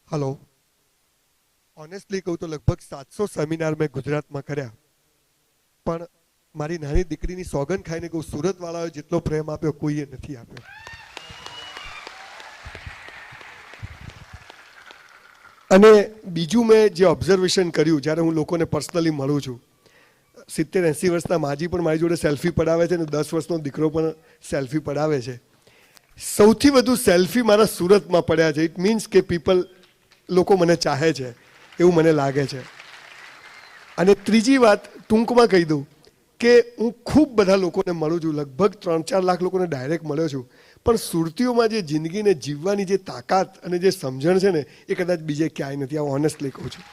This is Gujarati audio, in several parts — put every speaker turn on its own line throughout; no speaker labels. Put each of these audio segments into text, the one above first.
હલો. ઓનેસ્ટલી કહું તો લગભગ 700 સેમિનાર મેં ગુજરાતમાં કર્યા, પણ મારી નાની દીકરીની સોગન ખાઈને કહું, સુરતવાળાએ જેટલો પ્રેમ આપ્યો કોઈએ નથી આપ્યો. અને બીજું મેં જે ઓબ્ઝર્વેશન કર્યું, જ્યારે હું લોકોને પર્સનલી મળું છું, 70-80 વર્ષના માજી પણ મારી જોડે સેલ્ફી પડાવે છે અને 10 વર્ષનો દીકરો પણ સેલ્ફી પડાવે છે. સૌથી વધુ સેલ્ફી મારા સુરતમાં પડ્યા છે. ઇટ મીન્સ કે લોકો મને ચાહે છે એવું મને લાગે છે. અને ત્રીજી વાત ટૂંકમાં કહી દઉં કે હું ખૂબ બધા લોકોને મળું છું, લગભગ 3-4 લાખ લોકોને ડાયરેક્ટ મળ્યો છું, પણ સુરતીઓમાં જે જિંદગીને જીવવાની જે તાકાત અને જે સમજણ છે ને એ કદાચ બીજે ક્યાંય નથી. આ ઓનેસ્ટલી કહું છું.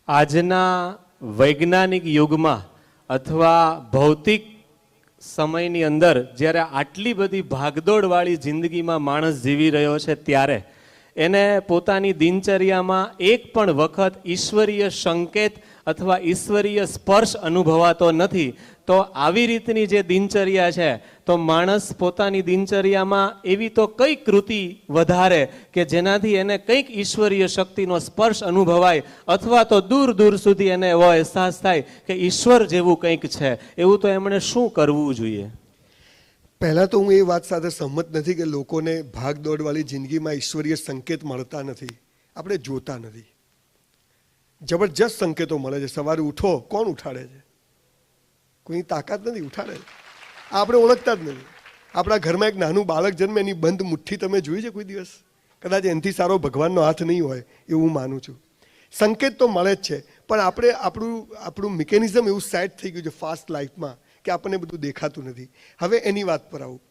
આજના વૈજ્ઞાનિક યુગમાં અથવા ભૌતિક સમયની અંદર જ્યારે આટલી બધી ભાગદોડવાળી જિંદગીમાં માણસ જીવી રહ્યો છે, ત્યારે એને પોતાની દિનચર્યામાં એક પણ વખત ઈશ્વરીય સંકેત અથવા ઈશ્વરીય સ્પર્શ અનુભવાતો નથી. તો આવી રીતની જે દિનચર્યા છે, તો માણસ પોતાની દિનચર્યામાં એવી તો કઈ કૃતિ વધારે કે જેનાથી એને કંઈક ઈશ્વરીય શક્તિનો સ્પર્શ અનુભવાય, અથવા તો દૂર દૂર સુધી એને એવો અહેસાસ થાય કે ઈશ્વર જેવું કંઈક છે. એવું તો એમણે શું કરવું જોઈએ?
પહેલાં તો હું એ વાત સાથે સહમત નથી કે લોકોને ભાગદોડવાળી જિંદગીમાં ઈશ્વરીય સંકેત મળતા નથી. આપણે જોતા નથી. જબરજસ્ત સંકેતો મળે છે. સવારે ઉઠો, કોણ ઉઠાડે છે? કોઈ તાકાત નથી, ઉઠાડે છે. આપણે ઓળખતા જ નથી. આપણા ઘરમાં એક નાનું બાળક જન્મે, એની બંધ મુઠ્ઠી તમે જોઈ છે કોઈ દિવસ? કદાચ એનાથી સારો ભગવાનનો હાથ નહીં હોય એવું હું માનું છું. સંકેત તો મળે જ છે, પણ આપણે આપણું મિકેનિઝમ એવું સેટ થઈ ગયું છે ફાસ્ટ લાઈફમાં કે આપણને બધું દેખાતું નથી. હવે એની વાત પર આવું.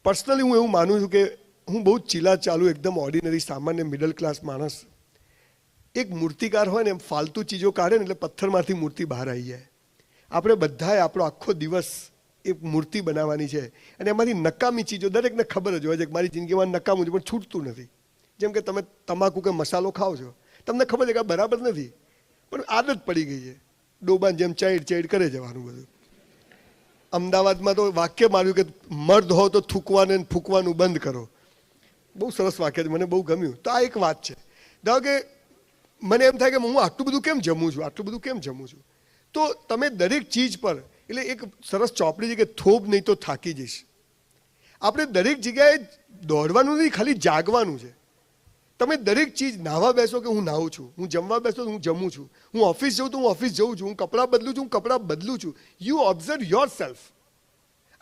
પર્સનલી હું એવું માનું છું કે હું બહુ જ ચીલા ચાલુ, એકદમ ઓર્ડિનરી સામાન્ય મિડલ ક્લાસ માણસ. એક મૂર્તિકાર હોય ને એમ ફાલતુ ચીજો કાઢે ને એટલે પથ્થરમાંથી મૂર્તિ બહાર આવી જાય. આપણે બધાએ આપણો આખો દિવસ એક મૂર્તિ બનાવવાની છે, અને એમાંથી નકામી ચીજો દરેકને ખબર જ હોય છે કે મારી જિંદગીમાં નકામું છે, પણ છૂટતું નથી. જેમ કે તમે તમાકુ કે મસાલો ખાઓ છો, તમને ખબર છે કે આ બરાબર નથી, પણ આદત પડી ગઈ છે. ડોબાની જેમ ચેડ કરે જવાનું બધું. અમદાવાદમાં તો વાક્ય માર્યું કે મર્દ હો તો થૂકવાનું અને ફૂંકવાનું બંધ કરો. બહુ સરસ વાક્ય છે, મને બહુ ગમ્યું. તો આ એક વાત છે. ધારો કે મને એમ થાય કે હું આટલું બધું કેમ જમું છું, તો તમે દરેક ચીજ પર, એટલે એક સરસ ચોપડી છે કે થોભ નહીં તો થાકી જઈશ. આપણે દરેક જગ્યાએ દોડવાનું નથી, ખાલી જાગવાનું છે. તમે દરેક ચીજ, નાહવા બેસો કે હું નાહું છું, હું જમવા બેસો તો હું જમું છું, હું ઓફિસ જાઉં તો હું ઓફિસ જઉં છું, હું કપડાં બદલું છું, હું કપડાં બદલું છું. You observe your self.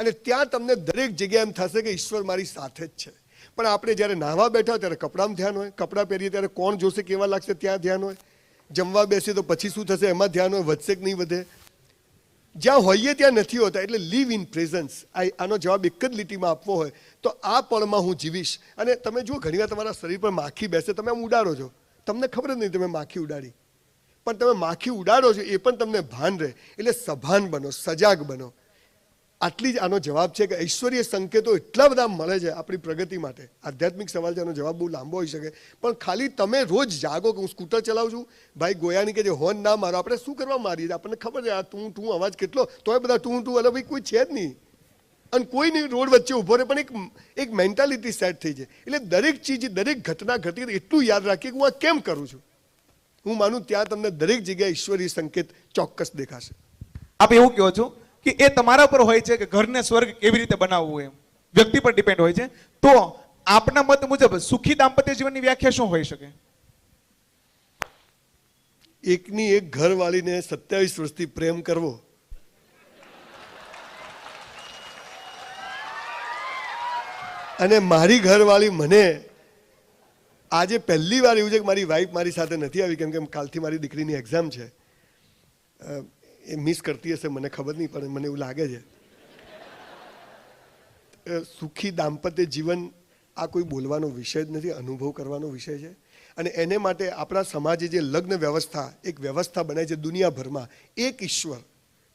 અને ત્યાં તમને દરેક જગ્યાએ એમ થશે કે ઈશ્વર મારી સાથે જ છે. પણ આપણે જ્યારે નાહવા બેઠા ત્યારે કપડામાં ધ્યાન હોય, કપડાં પહેરીએ ત્યારે કોણ જોશે, કેવા લાગશે, ત્યાં ધ્યાન હોય. જમવા બેસીએ તો પછી શું થશે એમાં ધ્યાન હોય, વધશે કે નહીં વધે. જ્યાં હોઈએ ત્યાં નથી હોતા. એટલે લીવ ઇન પ્રેઝન્સ. આનો જવાબ એક જ લીટીમાં આપવો હોય તો આ પળમાં હું જીવીશ. અને તમે જુઓ, ઘણીવાર તમારા શરીર પર માખી બેસે, તમે આમ ઉડાડો છો, તમને ખબર જ નહીં તમે માખી ઉડાડી, પણ તમે માખી ઉડાડો છો એ પણ તમને ભાન રહે. એટલે સભાન બનો, સજાગ બનો. આટલી જ આનો જવાબ છે કે ઐશ્વર્ય સંકેતો એટલા બધા મળે છે આપણી પ્રગતિ માટે. આધ્યાત્મિક સવાલ છે, આનો જવાબ બહુ લાંબો હોઈ શકે, પણ ખાલી તમે રોજ જાગો કે હું સ્કૂટર ચલાવું છું, ભાઈ ગોયાની કે જે હોર્ન ના મારો, આપણે શું કરવા મારીએ? આપણને ખબર છે આ તું અવાજ કેટલો, તોય બધા તું એટલે ભાઈ કોઈ છે જ નહીં. અને કોઈ નહીં રોડ વચ્ચે ઊભો રહે, પણ એક મેન્ટાલિટી સેટ થઈ છે. એટલે દરેક ચીજ, દરેક ઘટના ઘટી એટલું યાદ રાખીએ કે હું આ કેમ કરું છું. હું માનું ત્યાં તમને દરેક જગ્યાએ ઈશ્વરીય સંકેત ચોક્કસ દેખાશે.
આપ એવું કહો છો કે એ તમારા પર હોય છે કે ઘરને સ્વર્ગ કેવી રીતે બનાવવું, એમ વ્યક્તિ પર ડિપેન્ડ હોય છે. તો આપના મત મુજબ સુખી દાંપત્ય જીવનની વ્યાખ્યા શું હોઈ શકે?
એકની એક ઘરવાળીને 27 વર્ષથી પ્રેમ કરવો, અને મારી ઘરવાળી મને આજે પહેલી વાર એવું છે કે મારી વાઈફ મારી સાથે નથી આવી, કેમ કે કાલથી મારી દીકરીની એક્ઝામ છે. એ મિસ કરતી હશે, મને ખબર નહીં, પણ મને એવું લાગે છે. સુખી દાંપત્ય જીવન આ કોઈ બોલવાનો વિષય જ નથી, અનુભવ કરવાનો વિષય છે. અને એને માટે આપણા સમાજે જે લગ્ન વ્યવસ્થા, એક વ્યવસ્થા બનાવી છે દુનિયાભરમાં, એક ઈશ્વર,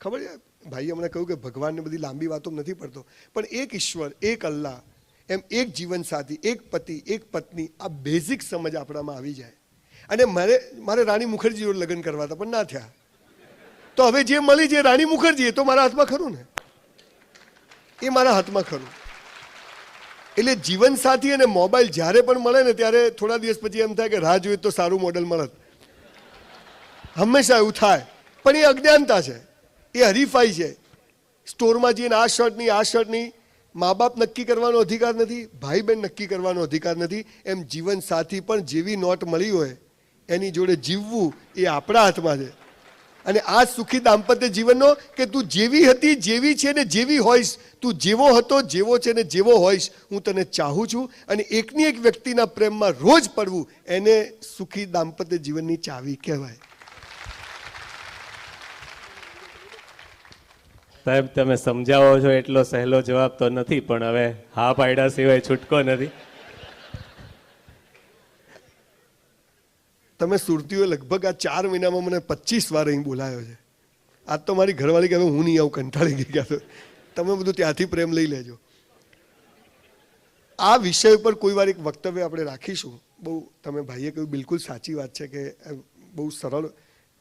ખબર છે ભાઈએ હમણાં કહ્યું કે ભગવાનને બધી લાંબી વાતો નથી પડતો, પણ એક ઈશ્વર, એક અલ્લાહ, એમ એક જીવનસાથી, એક પતિ, એક પત્ની, આ બેઝિક સમજ આપણામાં આવી જાય. અને મારે રાણી મુખર્જી જોડે લગ્ન કરવા હતા, પણ ના થયા. તો હવે જે મળી છે રાણી મુખર્જી, એ તો મારા હાથમાં ખરું ને, એ મારા હાથમાં ખરું. એટલે જીવનસાથી અને મોબાઈલ જ્યારે પણ મળે ને ત્યારે થોડા દિવસ પછી એમ થાય કે રાહ જોઈએ તો સારું મોડેલ મળત. હંમેશા એવું થાય, પણ એ અજ્ઞાનતા છે, એ હરીફાઈ છે. સ્ટોરમાં જઈને આ શર્ટની મા બાપ નક્કી કરવાનો અધિકાર નથી, ભાઈ બહેન નક્કી કરવાનો અધિકાર નથી. એમ જીવનસાથી પણ જેવી નોટ મળી હોય એની જોડે જીવવું એ આપણા હાથમાં છે. અને આ સુખી દાંપત્ય જીવનનો કે તું જેવી હતી, જેવી છે ને જેવી હોઈશ, તું જેવો હતો, જેવો છે ને જેવો હોઈશ, હું તને ચાહું છું. અને એકની એક વ્યક્તિના પ્રેમમાં રોજ પડવું, એને સુખી દાંપત્ય જીવનની ચાવી કહેવાય.
સાહેબ તમે સમજાવો છો એટલો સહેલો જવાબ તો નથી, પણ હવે હા પાડ્યા સિવાય છૂટકો નથી.
તમે સુરતીઓ લગભગ આ 4 મહિનામાં મને 25 વાર અહીં બોલાયો છે. આજ તો મારી ઘરવાળી કે હું નહીં આવું, કંટાળી ગઈ ગયા. તમે બધું ત્યાંથી પ્રેમ લઈ લેજો. આ વિષય ઉપર કોઈ વાર એક વક્તવ્ય આપણે રાખીશું. બહુ તમે ભાઈએ કહ્યું બિલકુલ સાચી વાત છે કે બહુ સરળ,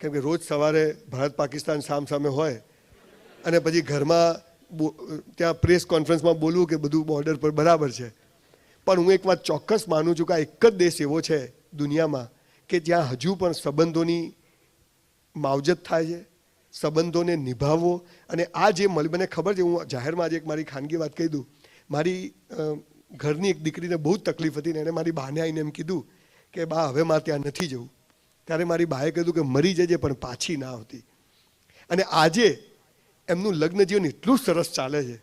કેમ કે રોજ સવારે ભારત પાકિસ્તાન સામે હોય અને પછી ઘરમાં ત્યાં પ્રેસ કોન્ફરન્સમાં બોલવું કે બધું બોર્ડર પર બરાબર છે. પણ હું એક વાત ચોક્કસ માનું છું કે આ એક જ દેશ એવો છે દુનિયામાં કે જ્યાં હજુ પણ સંબંધોની માવજત થાય છે, સંબંધોને નિભાવવો. અને આ જે મને ખબર છે, હું જાહેરમાં આજે એક મારી ખાનગી વાત કહી દઉં. મારી ઘરની એક દીકરીને બહુ જ તકલીફ હતી ને એને મારી બાને આવીને એમ કીધું કે બા હવે મારે ત્યાં નથી જવું. ત્યારે મારી બાએ કીધું કે મરી જજે પણ પાછી ના આવતી. અને આજે એમનું લગ્ન જીવન એટલું સરસ ચાલે છે.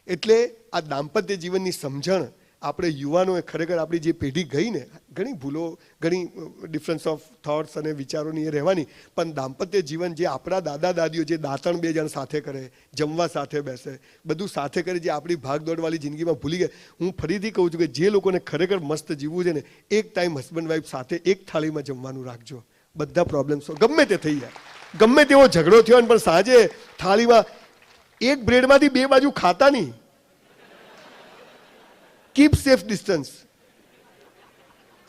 એટલે આ દાંપત્ય જીવનની સમજણ આપણે યુવાનોએ ખરેખર આપણી જે પેઢી ગઈ ને, ઘણી ભૂલો, ઘણી ડિફરન્સ ઓફ થોટ્સ અને વિચારોની એ રહેવાની, પણ દાંપત્ય જીવન જે આપણા દાદા દાદીઓ જે દાંતણ 2 જણ સાથે કરે, જમવા સાથે બેસે, બધું સાથે કરે, જે આપણી ભાગદોડવાળી જિંદગીમાં ભૂલી ગયા. હું ફરીથી કહું છું કે જે લોકોને ખરેખર મસ્ત જીવવું છે ને, એક ટાઈમ હસબન્ડ વાઈફ સાથે એક થાળીમાં જમવાનું રાખજો. બધા પ્રોબ્લેમ્સ ગમે તે થઈ જાય, ગમે તેવો ઝઘડો થયો પણ સાંજે થાળીમાં એક બ્રેડમાંથી 2 બાજુ ખાતા નહીં. Keep safe distance.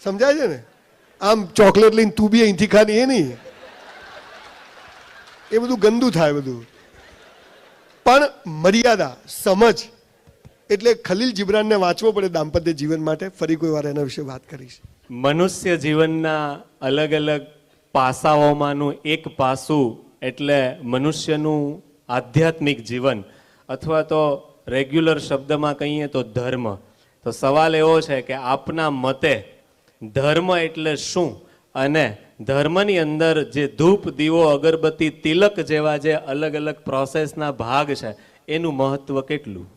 સમજાય છે ને? આમ ચોકલેટ લઈને તું બી અહીંથી ખાની એ નહીં, એ બધું ગંદુ થાય બધું. પણ મર્યાદા, સમજ, એટલે ખલીલ જીબ્રાનને વાંચવો પડે દાંપત્ય જીવન માટે. ફરી કોઈ વાર એના વિશે વાત કરીશ.
મનુષ્ય જીવનના અલગ અલગ પાસાઓમાંનું એક પાસું એટલે મનુષ્યનું આધ્યાત્મિક જીવન, અથવા તો રેગ્યુલર શબ્દમાં કહીએ તો ધર્મ. તો સવાલ એવો છે કે આપના મતે ધર્મ એટલે શું, અને ધર્મની અંદર જે ધૂપ, દીવો, અગરબત્તી, તિલક જેવા જે અલગ અલગ પ્રોસેસના ભાગ છે એનું મહત્વ કેટલું?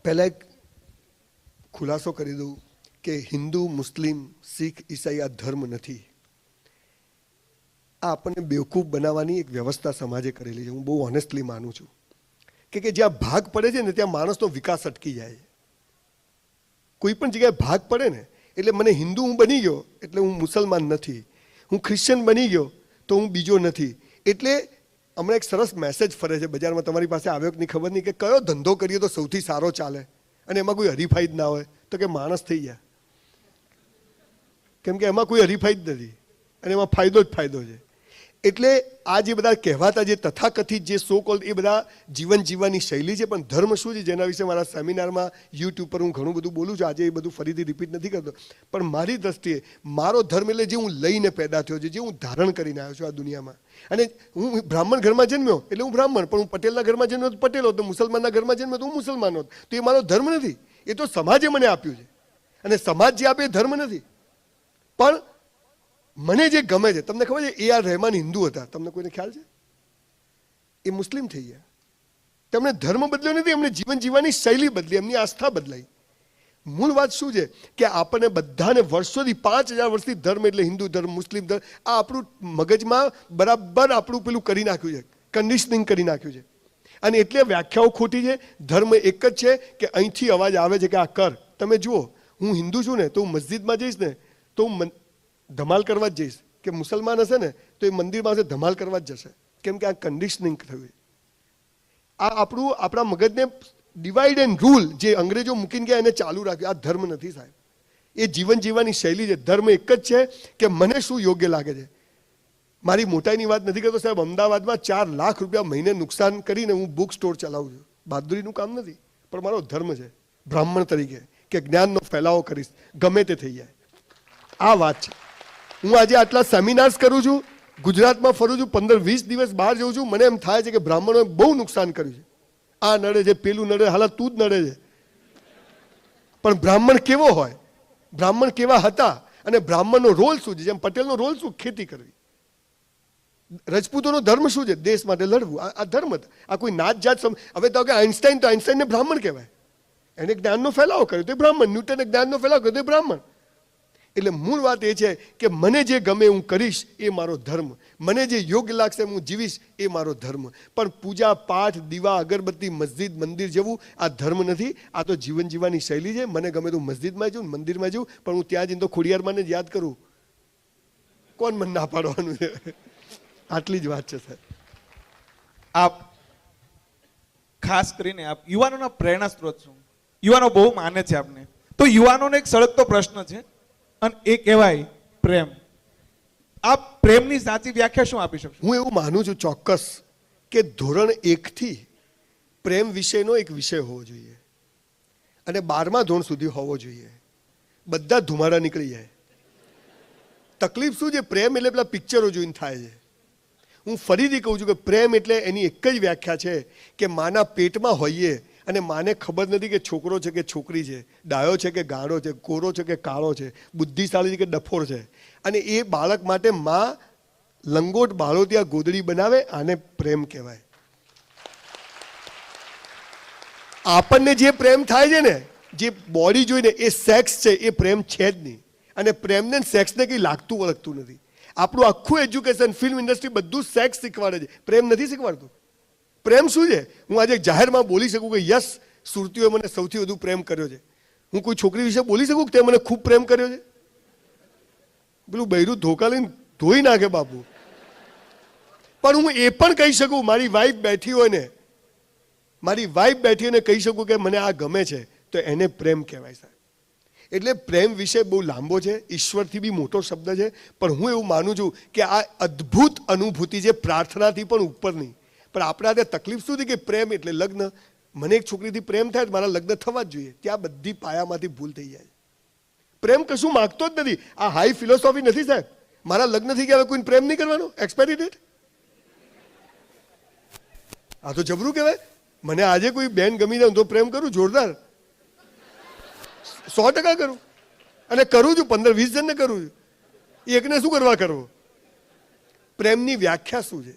પહેલા એક ખુલાસો કરી દઉં કે હિન્દુ, મુસ્લિમ, શીખ, ઈસાઈ આ ધર્મ નથી. આ આપણને બેવકૂફ બનાવવાની એક વ્યવસ્થા સમાજે કરેલી છે. હું બહુ ઓનેસ્ટલી માનું છું કે જ્યાં ભાગ પડે છે ને ત્યાં માણસનો વિકાસ અટકી જાય. કોઈ પણ જગ્યાએ ભાગ પડે ને એટલે મને હિન્દુ હું બની ગયો એટલે હું મુસલમાન નથી, હું ક્રિશ્ચિયન બની ગયો તો હું બીજો નથી. એટલે હમણાં એક સરસ મેસેજ ફરે છે બજારમાં, તમારી પાસે આવ્યો કે નહીં ખબર નહીં, કે કયો ધંધો કરીએ તો સૌથી સારો ચાલે અને એમાં કોઈ હરીફાઈ જ ના હોય. તો કે માણસ થઈ ગયા, કેમ કે એમાં કોઈ હરીફાઈ જ નથી અને એમાં ફાયદો જ ફાયદો છે. એટલે આ જે બધા કહેવાતા જે તથાકથિત જે સો કોલ્ડ એ બધા જીવન જીવવાની શૈલી છે. પણ ધર્મ શું છે જેના વિશે મારા સેમિનારમાં યુટ્યુબ પર હું ઘણું બધું બોલું છું. આજે એ બધું ફરીથી રિપીટ નથી કરતો, પણ મારી દ્રષ્ટિએ મારો ધર્મ એટલે જે હું લઈને પેદા થયો છું, જે હું ધારણ કરીને આવ્યો છું આ દુનિયામાં. અને હું બ્રાહ્મણ ઘરમાં જન્મ્યો એટલે હું બ્રાહ્મણ, પણ હું પટેલના ઘરમાં જન્મ્યો તો પટેલ હોત, મુસલમાનના ઘરમાં જન્મ્યો તો હું મુસલમાન હોત. તો એ મારો ધર્મ નથી, એ તો સમાજે મને આપ્યું છે. અને સમાજ જે આપે એ ધર્મ નથી. પણ મને જે ગમે છે, તમને ખબર છે A.R. રહેમાન હિન્દુ હતા, તમને કોઈને ખ્યાલ છે? એ મુસ્લિમ થઈ ગયા. તેમણે ધર્મ બદલ્યો નથી, એમણે જીવન જીવવાની શૈલી બદલી, એમની આસ્થા બદલાઈ. મૂળ વાત શું છે કે આપણને બધાને વર્ષોથી 5000 વર્ષથી ધર્મ એટલે હિન્દુ ધર્મ, મુસ્લિમ ધર્મ, આ આપણું મગજમાં બરાબર આપણું પેલું કરી નાખ્યું છે, કન્ડિશનિંગ કરી નાખ્યું છે. અને એટલે વ્યાખ્યાઓ ખોટી છે. ધર્મ એક જ છે કે અહીંથી અવાજ આવે છે કે આ કર. તમે જુઓ, હું હિન્દુ છું ને તો હું મસ્જિદમાં જઈશ ને તો હું ધમાલ કરવા જ જઈશ, કે મુસલમાન હશે ને તો એ મંદિરમાં હશે ધમાલ કરવા જ જશે, કેમ કે આ કન્ડિશનિંગ થયું. આ આપણા મગજને ડિવાઈડ એન્ડ રૂલ જે અંગ્રેજો મૂકીને ગયા એને ચાલુ રાખ્યું. આ ધર્મ નથી સાહેબ, એ જીવન જીવવાની શૈલી છે. ધર્મ એક જ છે કે મને શું યોગ્ય લાગે છે. મારી મોટાઈની વાત નથી કરતો સાહેબ, અમદાવાદમાં 4 લાખ રૂપિયા મહિને નુકસાન કરીને હું બુક સ્ટોર ચલાવું છું. બહાદુરીનું કામ નથી, પણ મારો ધર્મ છે બ્રાહ્મણ તરીકે કે જ્ઞાનનો ફેલાવો કરીશ, ગમે તે થઈ જાય. આ વાત છે. હું આજે આટલા સેમિનાર્સ કરું છું, ગુજરાતમાં ફરું છું, 15-20 દિવસ બહાર જઉં છું, મને એમ થાય છે કે બ્રાહ્મણોએ બહુ નુકસાન કર્યું છે. આ નડે છે, પેલું નડે, હાલત તું જ નડે છે. પણ બ્રાહ્મણ કેવો હોય, બ્રાહ્મણ કેવા હતા, અને બ્રાહ્મણનો રોલ શું છે? જેમ પટેલનો રોલ શું? ખેતી કરવી. રજપૂતોનો ધર્મ શું છે? દેશ માટે લડવું. આ ધર્મ હતા. આ કોઈ નાત જાત. હવે તો કે આઈન્સ્ટાઈને બ્રાહ્મણ કહેવાય. એને જ્ઞાનનો ફેલાવો કર્યો તો બ્રાહ્મણ. ન્યૂટને જ્ઞાનનો ફેલાવો કર્યો તો બ્રાહ્મણ. એટલે મૂળ વાત એ છે કે મને જે ગમે હું કરીશ એ મારો ધર્મ, મને જે યોગ્ય લાગશે હું જીવીશ એ મારો ધર્મ. પણ પૂજા પાઠ, દીવા, અગરબત્તી, મસ્જિદ, મંદિર જવું આ ધર્મ નથી. આ તો જીવન જીવવાની શૈલી છે. મને ગમે તો મસ્જિદમાં જઉં, મંદિરમાં જઉં, પણ હું ત્યાં જઈને તો ખોડિયારમાંને જ યાદ કરું. કોણ મને ના પાડવાનું છે? આટલી જ વાત છે સાહેબ.
આપ ખાસ કરીને આપ યુવાનોના પ્રેરણા સ્ત્રોત છો. યુવાનો બહુ માને છે આપને. તો યુવાનોને એક સળગતો પ્રશ્ન છે અને એ કહેવાય પ્રેમ. આપ પ્રેમની સાચી વ્યાખ્યા શું આપી શકશો?
હું એવું માનું છું ચોક્કસ કે ધોરણ 1 થી પ્રેમ વિષયનો એક વિષય હોવો જોઈએ અને 12મા ધોરણ સુધી હોવો જોઈએ. બધા ધુમાડા નીકળી જાય. તકલીફ શું છે? પ્રેમ એટલે પેલા પિક્ચરો જોઈને થાય છે. હું ફરીથી કહું છું કે પ્રેમ એટલે એની એક જ વ્યાખ્યા છે કે માના પેટમાં હોઈએ અને માને ખબર નથી કે છોકરો છે કે છોકરી છે, ડાયો છે કે ગાળો છે, ગોરો છે કે કાળો છે, બુદ્ધિશાળી છે કે ડફોર છે, અને એ બાળક માટે માં લંગોટ બાળોતિયા ગોદડી બનાવે. આને પ્રેમ કહેવાય. આપણને જે પ્રેમ થાય છે ને, જે બોડી જોઈને, એ સેક્સ છે. એ પ્રેમ છે જ નહીં. અને પ્રેમને સેક્સને કંઈ લાગતું વળગતું નથી. આપણું આખું એજ્યુકેશન, ફિલ્મ ઇન્ડસ્ટ્રી બધું સેક્સ શીખવાડે છે, પ્રેમ નથી શીખવાડતું. પ્રેમ શું છે? હું આજે જાહેરમાં બોલી શકું કે યસ, સુરતીઓએ મને સૌથી વધુ પ્રેમ કર્યો છે. હું કોઈ છોકરી વિશે બોલી શકું કે તે મને ખૂબ પ્રેમ કર્યો છે? પેલું બૈરું ધોકા લઈને ધોઈ નાખે બાપુ. પણ હું એ પણ કહી શકું, મારી વાઈફ બેઠી હોય ને, મારી વાઈફ બેઠી અને કહી શકું કે મને આ ગમે છે, તો એને પ્રેમ કહેવાય સાહેબ. એટલે પ્રેમ વિષય બહુ લાંબો છે, ઈશ્વરથી બી મોટો શબ્દ છે, પણ હું એવું માનું છું કે આ અદ્ભુત અનુભૂતિ છે, પ્રાર્થનાથી પણ ઉપરની. પણ આપણે આ તકલીફ શું હતી કે પ્રેમ એટલે લગ્ન. મને એક છોકરીથી પ્રેમ થાય મારા લગ્ન થવા જ જોઈએ. ત્યાં બધી પાયામાંથી ભૂલ થઈ જાય. પ્રેમ કશું માગતો જ નથી. આ હાઈ ફિલોસોફી નથી સાહેબ. મારા લગ્ન થઈ ગયા, કોઈને પ્રેમ નહીં કરવાનો? Expiry date. આ તો જબરું કહેવાય. મને આજે કોઈ બેન ગમી જાય તો પ્રેમ કરું, જોરદાર 100% કરું. અને કરું છું, 15-20 જણને કરું છું. એકને શું કરવા કરવો? પ્રેમની વ્યાખ્યા શું છે?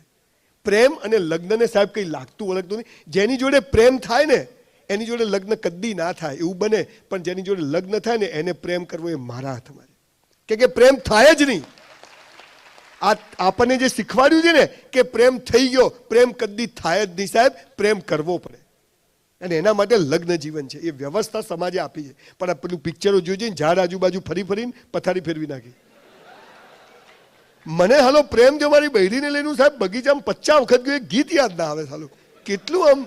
પ્રેમ અને લગ્નને સાહેબ કંઈ લાગતું વળગતું નહીં. જેની જોડે પ્રેમ થાય ને એની જોડે લગ્ન કદી ના થાય એવું બને, પણ જેની જોડે લગ્ન થાય ને એને પ્રેમ કરવો એ મારા હાથમાં છે. કે પ્રેમ થાય જ નહીં. આ આપણને જે શીખવાડ્યું છે ને કે પ્રેમ થઈ ગયો, પ્રેમ કદી થાય જ નહીં સાહેબ. પ્રેમ કરવો પડે અને એના માટે લગ્ન જીવન છે. એ વ્યવસ્થા સમાજે આપી છે. પણ આ પેલું પિક્ચરો જોઈ જઈને ઝાડ આજુબાજુ ફરી ફરીને પથારી ફેરવી નાખી. મને હાલો પ્રેમ જો મારી બૈરીને લઈને સાહેબ બગીચામાં 50 વખત ગયું, એક ગીત યાદ ના આવે. હાલો કેટલું આમ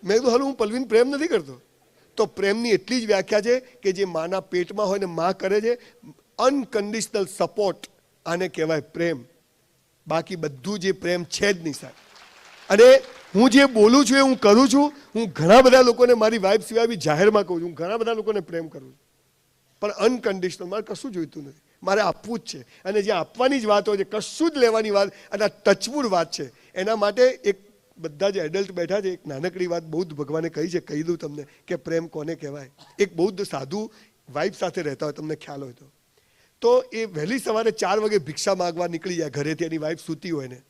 મેં તો હાલો હું પલવીન પ્રેમ નથી કરતો. તો પ્રેમની એટલી જ વ્યાખ્યા છે કે જે માના પેટમાં હોય ને માં કરે છે. અનકન્ડિશનલ સપોર્ટ આને કહેવાય પ્રેમ. બાકી બધું જે પ્રેમ છે જ નહીં સાહેબ. અને હું જે બોલું છું એ હું કરું છું. હું ઘણા બધા લોકોને, મારી વાઈફ સિવાય બી જાહેરમાં કહું છું, હું ઘણા બધા લોકોને પ્રેમ કરું છું, પણ અનકન્ડિશનલ. મારે કશું જોઈતું નથી, મારે આપવું જ છે. અને જે આપવાની જ વાત હોય છે, કશું જ લેવાની વાત, અને આ ટચવુડ વાત છે. એના માટે એક બધા જે એડલ્ટ બેઠા છે, એક નાનકડી વાત બૌદ્ધ ભગવાને કહી છે, કહી દઉં તમને કે પ્રેમ કોને કહેવાય. એક બૌદ્ધ સાધુ વાઈફ સાથે રહેતા હોય, તમને ખ્યાલ હોય તો એ વહેલી સવારે 4 વાગે ભિક્ષા માગવા નીકળી જાય ઘરેથી. એની વાઈફ સૂતી હોય ને,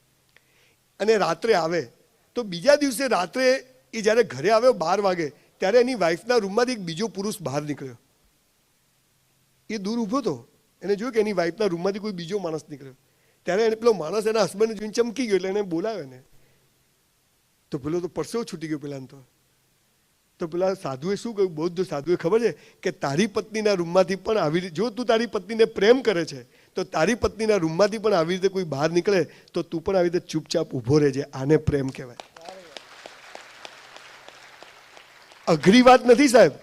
અને રાત્રે આવે તો બીજા દિવસે રાત્રે એ જ્યારે ઘરે આવ્યો 12 વાગે, ત્યારે એની વાઈફના રૂમમાંથી એક બીજો પુરુષ બહાર નીકળ્યો. એ દૂર ઊભો હતો, એને જોયું કે એની વાઈફના રૂમમાંથી કોઈ બીજો માણસ નીકળ્યો. ત્યારે એને પેલો માણસ એના હસબન્ડને જોઈને ચમકી ગયો, એટલે એને બોલાવ્યો એને. તો પેલો તો પરસેવો છૂટી ગયો પેલાને. તો પેલા સાધુએ શું કહ્યું? બૌદ્ધ સાધુએ ખબર છે કે તારી પત્નીના રૂમમાંથી પણ આવી રીતે, જો તું તારી પત્નીને પ્રેમ કરે છે તો તારી પત્નીના રૂમમાંથી પણ આવી રીતે કોઈ બહાર નીકળે તો તું પણ આવી રીતે ચૂપચાપ ઊભો રહેજે. આને પ્રેમ કહેવાય. અઘરી વાત નથી સાહેબ.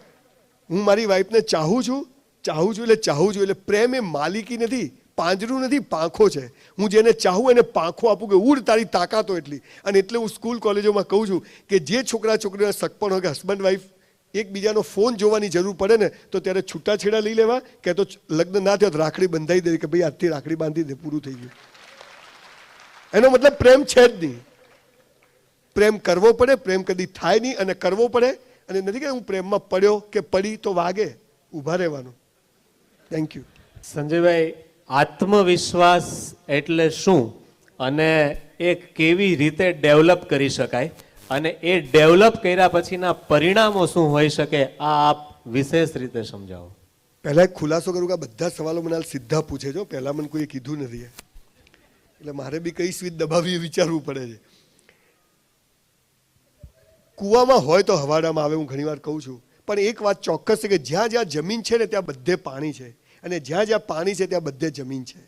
હું મારી વાઈફને ચાહું છું એટલે ચાહું છું. એટલે પ્રેમ એ માલિકી નથી, પાંજરું નથી, પાંખો છે. હું જેને ચાહું એને પાંખો આપું કે ઉડ, તારી તાકાત હોય એટલી. અને એટલે હું સ્કૂલ કોલેજોમાં કહું છું કે જે છોકરા છોકરીઓના સગપણ હોય કે હસબન્ડ વાઈફ એકબીજાનો ફોન જોવાની જરૂર પડે ને તો ત્યારે છૂટાછેડા લઈ લેવા, કે તો લગ્ન ના થયો તો રાખડી બંધાઈ દેવી કે ભાઈ આજથી રાખડી બાંધી દે, પૂરું થઈ ગયું. એનો મતલબ પ્રેમ છે જ નહીં. પ્રેમ કરવો પડે, પ્રેમ કદી થાય નહીં, અને કરવો પડે. અને નથી કે હું પ્રેમમાં પડ્યો કે પડી તો વાગે, ઊભા રહેવાનું. Thank you.
સંજયભાઈ, આત્મવિશ્વાસ એટલે શું અને એ કેવી રીતે ડેવલપ કરી શકાય, અને એ ડેવલપ કર્યા પછીના પરિણામો શું હોઈ શકે, આ આપ વિશેષ રીતે સમજાવો.
પહેલા એક ખુલાસો કરું કે આ બધા સવાલો મને હાલ સીધા પૂછે છે, પહેલા મને કોઈ કીધું નથી, એટલે મારે બી કઈ સ્વીચ દબાવી એ વિચારવું પડે છે. કૂવામાં હોય તો હવાડામાં આવે, હું ઘણી વાર કહું છું, પણ એક વાત ચોક્કસ છે કે જ્યાં જ્યાં જમીન છે ને ત્યાં બધે પાણી છે, અને જ્યાં જ્યાં પાણી છે ત્યાં બધે જમીન છે.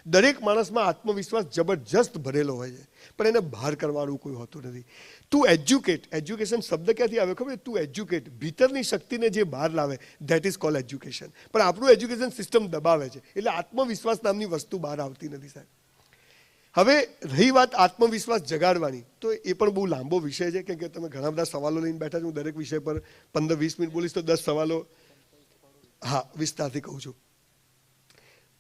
દરેક માણસમાં આત્મવિશ્વાસ જબરજસ્ત ભરેલો હોય છે, પણ એને બહાર કરવાનું કોઈ હોતું નથી. ટુ એજ્યુકેટ, એજ્યુકેશન શબ્દ ક્યાંથી આવે ખબર? ટુ એજ્યુકેટ, ભીતરની શક્તિને જે બહાર લાવે, ધેટ ઇઝ કોલ્ડ એજ્યુકેશન. પણ આપણું એજ્યુકેશન સિસ્ટમ દબાવે છે, એટલે આત્મવિશ્વાસ નામની વસ્તુ બહાર આવતી નથી સાહેબ. હવે રહી વાત આત્મવિશ્વાસ જગાડવાની, તો એ પણ બહુ લાંબો વિષય છે, કેમ કે તમે ઘણા બધા સવાલો લઈને બેઠા છો. હું દરેક વિષય પર 15-20 મિનિટ બોલીશ તો 10 સવાલો હા વિસ્તારથી કહું છું.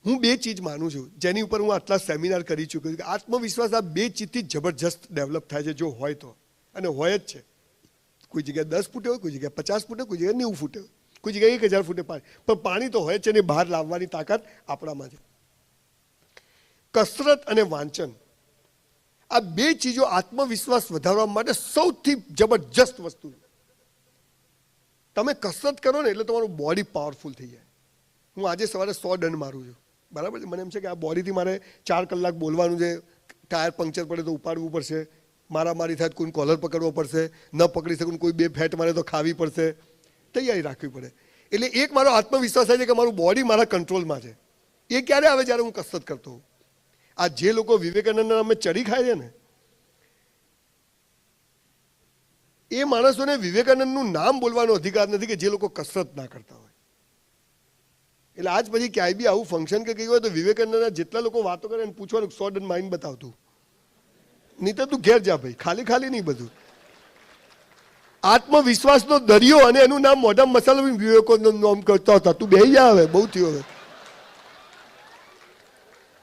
હું બે ચીજ માનું છું જેની ઉપર હું આટલા સેમિનાર કરી ચૂક્યો છું કે આત્મવિશ્વાસ આ બે ચીજથી જબરજસ્ત ડેવલપ થાય છે, જો હોય તો. અને હોય જ છે. કોઈ જગ્યાએ 10 ફૂટે હોય, કોઈ જગ્યાએ 50 ફૂટે, કોઈ જગ્યાએ 90 ફૂટે, કોઈ જગ્યાએ 1000 ફૂટે પાણી, પણ પાણી તો હોય જ છે, ને બહાર લાવવાની તાકાત આપણામાં છે. કસરત અને વાંચન, આ બે ચીજો આત્મવિશ્વાસ વધારવા માટે સૌથી જબરજસ્ત વસ્તુ છે. તમે કસરત કરો ને એટલે તમારું બોડી પાવરફુલ થઈ જાય. હું આજે સવારે 100 ડન મારું છું, બરાબર છે. મને એમ છે કે આ બોડીથી મારે 4 કલાક બોલવાનું છે, ટાયર પંક્ચર પડે તો ઉપાડવું પડશે, મારામારી થાય કોઈ કોલર પકડવો પડશે, ન પકડી શકું કોઈ બે ફેટ મારે તો ખાવી પડશે, તૈયારી રાખવી પડે. એટલે એક મારો આત્મવિશ્વાસ થાય છે કે મારું બોડી મારા કંટ્રોલમાં છે. એ ક્યારે આવે? જ્યારે હું કસરત કરતો હોઉં. આ જે લોકો વિવેકાનંદના નામે ચડી ખાય છે ને, એ માણસોને વિવેકાનંદનું નામ બોલવાનો અધિકાર નથી કે જે લોકો કસરત ના કરતા હોય. એટલે આજ પછી ક્યાંય બી આવું ફંક્શન કે કહ્યું હોય તો વિવેકાનંદના જેટલા લોકો વાતો કરે એને પૂછવાનું 100 ડન માઇન્ડ બતાવતું, નહીં તો તું ઘેર જા ભાઈ, ખાલી ખાલી નહીં બધું. આત્મવિશ્વાસનો દરિયો અને એનું નામ મોઢા મસાલો વિવેકાનંદ નામ કરતા હતા. તું બેહી જા હવે, બહુ થયો હવે.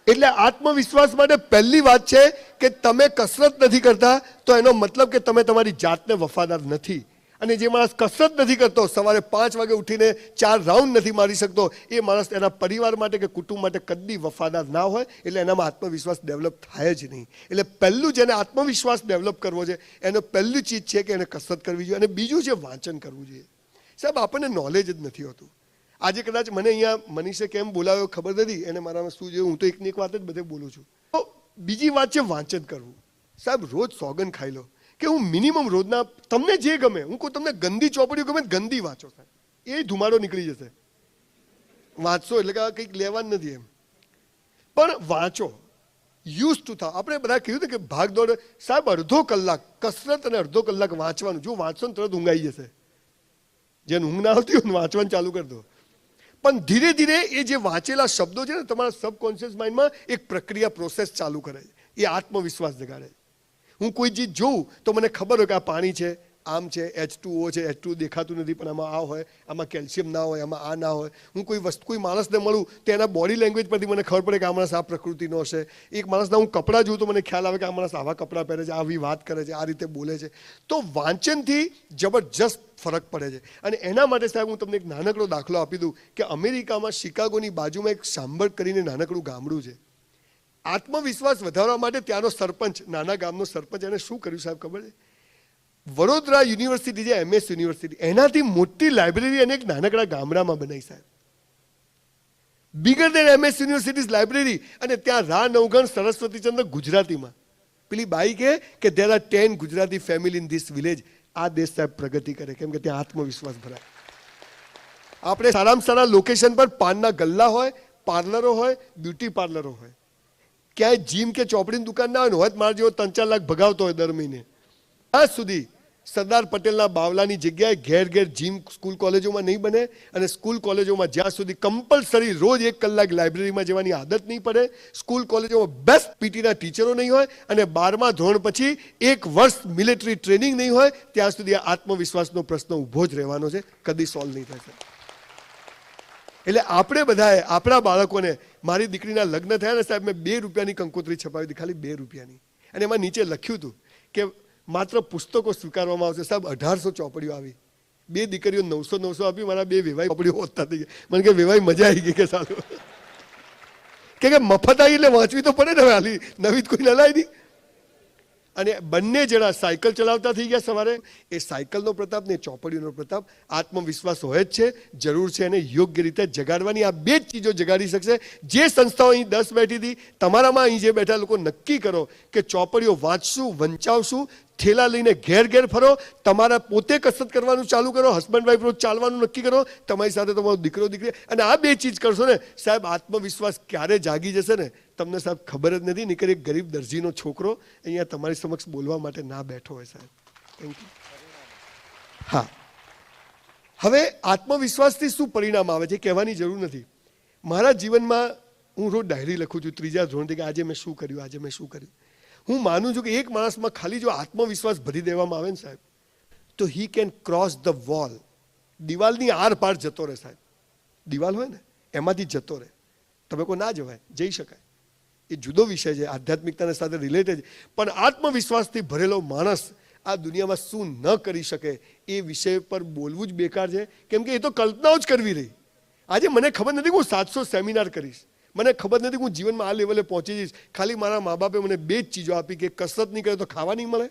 એટલે આત્મવિશ્વાસ માટે પહેલી વાત છે કે તમે કસરત નથી કરતા તો એનો મતલબ કે તમે તમારી જાતને વફાદાર નથી. અને જે માણસ કસરત નથી કરતો, સવારે 5 વાગે ઉઠીને 4 રાઉન્ડ નથી મારી શકતો, એ માણસ એના પરિવાર માટે કે કુટુંબ માટે કદી વફાદાર ના હોય. એટલે એનામાં આત્મવિશ્વાસ ડેવલપ થાય જ નહીં. એટલે પહેલું જેને આત્મવિશ્વાસ ડેવલપ કરવો છે એનો પહેલી ચીજ છે કે એને કસરત કરવી જોઈએ, અને બીજું છે વાંચન કરવું જોઈએ. સાહેબ આપણને નોલેજ જ નથી હોતું. આજે કદાચ મને અહીંયા મનીષે કેમ બોલાવ્યો ખબર નથી, એને મારામાં શું જોયું, હું તો એકની એક વાત જ બધે બોલું છું. તો બીજી વાત છે વાંચન કરવું. સાહેબ રોજ સોગન ખાઈ લો કે હું મિનિમમ રોજના, તમને જે ગમે, હું કહું તમને ગંદી ચોપડીઓ ગમે ગંદી વાંચો સાહેબ, એ ધુમાડો નીકળી જશે. વાંચશો એટલે કે કંઈક લેવાનું નથી એમ, પણ વાંચો, યુઝ ટુ થાવ. આપણે બધા કહ્યું હતું કે ભાગ દોડ, સાહેબ અડધો કલાક કસરત અને અડધો કલાક વાંચવાનું. જો વાંચશો ને તરત ઊંઘ આવી જશે. જેને ઊંઘ ના આવતી હોય ને વાંચવાનું ચાલુ કરી દો. પણ ધીરે ધીરે એ જે વાંચેલા શબ્દો છે ને તમારા સબકોન્શિયસ માઇન્ડમાં એક પ્રક્રિયા પ્રોસેસ ચાલુ કરે છે, એ આત્મવિશ્વાસ જગાડે. હું કોઈ ચીજ જોઉં તો મને ખબર હોય કે આ પાણી છે, આમ છે, H2O છે, H2 દેખાતું નથી પણ આમાં આ હોય, આમાં કેલ્શિયમ ના હોય, આમાં આ ના હોય. હું કોઈ વસ્તુ કોઈ માણસને મળું તો એના બોડી લેંગ્વેજ પરથી મને ખબર પડે કે આ માણસ આ પ્રકૃતિનો હશે. એક માણસના હું કપડાં જોઉં તો મને ખ્યાલ આવે કે આ માણસ આવા કપડાં પહેરે છે, આવી વાત કરે છે, આ રીતે બોલે છે. તો વાંચનથી જબરજસ્ત ફરક પડે છે. અને એના માટે સાહેબ હું તમને એક નાનકડો દાખલો આપી દઉં કે અમેરિકામાં શિકાગોની બાજુમાં એક સાંભળ કરીને નાનકડું ગામડું છે. આત્મવિશ્વાસ વધારવા માટે ત્યાંનો સરપંચ, નાના ગામનો સરપંચ, એને શું કર્યું સાહેબ ખબર છે? વડોદરા યુનિવર્સિટી છે, MS યુનિવર્સિટી, એનાથી મોટી લાઇબ્રેરી એને એક નાનકડા ગામડામાં બનાવી સાહેબ. Bigger than MS universities library. અને ત્યાં રા નવગણ સરસ્વતીચંદ્ર ગુજરાતીમાં. પેલી બાઈ કે there are 10 Gujarati family in this village. આ દેશ સાહેબ પ્રગતિ કરે કેમ કે ત્યાં આત્મવિશ્વાસ ભરાય. આપણે સારામાં સારા લોકેશન પર પાનના ગલ્લા હોય, પાર્લરો હોય, બ્યુટી પાર્લરો હોય. ક્યાંય જીમ કે ચોપડીની દુકાન ના હોય, મારા જેવો 3-4 લાખ ભગાવતો હોય દર મહિને. આજ સુધી સરદાર પટેલના બાવલાની જગ્યાએ ઘેર ઘેર જીમ સ્કૂલ કોલેજોમાં નહીં બને, અને સ્કૂલ કોલેજોમાં જ્યાં સુધી કમ્પલસરી રોજ 1 કલાક લાઇબ્રેરીમાં જવાની આદત નહીં પડે, સ્કૂલ કોલેજોમાં બેસ્ટ પીટીના ટીચરો નહીં હોય, અને 12મા ધોરણ પછી 1 વર્ષ મિલિટરી ટ્રેનિંગ નહીં હોય, ત્યાં સુધી આ આત્મવિશ્વાસનો પ્રશ્ન ઊભો જ રહેવાનો છે, કદી સોલ્વ નહીં થશે. એટલે આપણે બધાએ આપણા બાળકોને, મારી દીકરીના લગ્ન થયા ને સાહેબ, મેં 2 રૂપિયાની કંકોત્રી છપાવી હતી, ખાલી 2 રૂપિયાની, અને એમાં નીચે લખ્યું હતું કે માત્ર પુસ્તકો સ્વીકારવામાં આવશે. સાહેબ 1800 ચોપડીઓ આવી, 2 દીકરીઓ 900 આપી, મારા 2 વેવાઈ ચોપડીઓ હોતા થઈ ગઈ. મને કે વેવાઈ મજા આવી ગઈ કે સારું, કે મફત આવી એટલે વાંચવી તો પડે ને, હવે હાલી નવી કોઈ નલાય નહીં. અને બંને જણા સાયકલ ચલાવતા થઈ ગયા સવારે. એ સાયકલનો પ્રતાપ ને ચોપડીનો પ્રતાપ, આત્મવિશ્વાસ હોય જ છે, જરૂર છે એને યોગ્ય રીતે જગાડવાની. આ 2 જ ચીજો જગાડી શકશે. જે સંસ્થાઓ અહીં 10 બેઠી હતી, તમારામાં અહીં જે બેઠા લોકો નક્કી કરો કે ચોપડીઓ વાંચશું, વંચાવશું, ઠેલા લઈને ઘેર ઘેર ફરો, તમારા પોતે કસરત કરવાનું ચાલુ કરો, હસબન્ડ વાઈફ રોજ ચાલવાનું નક્કી કરો, તમારી સાથે તમારો દીકરો દીકરી, અને આ 2 ચીજ કરશો ને સાહેબ, આત્મવિશ્વાસ ક્યારે જાગી જશે ને તમને સાહેબ ખબર જ નથી. નીકળ એક ગરીબ દરજીનો છોકરો અહીંયા તમારી સમક્ષ બોલવા માટે ના બેઠો હોય સાહેબ. Thank you. હા, હવે આત્મવિશ્વાસથી શું પરિણામ આવે છે કહેવાની જરૂર નથી. મારા જીવનમાં હું રોજ ડાયરી લખું છું 3જા ધોરણથી, કે આજે મેં શું કર્યું, આજે મેં શું કર્યું. હું માનું છું કે એક માણસમાં ખાલી જો આત્મવિશ્વાસ ભરી દેવામાં આવે ને સાહેબ, તો he can cross the wall. દિવાલની આર પાર જતો રહે સાહેબ. દિવાલ હોય ને એમાંથી જતો રહે. તમે કોઈ ના જવાય, જઈ શકાય, એ જુદો વિષય છે, આધ્યાત્મિકતાને સાથે રિલેટેડ. પણ આત્મવિશ્વાસથી ભરેલો માણસ આ દુનિયામાં શું ન કરી શકે એ વિષય પર બોલવું જ બેકાર છે, કેમ કે એ તો કલ્પનાઓ જ કરવી રહી. આજે મને ખબર નથી કે હું 700 સેમિનાર કરીશ, મને ખબર નથી કે હું જીવનમાં આ લેવલે પહોંચી જઈશ. ખાલી મારા મા બાપે મને 2 જ ચીજો આપી, કે કસરત નહીં કરે તો ખાવા નહીં મળે,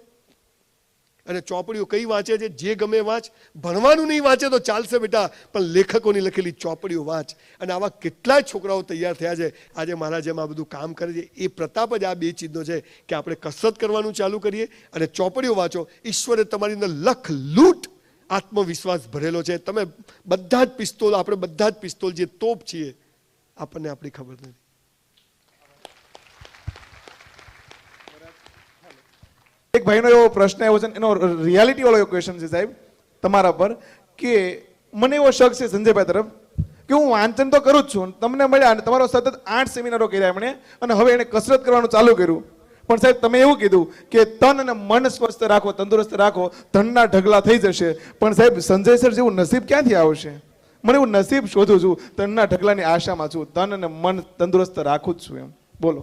અને ચોપડીઓ કઈ વાંચે છે, જે ગમે વાંચ. ભણવાનું નહીં વાંચે તો ચાલશે બેટા, પણ લેખકોની લખેલી ચોપડીઓ વાંચ. અને આવા કેટલાય છોકરાઓ તૈયાર થયા છે આજે મારા જેમ આ બધું કામ કરે છે. એ પ્રતાપ જ આ 2 ચીજનો છે કે આપણે કસરત કરવાનું ચાલુ કરીએ અને ચોપડીઓ વાંચો. ઈશ્વરે તમારી અંદર લખ લૂંટ આત્મવિશ્વાસ ભરેલો છે. તમે બધા જ પિસ્તોલ, આપણે બધા જ પિસ્તોલ જે તોપ છીએ, આપણને આપણી ખબર નથી.
એક ભાઈનો એવો પ્રશ્ન આવ્યો છે, એનો રિયાલિટી વાળો એવો ક્વેશ્ચન છે સાહેબ તમારા પર, કે મને એવો શક છે સંજયભાઈ તરફ કે હું વાંચન તો કરું જ છું, તમને મળ્યા અને તમારો સતત 8 સેમિનારો કર્યા એમણે, અને હવે એને કસરત કરવાનું ચાલુ કર્યું, પણ સાહેબ તમે એવું કીધું કે તન અને મન સ્વસ્થ રાખો, તંદુરસ્ત રાખો, ધનના ઢગલા થઈ જશે. પણ સાહેબ સંજય સર જેવું નસીબ ક્યાંથી આવશે? મને એવું નસીબ શોધું છું, તનના ઢગલાની આશામાં છું, તન અને મન તંદુરસ્ત રાખું જ છું. એમ બોલો.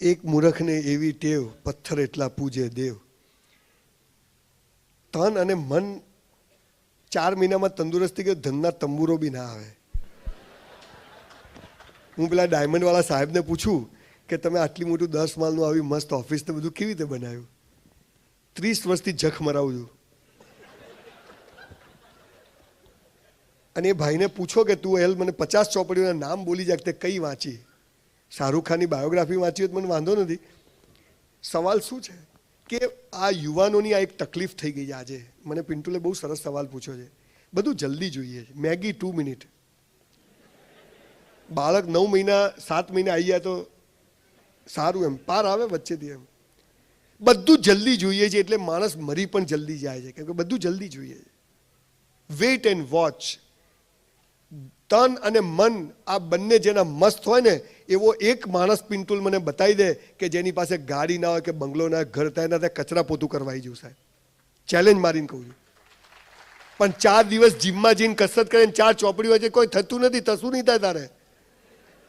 એક મૂર્ખને એવી ટેવ, પથ્થર એટલા પૂજે દેવ. તન અને મન 4 મહિનામાં તંદુરસ્તી કે ધનના તંબુરો બી ના આવે. હું પેલા ડાયમંડ વાળા સાહેબને પૂછું કે તમે આટલી મોટું 10 માળનું આવી મસ્ત ઓફિસ ને બધું કેવી રીતે બનાવ્યું? 30 વર્ષથી જખ મરાવું છું. અને એ ભાઈને પૂછો કે તું મને 50 ચોપડીઓના નામ બોલી જાય, તે કઈ વાંચી? શાહરૂખ ખાનની બાયોગ્રાફી વાંચી હોય તો મને વાંધો નથી. સવાલ શું છે કે આ યુવાનોની આ એક તકલીફ થઈ ગઈ છે આજે. મને પિન્ટુલે બહુ સરસ સવાલ પૂછ્યો છે. બધું જલ્દી જોઈએ છે, મેગી 2 મિનિટ. બાળક 9 મહિના 7 મહિના આવી જાય તો સારું, એમ પાર આવે વચ્ચેથી. એમ બધું જલ્દી જોઈએ છે એટલે માણસ મરી પણ જલ્દી જાય છે, કેમ કે બધું જલ્દી જોઈએ છે. Weight and watch. તન અને મન આ બંને જેના મસ્ત હોય ને, એવો એક માણસ પિન્ટુલ મને બતાવી દે કે જેની પાસે ગાડી ના હોય કે બંગલો ના, ઘર થાય ના, ત્યાં કચરા પોતું કરવા આવી જવું સાહેબ. ચેલેન્જ મારીને કહું છું. પણ 4 દિવસ જીમમાં જઈને કસરત કરીને 4 ચોપડી વચ્ચે કોઈ થતું નથી, થતું નહીં થાય તારે.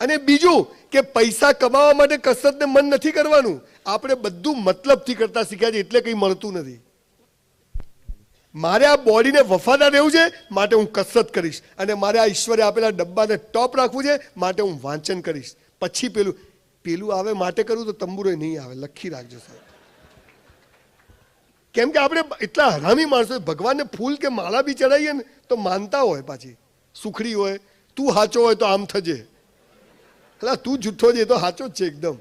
અને બીજું કે પૈસા કમાવા માટે કસરતને મન નથી કરવાનું. આપણે બધું મતલબથી કરતા શીખ્યા છે એટલે કંઈ મળતું નથી. મારે આ બોડીને વફાદાર રહેવું છે માટે હું કસરત કરીશ, અને મારે આ ઈશ્વરે આપેલા ડબ્બાને ટોપ રાખવું છે માટે હું વાંચન કરીશ. પછી પેલું આવે માટે કરું તો તંબુરો નહીં આવે. લખી રાખજો સાહેબ. કેમ કે આપણે એટલા હરામી માણસો, ભગવાનને ફૂલ કે માળા બી ચડાવીએ ને તો માનતા હોય, પાછી સુખડી હોય, તું સાચો હોય તો આમ થજે, એટલે તું જૂઠો છે તો સાચો જ છે એકદમ.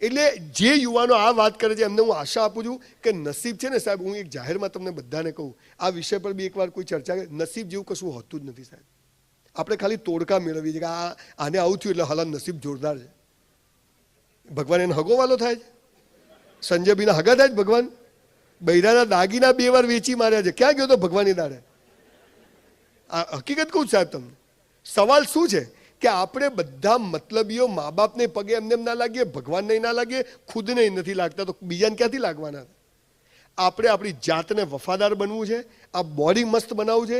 એટલે જે યુવાનો આ વાત કરે છે એમને હું આશા આપું છું કે નસીબ છે ને સાહેબ, હું એક જાહેરમાં તમને બધાને કહું, આ વિષય પર બી એકવાર કોઈ ચર્ચા કરે, નસીબ જેવું કશું હોતું જ નથી સાહેબ. આપણે ખાલી તોડકા મેળવીએ છીએ કે આને આવું થયું એટલે હાલ નસીબ જોરદાર છે. ભગવાન એને હગો વાલો થાય છે? સંજય બીના હગા થાય છે ભગવાન? બૈરાના દાગીના 2 વાર વેચી માર્યા છે, ક્યાં ગયો તો ભગવાનની દાડે? આ હકીકત કહું સાહેબ તમને. સવાલ શું છે કે આપણે બધા મતલબીઓ મા બાપને પગે એમને એમ ના લાગીએ, ભગવાનને ના લાગીએ, ખુદને નથી લાગતા તો બીજાને ક્યાંથી લાગવાના? આપણે આપણી જાતને વફાદાર બનવું છે, આ બોડી મસ્ત બનાવવું છે,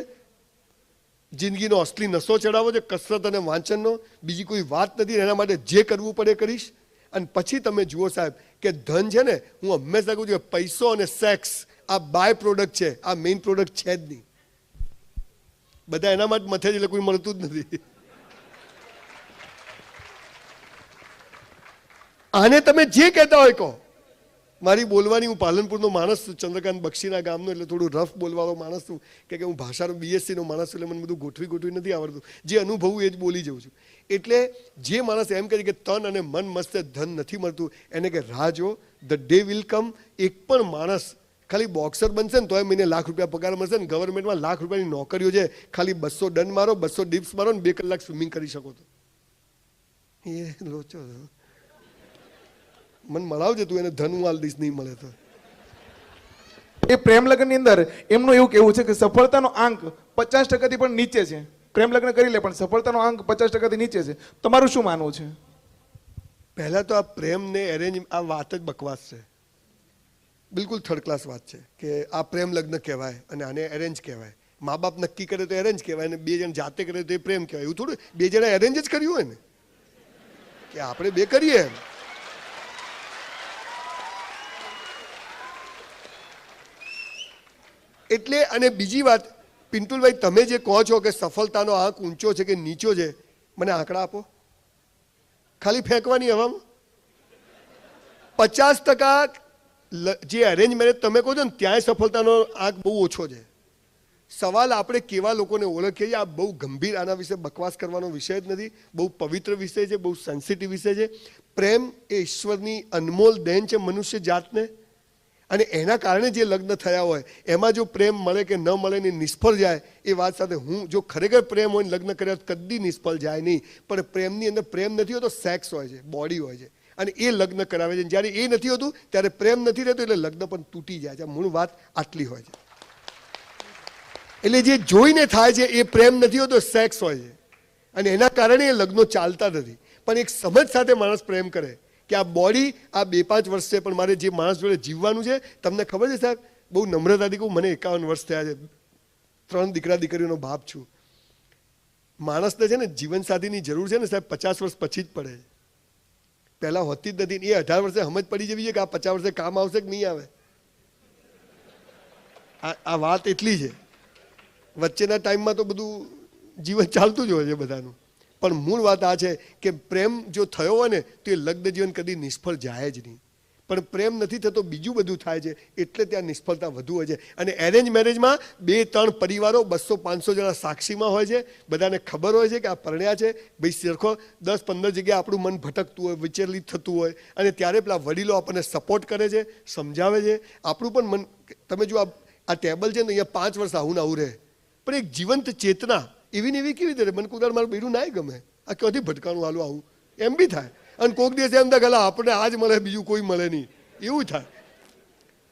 જિંદગીનો અસલી નશો ચડાવવો છે, કસરત અને વાંચનનો. બીજી કોઈ વાત નથી. એના માટે જે કરવું પડે કરીશ. અને પછી તમે જુઓ સાહેબ કે ધન છે ને, હું હંમેશા કહું છું કે પૈસો અને સેક્સ આ બાય પ્રોડક્ટ છે, આ મેઇન પ્રોડક્ટ છે જ નહીં. બધા એના માટે મથે જ એટલે કોઈ મળતું જ નથી. આને તમે જે કહેતા હોય કહો. મારી બોલવાની, હું પાલનપુરનો માણસ છું, ચંદ્રકાંત બક્ષીના ગામનો, એટલે થોડું રફ બોલવાળો માણસ છું કે હું ભાષાનો બીએસસીનો માણસ છું, એટલે મને બધું ગોઠવી નથી આવડતું. જે અનુભવું એ જ બોલી જઉં છું. એટલે જે માણસ એમ કહે કે તન અને મન મસ્ત ધન નથી મળતું, એને કે રાહ જો, ધ ડે વિલ કમ. એક પણ માણસ ખાલી બોક્સર બનશે ને તોય મહિને ₹1,00,000 પગાર મળશે ને ગવર્મેન્ટમાં ₹1,00,000ની નોકરીઓ છે. ખાલી 200 ડન મારો, 200 ડિપ્સ મારો ને 2 કલાક સ્વિમિંગ કરી શકો તો એ લોચો મને મળાવજે તું, એને ધન હું હાલ દઈશ નહીં મળે તો.
એ પ્રેમ લગ્નની અંદર એમનું એવું કહેવું છે કે સફળતાનો આંક 50%થી પણ નીચે છે. પ્રેમ લગ્ન કરી લે પણ સફળતાનો આંક 50%થી નીચે છે. તમારું શું માનવું છે?
પહેલા તો આ પ્રેમ ને એરેન્જ આ વાત જ બકવાસ છે, બિલકુલ થર્ડ ક્લાસ વાત છે કે આ પ્રેમ લગ્ન કહેવાય અને આને એરેન્જ કહેવાય. મા બાપ નક્કી કરે તો એરેન્જ કહેવાય અને 2 જણ જાતે કરે તો એ પ્રેમ કહેવાય. એવું થોડું 2 જણા એરેન્જ જ કર્યું હોય ને કે આપણે 2 કરીએ એમ. એટલે અને બીજી વાત, પિન્ટુલભાઈ તમે જે કહો છો કે સફળતાનો આંક ઊંચો છે કે નીચો છે, મને આંકડા આપો. ખાલી ફેંકવાની હવામાં 50% જે અરેન્જ મેરેજ તમે કહો છો ને ત્યાંય સફળતાનો આંક બહુ ઓછો છે. સવાલ આપણે કેવા લોકોને ઓળખીએ છીએ, આ બહુ ગંભીર, આના વિશે બકવાસ કરવાનો વિષય જ નથી. બહુ પવિત્ર વિષય છે, બહુ સેન્સિટિવ વિષય છે. પ્રેમ એ ઈશ્વરની અનમોલ દેન છે મનુષ્ય જાતને, અને એના કારણે જે લગ્ન થયા હોય એમાં જો પ્રેમ મળે કે ન મળે ને નિષ્ફળ જાય, એ વાત સાથે હું જો ખરેખર પ્રેમ હોય લગ્ન કર્યા કદી નિષ્ફળ જાય નહીં. પણ પ્રેમની અંદર પ્રેમ નથી હોતો, સેક્સ હોય છે, બોડી હોય છે, અને એ લગ્ન કરાવે છે. જ્યારે એ નથી હોતું ત્યારે પ્રેમ નથી રહેતો એટલે લગ્ન પણ તૂટી જાય છે. મૂળ વાત આટલી હોય છે. એટલે જે જોઈને થાય છે એ પ્રેમ નથી હોતો, સેક્સ હોય છે, અને એના કારણે એ લગ્નો ચાલતા નથી. પણ એક સમજ સાથે માણસ પ્રેમ કરે કે આ બોડી આ 2-5 વર્ષ છે, પણ મારે જે માણસ જોડે જીવવાનું છે. તમને ખબર છે સાહેબ, બહુ નમ્રતાથી કહું, મને 51 વર્ષ થયા છે, 3 દીકરા દીકરીઓનો બાપ છું. માણસને છે ને જીવનસાથીની જરૂર છે ને સાહેબ 50 વર્ષ પછી જ પડે. પહેલાં હોતી જ નથી. એ 18 વર્ષે સમજ પડી જવી છે કે આ 50 વર્ષે કામ આવશે કે નહીં આવે. આ વાત એટલી છે. વચ્ચેના ટાઈમમાં તો બધું જીવન ચાલતું જ હોય છે બધાનું. પણ મૂળ વાત આ છે કે પ્રેમ જો થયો હોય ને તો એ લગ્ન જીવન કદી નિષ્ફળ જાય જ નહીં. પણ પ્રેમ નથી થતો, બીજું બધું થાય છે, એટલે ત્યાં નિષ્ફળતા વધુ હોય છે. અને એરેન્જ મેરેજમાં 2-3 પરિવારો 200-500 જણા સાક્ષીમાં હોય છે. બધાને ખબર હોય છે કે આ પરણ્યા છે ભાઈ. સરખો 10-15 જગ્યાએ આપણું મન ભટકતું હોય, વિચલિત થતું હોય, અને ત્યારે પેલા વડીલો આપણને સપોર્ટ કરે છે, સમજાવે છે. આપણું પણ મન, તમે જો આ ટેબલ છે ને અહીંયા 5 વર્ષ આવું ને આવું રહે, પણ એક જીવંત ચેતના એવી ને એવી કેવી રીતે? મને કુદાર મારું બેરું ના ગમે, આ ક્યાંથી ભટકાણું હાલું આવું એમ બી થાય. અને કોઈક દિવસ એમ થાય કે આપણે આજ મળે બીજું કોઈ મળે નહીં, એવું થાય.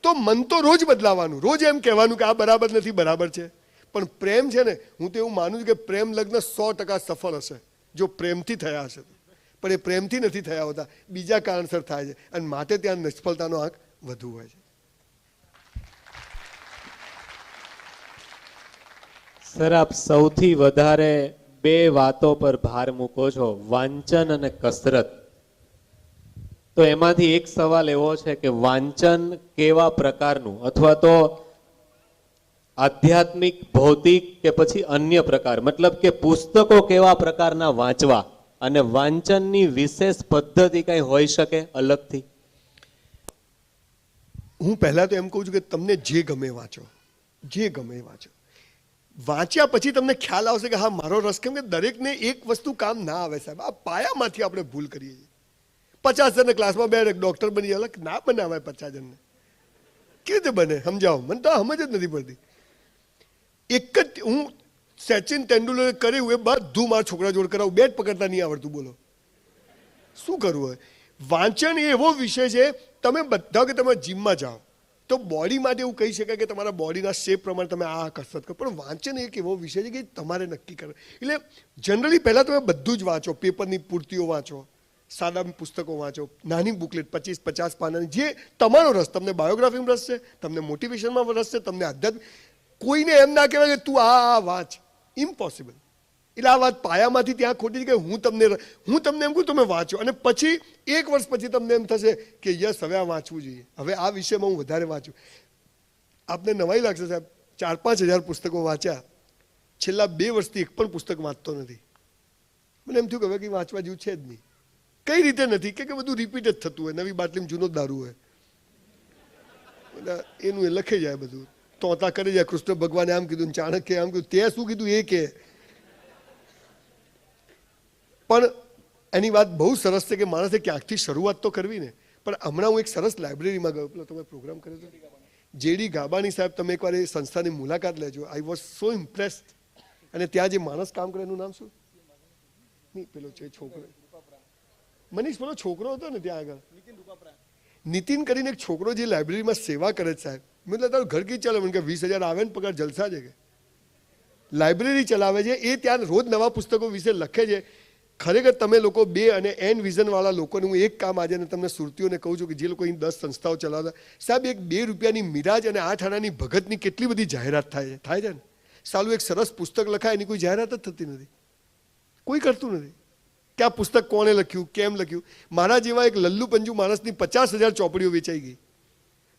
તો મન તો રોજ બદલાવાનું, રોજ એમ કહેવાનું કે આ બરાબર નથી, બરાબર છે. પણ પ્રેમ છે ને, હું તો એવું માનું છું કે પ્રેમ લગ્ન 100% સફળ હશે જો પ્રેમથી થયા હશે. પણ એ પ્રેમથી નથી થયા હોતા, બીજા કારણસર થાય છે, અને માટે ત્યાં નિષ્ફળતાનો આંક વધુ હોય છે.
સર, આપ સૌથી વધારે 2 વાતો પર ભાર મૂકો છો, વાંચન અને કસરત. તો એમાંથી એક સવાલ એવો છે કે વાંચન કેવા પ્રકારનું, અથવા તો આધ્યાત્મિક, ભૌતિક કે પછી અન્ય પ્રકાર, મતલબ કે પુસ્તકો કેવા પ્રકારના વાંચવા, અને વાંચનની વિશેષ પદ્ધતિ કઈ હોઈ શકે અલગથી?
હું પહેલા તો એમ કહું છું કે તમને જે ગમે વાંચો, જે ગમે વાંચો. વાંચ્યા પછી તમને ખ્યાલ આવશે કે હા મારો રસ. કેમ કે દરેકને એક વસ્તુ કામ ના આવે સાહેબ. આ પાયામાંથી આપણે ભૂલ કરીએ છીએ. 50 જણને ક્લાસમાં બે ડોક્ટર બની અલગ ના બનાવાય. 50 જણને કેવી રીતે બને? સમજાવો, મને તો સમજ જ નથી પડતી. એક જ હું સચિન તેંડુલકરે કર્યું એ બધું મારા છોકરા જોડે કરાવું, બેટ પકડતા નહીં આવડતું, બોલો શું કરવું હોય? વાંચન એ એવો વિષય છે, તમે બધા કે તમે જીમમાં જાઓ તો બોડી માટે એવું કહી શકાય કે તમારા બોડીના શેપ પ્રમાણે તમે આ કસરત કરો, પણ વાંચન એક એવો વિષય છે કે તમારે નક્કી કરો. એટલે જનરલી પહેલાં તમે બધું જ વાંચો, પેપરની પૂર્તિઓ વાંચો, સાદા પુસ્તકો વાંચો, નાની બુકલેટ 25-50 પાનાની, જે તમારો રસ, તમને બાયોગ્રાફીમાં રસ છે, તમને મોટિવેશનમાં રસ છે, તમને આધ્યાત્મિક, કોઈને એમ ના કહેવાય કે તું આ વાંચ, ઇમ્પોસિબલ. એટલે આ વાત પાયામાંથી ત્યાં ખોટી છે કે હું તમને એમ કહું તમે વાંચો, અને પછી 1 વર્ષ પછી તમને એમ થશે કે યસ હવે આ વાંચવું જોઈએ, હવે આ વિષયમાં હું વધારે વાંચું. આપને નવાઈ લાગશે સાહેબ, 4-5 હજાર પુસ્તકો વાંચ્યા, છેલ્લા 2 વર્ષથી એક પણ પુસ્તક વાંચતો નથી. મને એમ થયું કે હવે કંઈ વાંચવા જેવું છે જ નહીં. કઈ રીતે નથી કે બધું રિપીટ જ થતું હોય, નવી બાટલીમાં જૂનો દારૂ હોય, એનું એ લખે જાય બધું, તોતા કરી જાય, કૃષ્ણ ભગવાને આમ કીધું, ચાણક્ય આમ કીધું, તે શું કીધું એ કે. પણ એની વાત બહુ સરસ છે કે માણસે ક્યાંકથી શરૂઆત તો કરવી ને. પણ હમણાં હું એક સરસ લાઇબ્રેરીમાં ગયો, પેલો તમે પ્રોગ્રામ કર્યો હતો જેડી ગાબાની સાહેબ, તમે એકવાર એ સંસ્થાની મુલાકાત લેજો. I was so impressed. અને ત્યાં જે માણસ કામ કરે એનું નામ શું? નહીં, પેલો છે છોકરો, મનીષ, પેલો છોકરો હતો ને ત્યાં આગળ, નીતિન કરીને એક છોકરો જે લાઇબ્રેરીમાં સેવા કરે છે સાહેબ. મેં એટલે તારું ઘર કઈ ચાલે? મને કે 20,000 આવે ને પગાર, જલસા છે કે. લાઇબ્રેરી ચલાવે છે એ, ત્યાં રોજ નવા પુસ્તકો વિશે લખે છે. ખરેખર તમે લોકો 2 અને N વિઝનવાળા લોકોને હું એક કામ આજે તમને સુરતીઓને કહું છું કે જે લોકો અહીં 10 સંસ્થાઓ ચલાવતા સાહેબ, એક 2 રૂપિયાની મિરાજ અને 8 આનાની ભગતની કેટલી બધી જાહેરાત થાય છે ને. સાલું એક સરસ પુસ્તક લખાય એની કોઈ જાહેરાત જ થતી નથી, કોઈ કરતું નથી કે આ પુસ્તક કોણે લખ્યું, કેમ લખ્યું. મારા જેવા એક લલ્લુ પંજુ માણસની 50,000 ચોપડીઓ વેચાઈ ગઈ.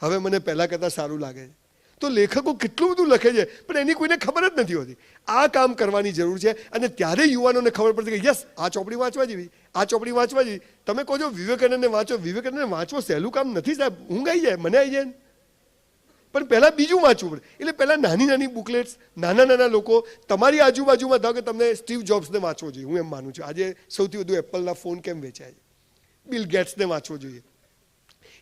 હવે મને પહેલાં કરતાં સારું લાગે છે. તો લેખકો કેટલું બધું લખે છે, પણ એની કોઈને ખબર જ નથી હોતી. આ કામ કરવાની જરૂર છે, અને ત્યારે યુવાનોને ખબર પડશે કે યસ, આ ચોપડી વાંચવા જેવી, આ ચોપડી વાંચવા જેવી. તમે કહો છો વિવેકાનંદને વાંચો, વિવેકાનંદને વાંચવો સહેલું કામ નથી સાહેબ. ઊંઘ આવી જાય, મને આવી જાય, પણ પહેલાં બીજું વાંચવું પડે. એટલે પહેલાં નાની નાની બુકલેટ્સ, નાના નાના લોકો તમારી આજુબાજુમાં ધારો કે તમને સ્ટીવ જોબ્સને વાંચવો જોઈએ, હું એમ માનું છું. આજે સૌથી વધુ એપલના ફોન કેમ વેચાય છે? બિલ ગેટ્સને વાંચવો જોઈએ,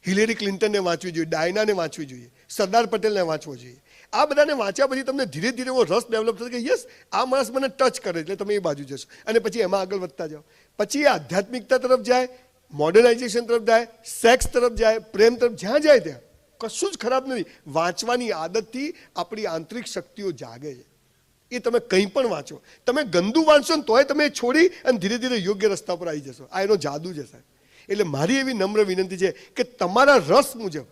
હિલેરી ક્લિન્ટનને વાંચવી જોઈએ, ડાયનાને વાંચવી જોઈએ, સરદાર પટેલને વાંચવો જોઈએ. આ બધાને વાંચ્યા પછી તમને ધીરે ધીરે એવો રસ ડેવલપ થશે કે યસ, આ માણસ મને ટચ કરે, એટલે તમે એ બાજુ જશો, અને પછી એમાં આગળ વધતા જાઓ. પછી એ આધ્યાત્મિકતા તરફ જાય, મોડર્નાઇઝેશન તરફ જાય, સેક્સ તરફ જાય, પ્રેમ તરફ, જ્યાં જાય ત્યાં કશું જ ખરાબ નથી. વાંચવાની આદતથી આપણી આંતરિક શક્તિઓ જાગે છે. એ તમે કંઈ પણ વાંચો, તમે ગંદુ વાંચો ને તોય તમે છોડી અને ધીરે ધીરે યોગ્ય રસ્તા પર આવી જશો. આ એનો જાદુ છે સાહેબ. એટલે મારી એવી નમ્ર વિનંતી છે કે તમારા રસ મુજબ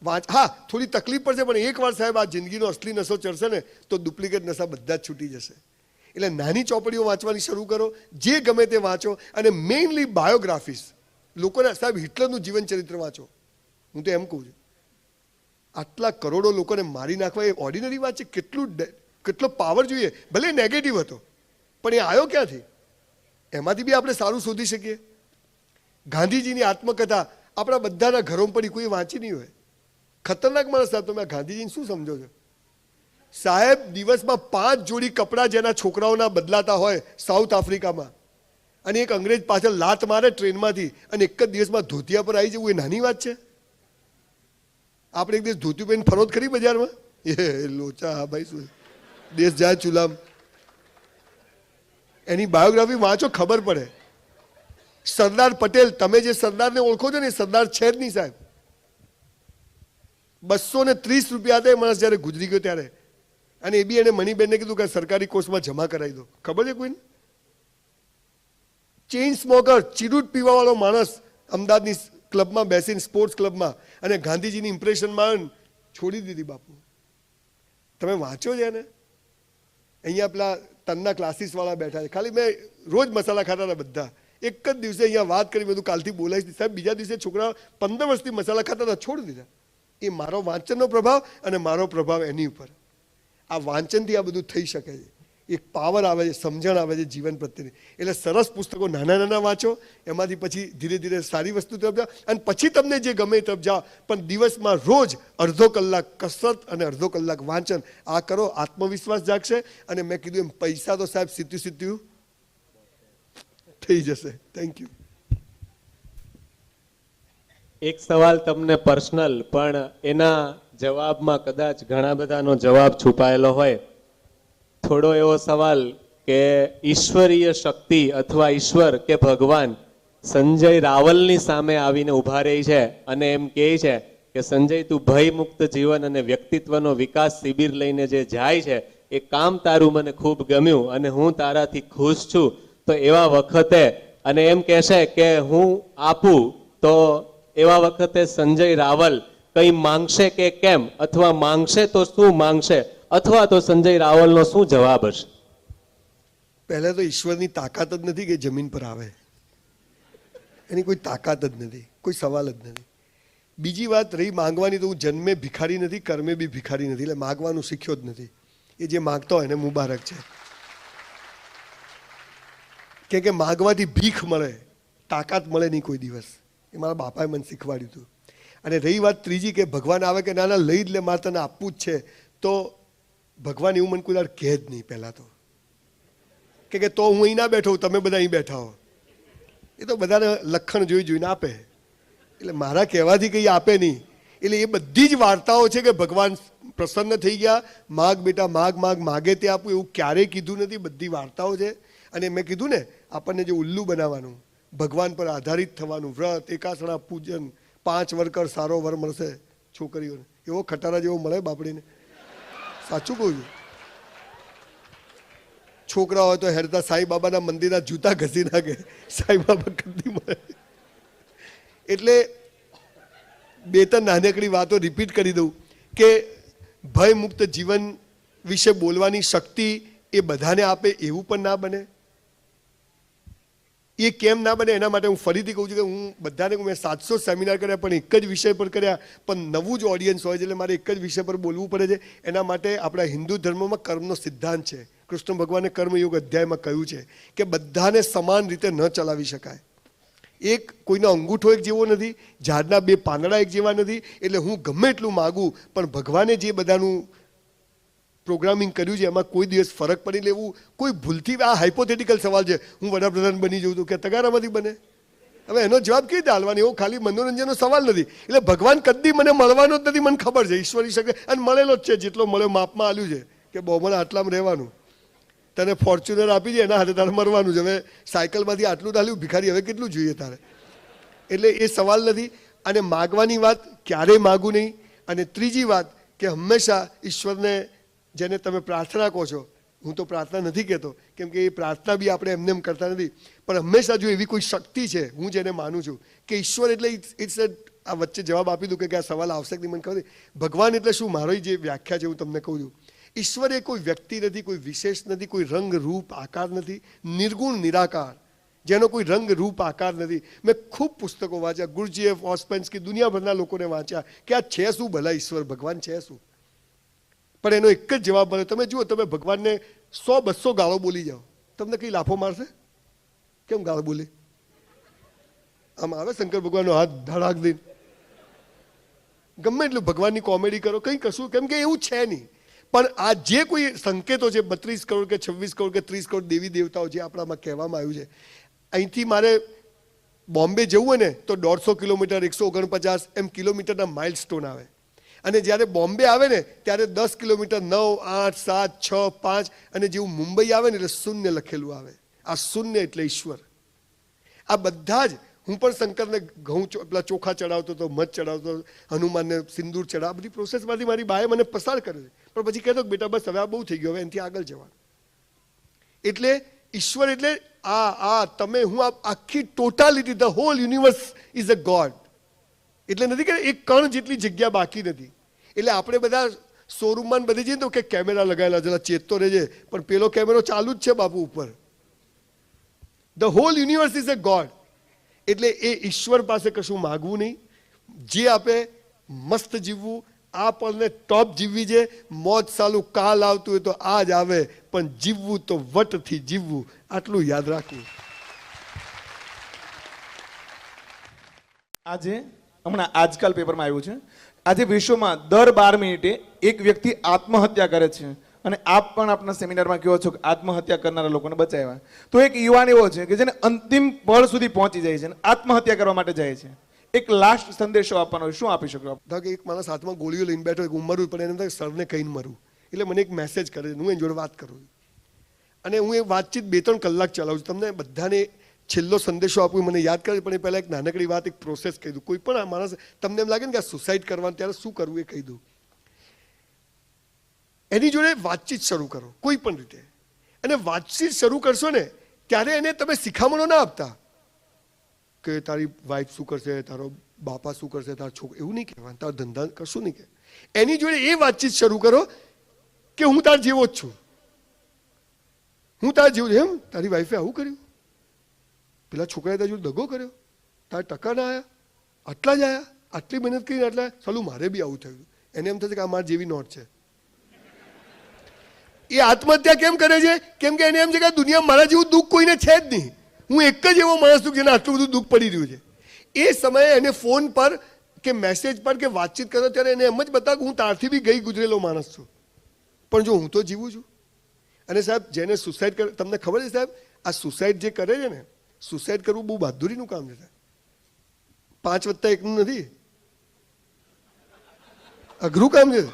વાંચ. હા, થોડી તકલીફ પડશે, પણ એકવાર સાહેબ આ જિંદગીનો અસલી નશો ચડશે ને તો ડુપ્લિકેટ નશા બધા જ છૂટી જશે. એટલે નાની ચોપડીઓ વાંચવાની શરૂ કરો, જે ગમે તે વાંચો, અને મેઇનલી બાયોગ્રાફીસ. લોકોને સાહેબ હિટલરનું જીવન ચરિત્ર વાંચો. હું તો એમ કહું છું, આટલા કરોડો લોકોને મારી નાખવા એ ઓર્ડિનરી વાત છે. કેટલો પાવર જોઈએ. ભલે નેગેટિવ હતો, પણ એ આવ્યો ક્યાંથી? એમાંથી બી આપણે સારું શોધી શકીએ. ગાંધીજીની આત્મકથા આપણા બધાના ઘરોમાં પડી, કોઈ વાંચી નહીં હોય. ખતરનાક માણસ સાહેબ. તમે ગાંધીજીને શું સમજો છો સાહેબ? દિવસમાં 5 જોડી કપડાં જેના છોકરાઓના બદલાતા હોય સાઉથ આફ્રિકામાં, અને એક અંગ્રેજ પાછળ લાત મારે ટ્રેનમાંથી, અને એક જ દિવસમાં ધોતિયા પર આવી જવું એ નાની વાત છે? આપણે એક દિવસ ધોતિયું પહેરીને ફરો જ ખરી બજારમાં, એ લોચા, હા ભાઈ, શું દેશ જાય ચૂલામ. એની બાયોગ્રાફી વાંચો, ખબર પડે. સરદાર પટેલ, તમે જે સરદારને ઓળખો છો ને એ સરદાર છે જ નહીં સાહેબ. 230 રૂપિયા હતા એ માણસ જ્યારે ગુજરી ગયો ત્યારે, અને એ બી એને મણિબેનને કીધું કે સરકારી કોર્સમાં જમા કરાવી દો. ખબર છે કોઈને? ચેઇન સ્મોકર, ચીરૂટ પીવાવાળો માણસ અમદાવાદની ક્લબમાં બેસીને, સ્પોર્ટ્સ ક્લબમાં, અને ગાંધીજીની ઇમ્પ્રેશનમાં છોડી દીધી બાપુ. તમે વાંચો છે ને? અહીંયા પેલા તનના ક્લાસીસવાળા બેઠા છે, ખાલી મેં રોજ મસાલા ખાતા હતા બધા. એક જ દિવસે અહીંયા વાત કરી, બધું કાલથી બોલાવીશ સાહેબ. બીજા દિવસે છોકરા 15 વર્ષથી મસાલા ખાતા હતા, છોડી દીધા. એ મારો વાંચનનો પ્રભાવ અને મારો પ્રભાવ એની ઉપર. આ વાંચનથી આ બધું થઈ શકે છે. એક પાવર આવે છે, સમજણ આવે છે જીવન પ્રત્યેની. એટલે સરસ પુસ્તકો નાના નાના વાંચો, એમાંથી પછી ધીરે ધીરે સારી વસ્તુ તરફ જાઓ, અને પછી તમને જે ગમે એ તરફ જાઓ. પણ દિવસમાં રોજ અડધો કલાક કસરત અને અડધો કલાક વાંચન આ કરો, આત્મવિશ્વાસ જાગશે. અને મેં કીધું એમ પૈસા તો સાહેબ સીધું થઈ જશે. Thank you.
એક સવાલ તમને પર્સનલ, પણ એના જવાબમાં કદાચ ઘણા બધાનો જવાબ છુપાયેલો હોય. થોડો એવો સવાલ કે ઈશ્વરીય શક્તિ અથવા ઈશ્વર કે ભગવાન સંજય રાવલની સામે આવીને ઊભા રહી છે અને એમ કહે છે કે સંજય, તું ભય મુક્ત જીવન અને વ્યક્તિત્વનો વિકાસ શિબિર લઈને જે જાય છે એ કામ તારું મને ખૂબ ગમ્યું અને હું તારાથી ખુશ છું. તો એવા વખતે અને એમ કહેશે કે હું આપું, તો એવા વખતે સંજય રાવલ કંઈ માંગશે કે કેમ, અથવા માંગશે તો શું માંગશે, અથવા તો સંજય રાવલનો શું જવાબ હશે?
પહેલા તો ઈશ્વરની તાકાત જ નથી કે જમીન પર આવે, એની કોઈ તાકાત જ નથી, કોઈ સવાલ જ નથી. બીજી વાત રહી માંગવાની, તો હું જન્મે ભિખારી નથી, કર્મે બી ભિખારી નથી, એટલે માગવાનું શીખ્યો જ નથી. એ જે માગતો હોય એને મુબારક છે, કેમ કે માગવાથી ભીખ મળે, તાકાત મળે નહીં કોઈ દિવસ. એ મારા બાપાએ મને શીખવાડ્યું હતું. અને રહી વાત ત્રીજી કે ભગવાન આવે કે ના ના લઈ જ લે, મારે તને આપવું જ છે, તો ભગવાન એવું મને કોઈ વાર કહે જ નહીં. પહેલાં તો કે તો હું અહીં ના બેઠો, તમે બધા અહીં બેઠા હો. એ તો બધાને લખણ જોઈને આપે, એટલે મારા કહેવાથી કંઈ આપે નહીં. એટલે એ બધી જ વાર્તાઓ છે કે ભગવાન પ્રસન્ન થઈ ગયા, માગ બેટા માગ, માગે તે આપું, એવું ક્યારેય કીધું નથી. બધી વાર્તાઓ છે. અને મેં કીધું ને, આપણને જે ઉલ્લુ બનાવવાનું, ભગવાન પર આધારિત થવાનું, વ્રત, એકાસણા, પૂજન, 5 વર કર સારો વર મળશે છોકરીઓને, એવો ખટારા જેવો મળે બાપડીને. સાચું કહું છું. છોકરા હોય તો હેરતા સાંઈ બાબાના મંદિરના જૂતા ઘસી નાખે, સાંઈ બાબા કદી મળે. એટલે 2-3 નાનકડી વાતો રિપીટ કરી દઉં કે ભય મુક્ત જીવન વિશે બોલવાની શક્તિ એ બધાને આપે એવું પણ ના બને. એ કેમ ના બને એના માટે હું ફરીથી કહું છું કે હું બધાને મેં 700 સેમિનાર કર્યા, પણ એક જ વિષય પર કર્યા, પણ નવું જ ઓડિયન્સ હોય છે, એટલે મારે એક જ વિષય પર બોલવું પડે છે. એના માટે આપણા હિન્દુ ધર્મમાં કર્મનો સિદ્ધાંત છે. કૃષ્ણ ભગવાને કર્મયોગ અધ્યાયમાં કહ્યું છે કે બધાને સમાન રીતે ન ચલાવી શકાય. એક કોઈનો અંગૂઠો એક જેવો નથી, ઝાડના 2 પાંદડા એક જેવા નથી. એટલે હું ગમે એટલું માગું, પણ ભગવાને જે બધાનું પ્રોગ્રામિંગ કર્યું છે એમાં કોઈ દિવસ ફરક પડી લેવું. કોઈ ભૂલથી, આ હાઇપોથેટિકલ સવાલ છે, હું વડાપ્રધાન બની જઉં તો કે તગારામાંથી બને? હવે એનો જવાબ કેવી રીતે હાલવાનો? એવો ખાલી મનોરંજનનો સવાલ નથી. એટલે ભગવાન કદી મને મળવાનો જ નથી, મને ખબર છે. ઈશ્વરી શકે અને મળેલો જ છે, જેટલો મળ્યો માપમાં આલ્યું છે કે બહુમણ આટલામાં રહેવાનું. તને ફોર્ચ્યુનર આપી છે, એના હાથે તારે મરવાનું છે. હવે સાયકલમાંથી આટલું ચાલ્યું, ભિખારી હવે કેટલું જોઈએ તારે? એટલે એ સવાલ નથી. અને માગવાની વાત ક્યારેય માગવું નહીં. અને ત્રીજી વાત કે હંમેશા ઈશ્વરને, જેને તમે પ્રાર્થના કહો છો, હું તો પ્રાર્થના નથી કહેતો, કેમ કે એ પ્રાર્થના બી આપણે એમને એમ કરતા નથી, પણ હંમેશા જો એવી કોઈ શક્તિ છે, હું જેને માનું છું કે ઈશ્વર એટલે ઇટ્સ આ વચ્ચે જવાબ આપી દઉં કે આ સવાલ આવશે કે નહીં મને ખબર. ભગવાન એટલે શું, મારી જે વ્યાખ્યા છે હું તમને કહું છું. ઈશ્વર એ કોઈ વ્યક્તિ નથી, કોઈ વિશેષ નથી, કોઈ રંગ રૂપ આકાર નથી, નિર્ગુણ નિરાકાર, જેનો કોઈ રંગ રૂપ આકાર નથી. મેં ખૂબ પુસ્તકો વાંચ્યા, ગુરજીએફ, ઓસ્પેન્સ્કી, દુનિયાભરના લોકોને વાંચ્યા કે આ છે શું ભલા ઈશ્વર, ભગવાન છે શું? પણ એનો એક જ જવાબ મળે. તમે જુઓ, તમે ભગવાનને 100-200 ગાળો બોલી જાઓ, તમને કઈ લાફો મારશે? કેમ ગાળો બોલી? આમ આવે શંકર ભગવાનનો હાથ ધડાક દઈને. ગમે એટલું ભગવાનની કોમેડી કરો, કંઈ કશું, કેમ કે એવું છે નહીં. પણ આ જે કોઈ સંકેતો છે, 32 કરોડ કે 26 કરોડ કે 30 કરોડ દેવી દેવતાઓ જે આપણામાં કહેવામાં આવ્યું છે, અહીંથી મારે બોમ્બે જવું હોય ને તો 150 કિલોમીટર, 149 એમ કિલોમીટરના માઇલ સ્ટોન આવે. અને જ્યારે બોમ્બે આવે ને ત્યારે 10 કિલોમીટર, 9, 8, 7, 6, 5, અને જેવું મુંબઈ આવે ને એટલે શૂન્ય લખેલું આવે. આ શૂન્ય એટલે ઈશ્વર. આ બધા જ, હું પણ શંકરને ઘઉં પેલા ચોખા ચડાવતો હતો, મધ ચડાવતો, હનુમાનને સિંદૂર ચડાવ, આ બધી પ્રોસેસમાંથી મારી બાએ મને પસાર કર્યો છે. પણ પછી કહેતો કે બેટા બસ હવે આ બહુ થઈ ગયું, હવે એનાથી આગળ જવાનું. એટલે ઈશ્વર એટલે આ તમે, હું, આ આખી totality, the whole universe is a god. એટલે નથી કે એક કણ જેટલી જગ્યા બાકી નથી. એટલે આપણે બધા શોરૂમમાં બધી જઈએ તો કે કેમેરા લગાવેલા, જરા ચેતતો રહેજે, પણ પેલો કેમેરો ચાલુ જ છે બાપુ ઉપર. The whole universe is a god. એટલે એ ઈશ્વર પાસે કશું માગવું નહીં, જે આપે મસ્ત જીવવું. આ પળને ટોપ જીવવી છે. મોત સાલું કાલ આવતું હોય તો આજ આવે, પણ જીવવું તો વટથી જીવવું, આટલું યાદ રાખવું.
આજે હમણાં આજકાલ પેપરમાં આવ્યું છે, આજે વિશ્વમાં દર 12 મિનિટે એક વ્યક્તિ આત્મહત્યા કરે છે. અને આપ પણ આપના સેમિનારમાં કહો છો કે આત્મહત્યા કરનારા લોકોને બચાવ્યા. તો એક યુવાન એવો છે કે જેને અંતિમ પળ સુધી પહોંચી જાય છે અને આત્મહત્યા કરવા માટે જાય છે. એક લાસ્ટ સંદેશો આપવાનો હોય, શું આપી શકો?
ધારો કે એક માણસ હાથમાં ગોળીઓ લઈને બેઠો, એક મરવું, પણ એને સરને કહીને મરવું. એટલે મને એક મેસેજ કરે છે, હું એની જોડે વાત કરું છું. અને હું એ વાતચીત 2-3 કલાક ચલાવું છું. તમને બધાને છેલ્લો સંદેશો આપું મને યાદ કરે, પણ એ પહેલાં એક નાનકડી વાત, એક પ્રોસેસ કહી દઉં. કોઈ પણ માણસ તમને એમ લાગે ને કે આ સુસાઇડ કરવાનું, ત્યારે શું કરવું એ કહી દઉં. એની જોડે વાતચીત શરૂ કરો કોઈ પણ રીતે, અને વાતચીત શરૂ કરશો ને ત્યારે એને તમે શિખામણો ના આપતા કે તારી વાઈફ શું કરશે, તારો બાપા શું કરશે, તારો છોકરો, એવું નહીં કહેવાનું, તારો ધંધા કશું નહીં કહે. એની જોડે એ વાતચીત શરૂ કરો કે હું તાર જેવો જ છું, હું તાર જેવું. એમ તારી વાઈફે આવું કર્યું, પેલા છોકરાએ તારી જોડે દગો કર્યો, તારા ટકા ના આવ્યા, આટલા જ આવ્યા, આટલી મહેનત કરીને આટલા, ચાલું મારે બી આવું થયું. એને એમ થશે કે આ મારી જેવી નોટ છે. એ આત્મહત્યા કેમ કરે છે? કેમ કે એને એમ છે કે દુનિયા મારા જેવું દુઃખ કોઈને છે જ નહીં, હું એક જ એવો માણસ છું જેને આટલું બધું દુઃખ પડી રહ્યું છે. એ સમયે એને ફોન પર કે મેસેજ પર કે વાતચીત કરો ત્યારે એને એમ જ બતાવ કે હું તારથી બી ગઈ ગુજરેલો માણસ છું, પણ જો હું તો જીવું છું. અને સાહેબ જેને સુસાઇડ કરે, તમને ખબર છે સાહેબ, આ સુસાઇડ જે કરે છે ને, સુસાઇડ કરવું બહુ બહાદુરીનું કામ છે સાહેબ. 5+1 નથી, અઘરું કામ છે.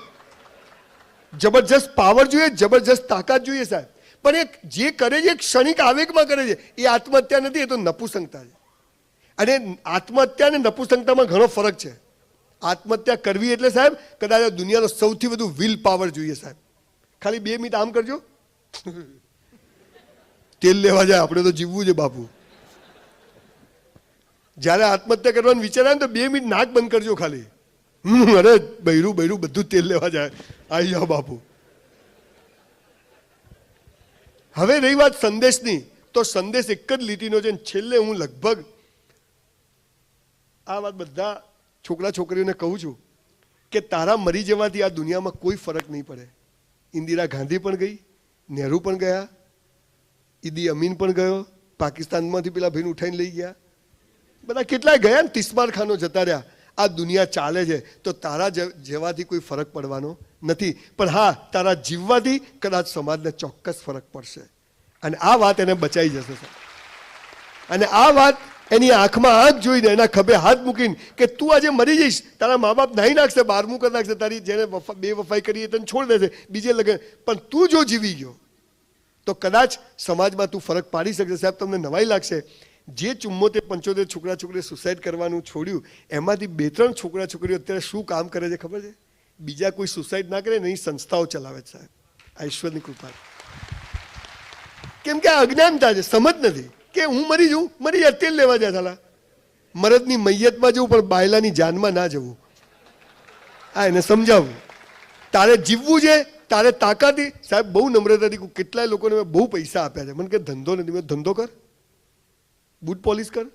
જબરજસ્ત પાવર જોઈએ, જબરજસ્ત તાકાત જોઈએ સાહેબ. પણ એ જે કરે છે ક્ષણિક આવેગમાં કરે છે, એ આત્મહત્યા નથી, એ તો નપુસંગતા છે. અને આત્મહત્યા અને નપુસંગતામાં ઘણો ફરક છે. આત્મહત્યા કરવી એટલે સાહેબ કદાચ દુનિયાનો સૌથી વધુ વિલ પાવર જોઈએ સાહેબ. ખાલી 2 મિનિટ આમ કરજો, તેલ લેવા જાય, આપણે તો જીવવું છે બાપુ. જ્યારે આત્મહત્યા કરવાનું વિચાર આવે ને તો 2 મિનિટ નાક બંધ કરજો ખાલી. અરે બૈરું બૈરું બધું તેલ લેવા જાય, આવી જાઓ બાપુ. હવે રહી વાત સંદેશની, તો સંદેશ એક જ લીટીનો છે. છેલ્લે હું લગભગ આ વાત બધા છોકરા છોકરીઓને કહું છું કે તારા મરી જવાથી આ દુનિયામાં કોઈ ફરક નહીં પડે. ઇન્દિરા ગાંધી પણ ગઈ, નહેરુ પણ ગયા, ઈદી અમીન પણ ગયો, પાકિસ્તાનમાંથી પેલા ભાઈને ઉઠાઈને લઈ ગયા, બધા કેટલાય ગયા ને, તિસ્માર ખાનો જતા રહ્યા. આ દુનિયા ચાલે છે, તો તારા જવાથી કોઈ ફરક પડવાનો નથી. પણ હા, તારા જીવવાથી કદાચ સમાજને ચોક્કસ ફરક પડશે. અને આ વાત એને બચાવી જશે. અને આ વાત એની આંખમાં આંખ જોઈને, એના ખભે હાથ મૂકીને કે તું આજે મરી જઈશ, તારા મા બાપ નાહી નાખશે, 12મું કરી નાખશે, તારી જેને બેવફાઈ કરી એ તને છોડી દેશે, બીજે લગન, પણ તું જો જીવી ગયો તો કદાચ સમાજમાં તું ફરક પાડી શકશે. સાહેબ તમને નવાઈ લાગશે, જે 74-75 છોકરા છોકરીએ સુસાઇડ કરવાનું છોડ્યું, એમાંથી 2-3 છોકરા છોકરીઓ અત્યારે શું કામ કરે છે ખબર છે? બીજા કોઈ સુસાઇડ ના કરે ને, એની સંસ્થાઓ ચલાવે છે સાહેબ, આ ઈશ્વરની કૃપા. કેમ કે આ અજ્ઞાનતા છે, સમજ નથી કે હું મરી જઉં, મરી જાય, તેલ લેવા જાય સાલા, મરદની મૈયતમાં જવું પણ બાયલાની જાનમાં ના જવું. આ એને સમજાવવું. તારે જીવવું છે, તારે તાકાતી. સાહેબ બહુ નમ્રતાથી કેટલાય લોકોને મેં બહુ પૈસા આપ્યા છે, મને કે ધંધો નથી. મેં ધંધો કર, બૂટ પોલિશ કર,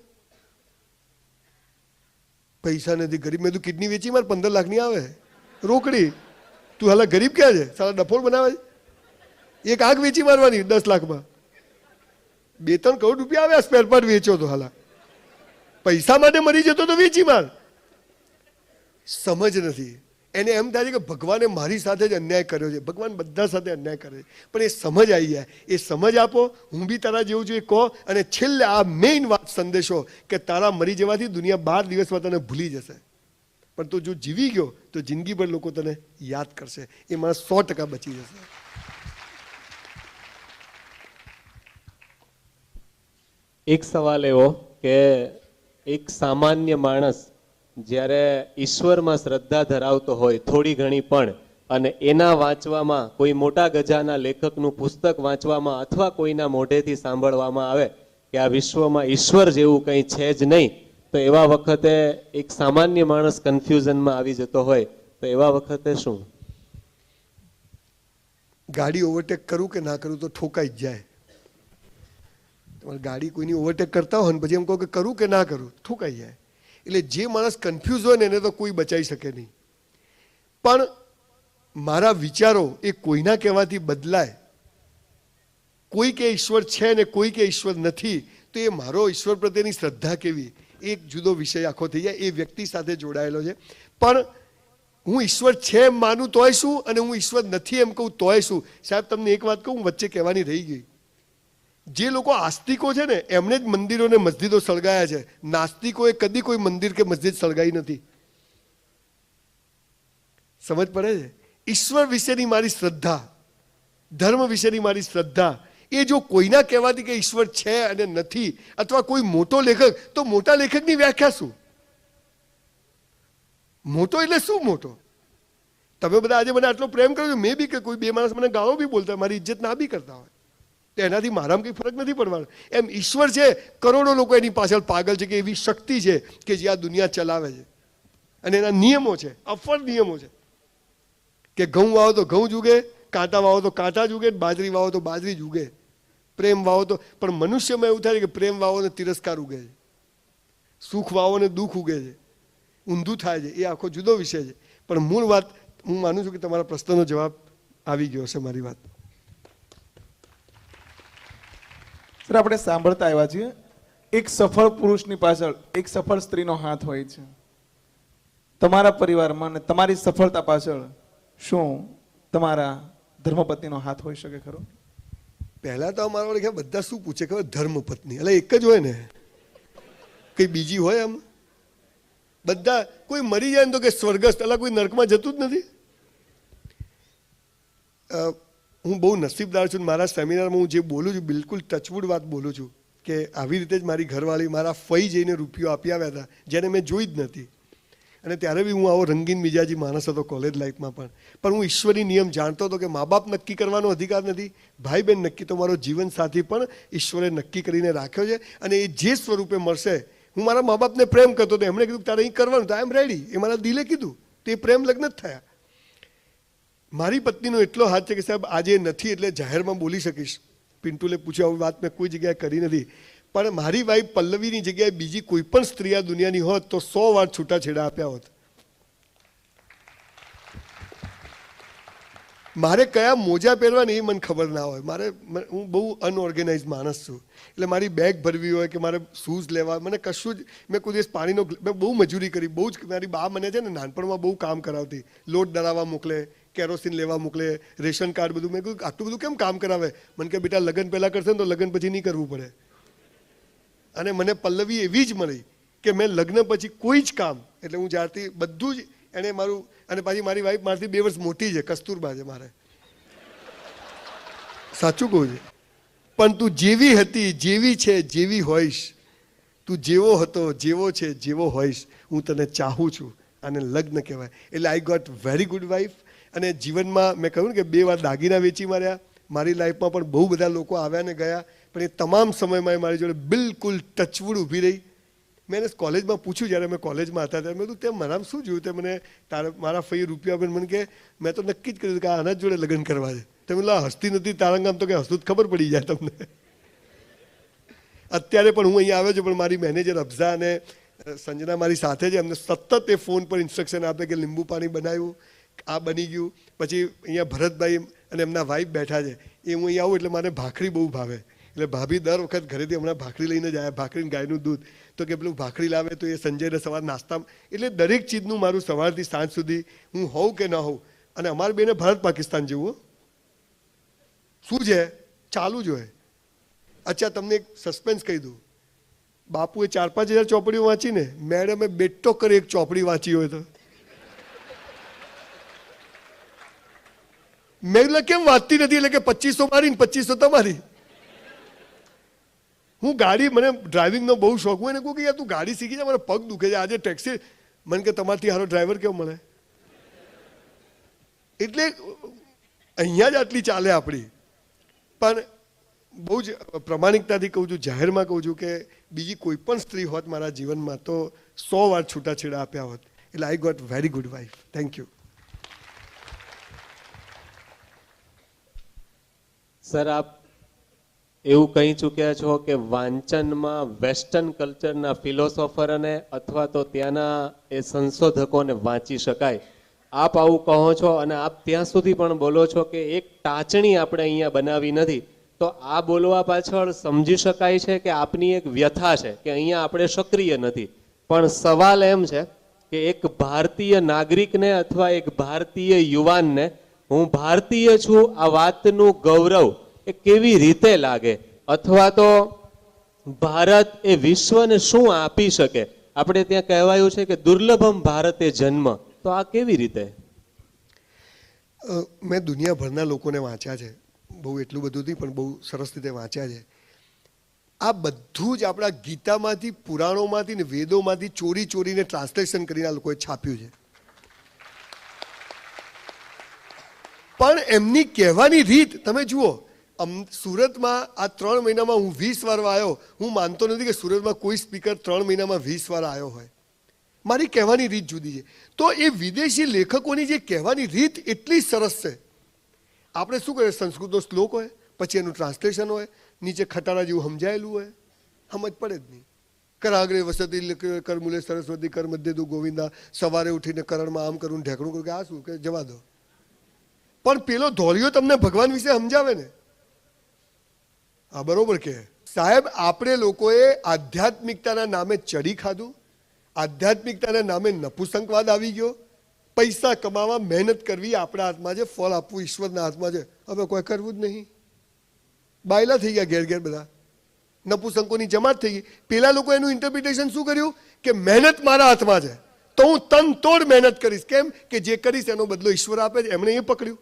પૈસા નથી, ગરીબ. મેં તું કિડની વેચી માર, 15 લાખની આવે રોકડી. તું હાલા ગરીબ ક્યાં છે સાલા, ડફોળ બનાવે છે. એક આંખ વેચી મારવાની 10 લાખમાં, 2-3 કરોડ રૂપિયા આવ્યા સ્પેર પાર્ટ વેચો તો. હાલા પૈસા માટે મરી જતો તો વેચી માર. સમજ નથી. એને એમ થાય છે કે ભગવાને મારી સાથે જ અન્યાય કર્યો છે, ભગવાન બધા સાથે અન્યાય કરે છે. પણ એ સમજ આવી જાય, એ સમજ આપો, હું બી તારા જેવું છું એ કહો. અને છેલ્લે આ મેઇન વાત સંદેશો કે તારા મરી જવાથી દુનિયા 12 દિવસમાં તને ભૂલી જશે, પણ તું જો જીવી ગયો તો જિંદગીભર લોકો તને યાદ કરશે. એ માણસ 100% બચી જશે.
એક સવાલ એવો કે એક સામાન્ય માણસ જ્યારે ઈશ્વરમાં શ્રદ્ધા ધરાવતો હોય થોડી ઘણી પણ, અને એના વાંચવામાં કોઈ મોટા ગજાના લેખકનું પુસ્તક વાંચવામાં અથવા કોઈના મોઢેથી સાંભળવામાં આવે કે આ વિશ્વમાં ઈશ્વર જેવું કંઈ છે જ નહીં, તો એવા વખતે એક સામાન્ય માણસ કન્ફ્યુઝનમાં આવી જતો હોય, તો એવા વખતે શું?
ગાડી ઓવરટેક કરું કે ના કરું તો ઠોકાઈ જ જાય. તમારે ગાડી કોઈની ઓવરટેક કરતા હોય ને પછી એમ કહો કે કરું કે ના કરું, ઠોકાઈ જાય. એટલે જે માણસ કન્ફ્યુઝ હોય ને એને તો કોઈ બચાવી શકે નહીં. પણ મારા વિચારો એ કોઈના કહેવાથી બદલાય. કોઈ કે ઈશ્વર છે ને કોઈ કે ઈશ્વર નથી, તો એ મારો ઈશ્વર પ્રત્યેની શ્રદ્ધા કેવી, એક જુદો વિષય આખો થઈ જાય. એ વ્યક્તિ સાથે જોડાયેલો છે. પણ હું ઈશ્વર છે એમ માનું તોય શું, અને હું ઈશ્વર નથી એમ કહું તોય શું? સાહેબ તમને એક વાત કહું, વચ્ચે કહેવાની રહી ગઈ. જે લોકો આસ્તિકો છે ને એમને જ મંદિરો ને મસ્જિદો સળગાયા છે. નાસ્તિકોએ કદી કોઈ મંદિર કે મસ્જિદ સળગાઈ નથી. સમજ પડે છે? ઈશ્વર વિશેની મારી શ્રદ્ધા, ધર્મ વિશેની મારી શ્રદ્ધા, એ જો કોઈના કહેવાથી કે ઈશ્વર છે અને નથી, અથવા કોઈ મોટો લેખક, તો મોટા લેખકની વ્યાખ્યા શું? મોટો એટલે શું મોટો? તમે બધા આજે મને આટલો પ્રેમ કરો છો, મેં બી કે કોઈ બે માણસ મને ગાળો બી બોલતા, મારી ઇજ્જત ના બી કરતા હોય, તો એનાથી મારામાં કંઈ ફરક નથી પડવાનો. એમ ઈશ્વર છે, કરોડો લોકો એની પાછળ પાગલ છે કે એવી શક્તિ છે કે જે આ દુનિયા ચલાવે છે, અને એના નિયમો છે, અફળ નિયમો છે કે ઘઉં વાવો તો ઘઉં જ ઉગે, કાંટા વાવો તો કાંટા જ ઉગે, બાજરી વાવો તો બાજરી જ ઉગે, પ્રેમ વાવો તો. પણ મનુષ્યમાં એવું થાય છે કે પ્રેમ વાવો ને તિરસ્કાર ઉગે છે, સુખ વાવો ને દુઃખ ઉગે છે, ઊંધું થાય છે. એ આખો જુદો વિષય છે. પણ મૂળ વાત હું માનું છું કે તમારા પ્રશ્નનો જવાબ આવી ગયો છે. મારી વાત
સર, આપણે સાંભળતા આવ્યા છીએ એક સફળ પુરુષની પાછળ એક સફળ સ્ત્રીનો હાથ હોય છે. તમારા પરિવારમાં અને તમારી સફળતા પાછળ શું તમારા ધર્મપત્નીનો હાથ હોઈ શકે ખરો?
પહેલા તો અમારા વડે બધા શું પૂછે ખબર? ધર્મપત્ની એટલે એક જ હોય ને, કઈ બીજી હોય? આમ બધા કોઈ મરી જાય ને તો કે સ્વર્ગસ્થ, એટલે કોઈ નર્કમાં જતું જ નથી. હું બહુ નસીબદાર છું. મારા સેમિનારમાં હું જે બોલું છું બિલકુલ ટચવુડ વાત બોલું છું કે આવી રીતે જ મારી ઘરવાળી મારા ફઈ જઈને રૂપિયો આપી આવ્યા હતા, જેને મેં જોઈ જ નથી. અને ત્યારે બી હું આવો રંગીન મિજાજી માણસ હતો કોલેજ લાઈફમાં પણ હું ઈશ્વરી નિયમ જાણતો હતો કે મા બાપ નક્કી કરવાનો અધિકાર નથી, ભાઈ બહેન નક્કી, તો મારો જીવન સાથી પણ ઈશ્વરે નક્કી કરીને રાખ્યો છે. અને એ જે સ્વરૂપે મળશે, હું મારા મા બાપને પ્રેમ કરતો હતો, એમણે કીધું તારે અહીં કરવાનું, તો આઈ એમ રેડી. એ મારા દિલે કીધું, તે પ્રેમ લગ્ન જ થયા. મારી પત્નીનો એટલો હાથ છે કે સાહેબ આજે નથી એટલે જાહેરમાં બોલી શકીશ. પિન્ટુલે પૂછ્યું, આવી વાત મેં કોઈ જગ્યાએ કરી નથી, પણ મારી વાઈફ પલ્લવીની જગ્યાએ બીજી કોઈ પણ સ્ત્રી આ દુનિયાની હોત તો 100 વાર છૂટાછેડા આપ્યા હોત. મારે કયા મોજા પહેરવાની એ મને ખબર ના હોય. હું બહુ અનઓર્ગેનાઇઝ માણસ છું, એટલે મારી બેગ ભરવી હોય કે મારે શૂઝ લેવા, મને કશું જ. મેં કોઈ દિવસ પાણીનો, મેં બહુ મજૂરી કરી, બહુ જ. મારી બા મને છે ને નાનપણમાં બહુ કામ કરાવતી, લોટ દળાવવા મોકલે, કેરોસીન લેવા મોકલે, રેશન કાર્ડ બધું. મેં કહ્યું આટલું બધું કેમ કામ કરાવે? મને કે બેટા લગ્ન પહેલાં કરશે ને તો લગ્ન પછી નહીં કરવું પડે. અને મને પલ્લવી એવી જ મળી કે મેં લગ્ન પછી કોઈ જ કામ, એટલે હું જ્યારથી બધું જ એણે મારું. અને પાછી મારી વાઈફ મારાથી 2 વર્ષ મોટી છે, કસ્તુરબા છે મારે, સાચું કહું છે. પણ તું જેવી હતી, જેવી છે, જેવી હોઈશ, તું જેવો હતો, જેવો છે, જેવો હોઈશ, હું તને ચાહું છું. આને લગ્ન કહેવાય. એટલે I got very good wife. અને જીવનમાં મેં કહ્યું ને કે 2 વાર દાગીના વેચી માર્યા. મારી લાઈફમાં પણ બહુ બધા લોકો આવ્યા ને ગયા, પણ એ તમામ સમયમાં એ મારી જોડે બિલકુલ ટચવુડ ઊભી રહી. મેં એને કોલેજમાં પૂછ્યું, જ્યારે અમે કોલેજમાં હતા ત્યારે મેં કીધું તે મારામાં શું જોયું? તે મને મારા ફઈ રૂપિયા આપીને મને કે મેં તો નક્કી જ કર્યું કે આના જોડે લગ્ન કરવા છે. તમે હસતી નથી તારંગામ, તો કે હસતું જ ખબર પડી જાય તમને. અત્યારે પણ હું અહીંયા આવ્યો છું, પણ મારી મેનેજર અફઝા અને સંજના મારી સાથે છે. એમને સતત એ ફોન પર ઇન્સ્ટ્રક્શન આપે કે લીંબુ પાણી બનાવ્યું, આ બની ગયું. પછી અહીંયા ભરતભાઈ અને એમના વાઈફ બેઠા છે. એ હું અહીંયા આવું એટલે મને ભાખરી બહુ ભાવે, એટલે ભાભી દર વખત ઘરેથી હમણાં ભાખરી લઈને જ આવ્યા, ભાખરી ગાયનું દૂધ. તો કે પેલું ભાખરી લાવે તો એ સંજયને સવાર નાસ્તામાં. એટલે દરેક ચીજનું મારું સવારથી સાંજ સુધી હું હોઉં કે ન હોઉં. અને અમારી બેને ભારત પાકિસ્તાન જેવું શું છે ચાલુ જ હોય. અચ્છા, તમને એક સસ્પેન્સ કહી દઉં. બાપુએ 4-5 હજાર ચોપડીઓ વાંચીને મેડમે બેટો કરી એક ચોપડી વાંચી હોય તો મેં એટલે કેમ વાંચતી નથી? એટલે કે 2500 મારી ને 2500 તમારી. હું ગાડી, મને ડ્રાઇવિંગનો બહુ શોખ. હું એને કહું કે યાર તું ગાડી શીખી જાય, મારો પગ દુખે છે. આજે ટેક્સી, મને કે તમારથી સારો ડ્રાઈવર કેવો મળે? એટલે અહીંયા જ આટલી ચાલે આપણી. પણ બહુ જ પ્રમાણિકતાથી કહું છું, જાહેરમાં કહું છું કે બીજી કોઈ પણ સ્ત્રી હોત મારા જીવનમાં તો 100 વાર છૂટાછેડા આપ્યા હોત. એટલે I got very good wife. Thank you.
Sir, આપ એવું કહી ચૂક્યા છો કે વાંચનમાં વેસ્ટર્ન કલ્ચરના ફિલોસોફરને અથવા તો ત્યાંના એ સંશોધકોને વાંચી શકાય. આપ આવું કહો છો અને આપ ત્યાં સુધી પણ બોલો છો કે એક ટાંચણી આપણે અહીંયા બનાવી નથી. તો આ બોલવા પાછળ સમજી શકાય છે કે આપની એક વ્યથા છે કે અહીંયા આપણે સક્રિય નથી. પણ સવાલ એમ છે કે એક ભારતીય નાગરિકને અથવા એક ભારતીય યુવાનને હું ભારતીય છું આ વાતનું ગૌરવ એ કેવી રીતે લાગે, અથવા તો ભારત એ વિશ્વને શું આપી શકે? આપણે ત્યાં કહેવાયું છે કે દુર્લભમ ભારતે જન્મ, તો આ કેવી રીતે?
મેં દુનિયાભરના લોકોને વાંચ્યા છે, બહુ એટલું બધું નહીં પણ બહુ સરસ રીતે વાંચ્યા છે. આ બધું જ આપણા ગીતામાંથી, પુરાણોમાંથી ને વેદોમાંથી ચોરી ચોરીને ટ્રાન્સલેશન કરીને આ લોકોએ છાપ્યું છે. પણ એમની કહેવાની રીત તમે જુઓ. સુરતમાં આ 3 મહિનામાં હું 20 વાર આવ્યો. હું માનતો નથી કે સુરતમાં કોઈ સ્પીકર 3 મહિનામાં 20 વાર આવ્યો હોય. મારી કહેવાની રીત જુદી છે. તો એ વિદેશી લેખકોની જે કહેવાની રીત એટલી સરસ છે. આપણે શું કરીએ, સંસ્કૃતનો શ્લોક હોય, પછી એનું ટ્રાન્સલેશન હોય, નીચે ખટારા જેવું સમજાયેલું હોય, સમજ પડે જ નહીં. કરાગ્રે વસતી કરમૂલે સરસ્વતી કર મધ્ય તું ગોવિંદા, સવારે ઉઠીને કરણમાં આમ કરું ઢેકણું કરું કે આ શું, કે જવા દો. પણ પેલો ધોળિયો તમને ભગવાન વિશે સમજાવે ને, આ બરોબર કે સાહેબ. આપણે લોકોએ આધ્યાત્મિકતાના નામે ચડી ખાધું, આધ્યાત્મિકતાના નામે નપુસંકવાદ આવી ગયો. પૈસા કમાવા મહેનત કરવી આપણા હાથમાં છે, ફળ આપવું ઈશ્વરના હાથમાં છે. હવે કોઈ કરવું જ નહીં. બાયલા થઈ ગયા ઘેર ઘેર બધા, નપુસંકોની જમાત થઈ ગઈ. પેલા લોકો એનું ઇન્ટરપ્રિટેશન શું કર્યું કે મહેનત મારા હાથમાં છે તો હું તન તોડ મહેનત કરીશ. કેમ કે જે કરીશ એનો બદલો ઈશ્વર આપે છે. એમણે એ પકડ્યું.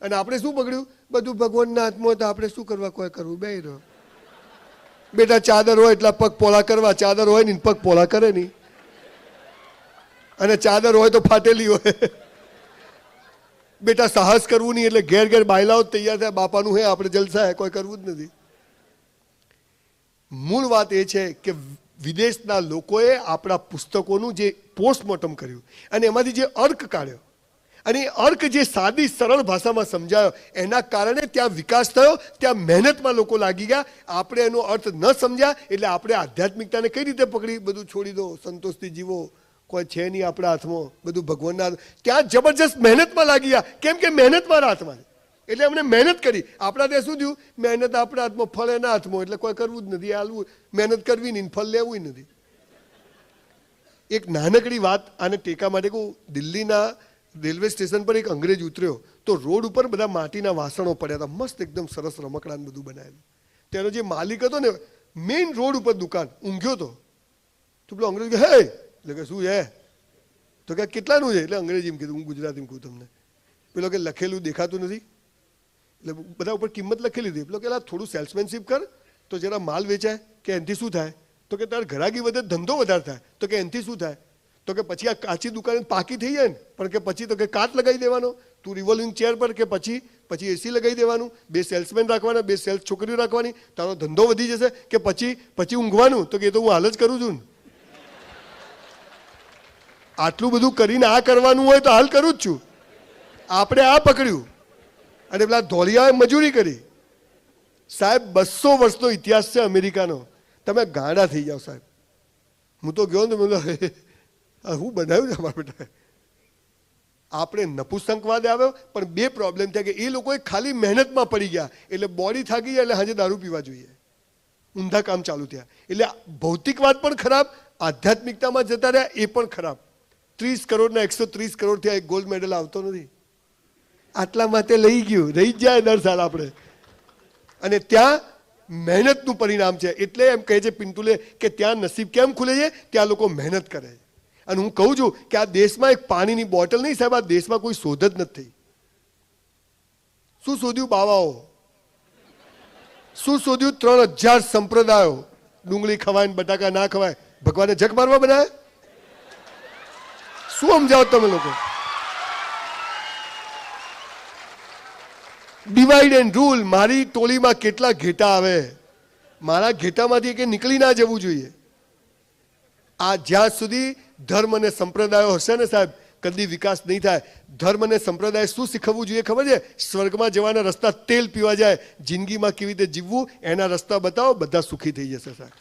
અને આપણે શું પકડ્યું? બધું ભગવાનના હાથમાં હોય તો આપણે શું કરવા, કોઈ કરવું બે રહ્યો. બેટા ચાદર હોય એટલા પગ પોળા કરવા, ચાદર હોય ને પગ પોળા કરે નહીં. અને ચાદર હોય તો ફાટેલી હોય. બેટા સાહસ કરવું નહીં એટલે ઘેર ઘેર બાયલાઓ તૈયાર થાય, બાપાનું હે આપણે જલસા હે, કોઈ કરવું જ નથી. મૂળ વાત એ છે કે વિદેશના લોકોએ આપણા પુસ્તકોનું જે પોસ્ટમોર્ટમ કર્યું અને એમાંથી જે અર્ક કાઢ્યો અને એ અર્ક જે સાદી સરળ ભાષામાં સમજાયો, એના કારણે ત્યાં વિકાસ થયો, ત્યાં મહેનતમાં લોકો લાગી ગયા. આપણે એનો અર્થ ન સમજ્યા એટલે આપણે આધ્યાત્મિકતાને કઈ રીતે પકડી, બધું છોડી દો, સંતોષથી જીવો, કોઈ છે નહીં આપણા હાથમાં, બધું ભગવાનના. ત્યાં જબરજસ્ત મહેનતમાં લાગી ગયા. કેમ કે મહેનત મારા હાથમાં છે એટલે અમને મહેનત કરી. આપણા ત્યાં શું થયું, મહેનત આપણા હાથમાં, ફળ એના હાથમાં, એટલે કોઈ કરવું જ નથી. હાલવું, મહેનત કરવી નહીં, ફળ લેવું નથી. એક નાનકડી વાત આને ટેકા માટે કહું. દિલ્હીના રેલવે સ્ટેશન પર એક અંગ્રેજ ઉતર્યો તો રોડ ઉપર બધા માટીના વાસણો પડ્યા હતા, મસ્ત એકદમ સરસ રમકડાને બધું બનાવેલું. તેનો જે માલિક હતો ને, મેઇન રોડ ઉપર દુકાન ઊંઘ્યો હતો. તો પેલો અંગ્રેજ કે હે, એટલે કે શું છે? તો કે કેટલાનું છે? એટલે અંગ્રેજી એમ કીધું, હું ગુજરાતીમાં કહું તમને. પેલો કે લખેલું દેખાતું નથી. એટલે બધા ઉપર કિંમત લખેલી હતી. પેલો કે થોડું સેલ્સમેનશીપ કર તો જરા માલ વેચાય. કે એનાથી શું થાય? તો કે તારે ઘરાકી વધે, ધંધો વધારે થાય. તો કે એનાથી શું થાય? તો કે પછી આ કાચી દુકાન પાકી થઈ જાય ને, પણ કે પછી તો કે કાચ લગાવી દેવાનો, તું રિવોલ્વિંગ ચેર પર, કે પછી એસી લગાવી દેવાનું, 2 સેલ્સમેન રાખવાના, 2 સેલ્સ છોકરીઓ રાખવાની, તારો ધંધો વધી જશે. કે પછી ઊંઘવાનું? તો કે એ તો હું હાલ જ કરું છું ને. આટલું બધું કરીને આ કરવાનું હોય તો હાલ કરું જ છું. આપણે આ પકડ્યું અને પેલા ધોળિયાએ મજૂરી કરી. સાહેબ 200 વર્ષનો ઇતિહાસ છે અમેરિકાનો. તમે ગાંડા થઈ જાઓ સાહેબ. હું તો ગયો ને, હું બનાવ્યું છે અમારા બેટા. આપણે નપુસંકવાદ આવ્યો, પણ 2 પ્રોબ્લેમ થયા કે એ લોકોએ ખાલી મહેનતમાં પડી ગયા એટલે બોડી થાકી જાય એટલે હાજે દારૂ પીવા જોઈએ, ઊંધા કામ ચાલુ થયા. એટલે ભૌતિકવાદ પણ ખરાબ, આધ્યાત્મિકતામાં જતા રહ્યા એ પણ ખરાબ. 30 કરોડના 130 કરોડ થયા, એક ગોલ્ડ મેડલ આવતો નથી. આટલા માટે લઈ ગયું, રહી જ જાય દર સાલ આપણે. અને ત્યાં મહેનતનું પરિણામ છે. એટલે એમ કહે છે પિન્ટુલે કે ત્યાં નસીબ કેમ ખુલે છે? ત્યાં લોકો મહેનત કરે છે. અને હું કહું છું કે આ દેશમાં એક પાણીની બોટલ નહીં સાહેબ, આ દેશમાં કોઈ શોધ જ નથી. શું શોધ્યું? બાવાઓ. શું શોધ્યું? 3000 સંપ્રદાયો. ડુંગળી ખવાય ને બટાકા ના ખવાય, ભગવાને જગ મારવા બનાવે? શું સમજાવો તમે લોકો? Divide and rule. મારી ટોળીમાં કેટલા ઘેટા આવે, મારા ઘેટામાંથી કે નીકળી ના જવું જોઈએ. આ જ્યાં સુધી ધર્મ અને સંપ્રદાયો હશે ને સાહેબ, કદી વિકાસ નહીં થાય. ધર્મ અને સંપ્રદાય શું શીખવવું જોઈએ ખબર છે? સ્વર્ગમાં જવાના રસ્તા તેલ પીવા જાય, જિંદગીમાં કેવી રીતે જીવવું એના રસ્તા બતાવો, બધા સુખી થઈ જશે સાહેબ.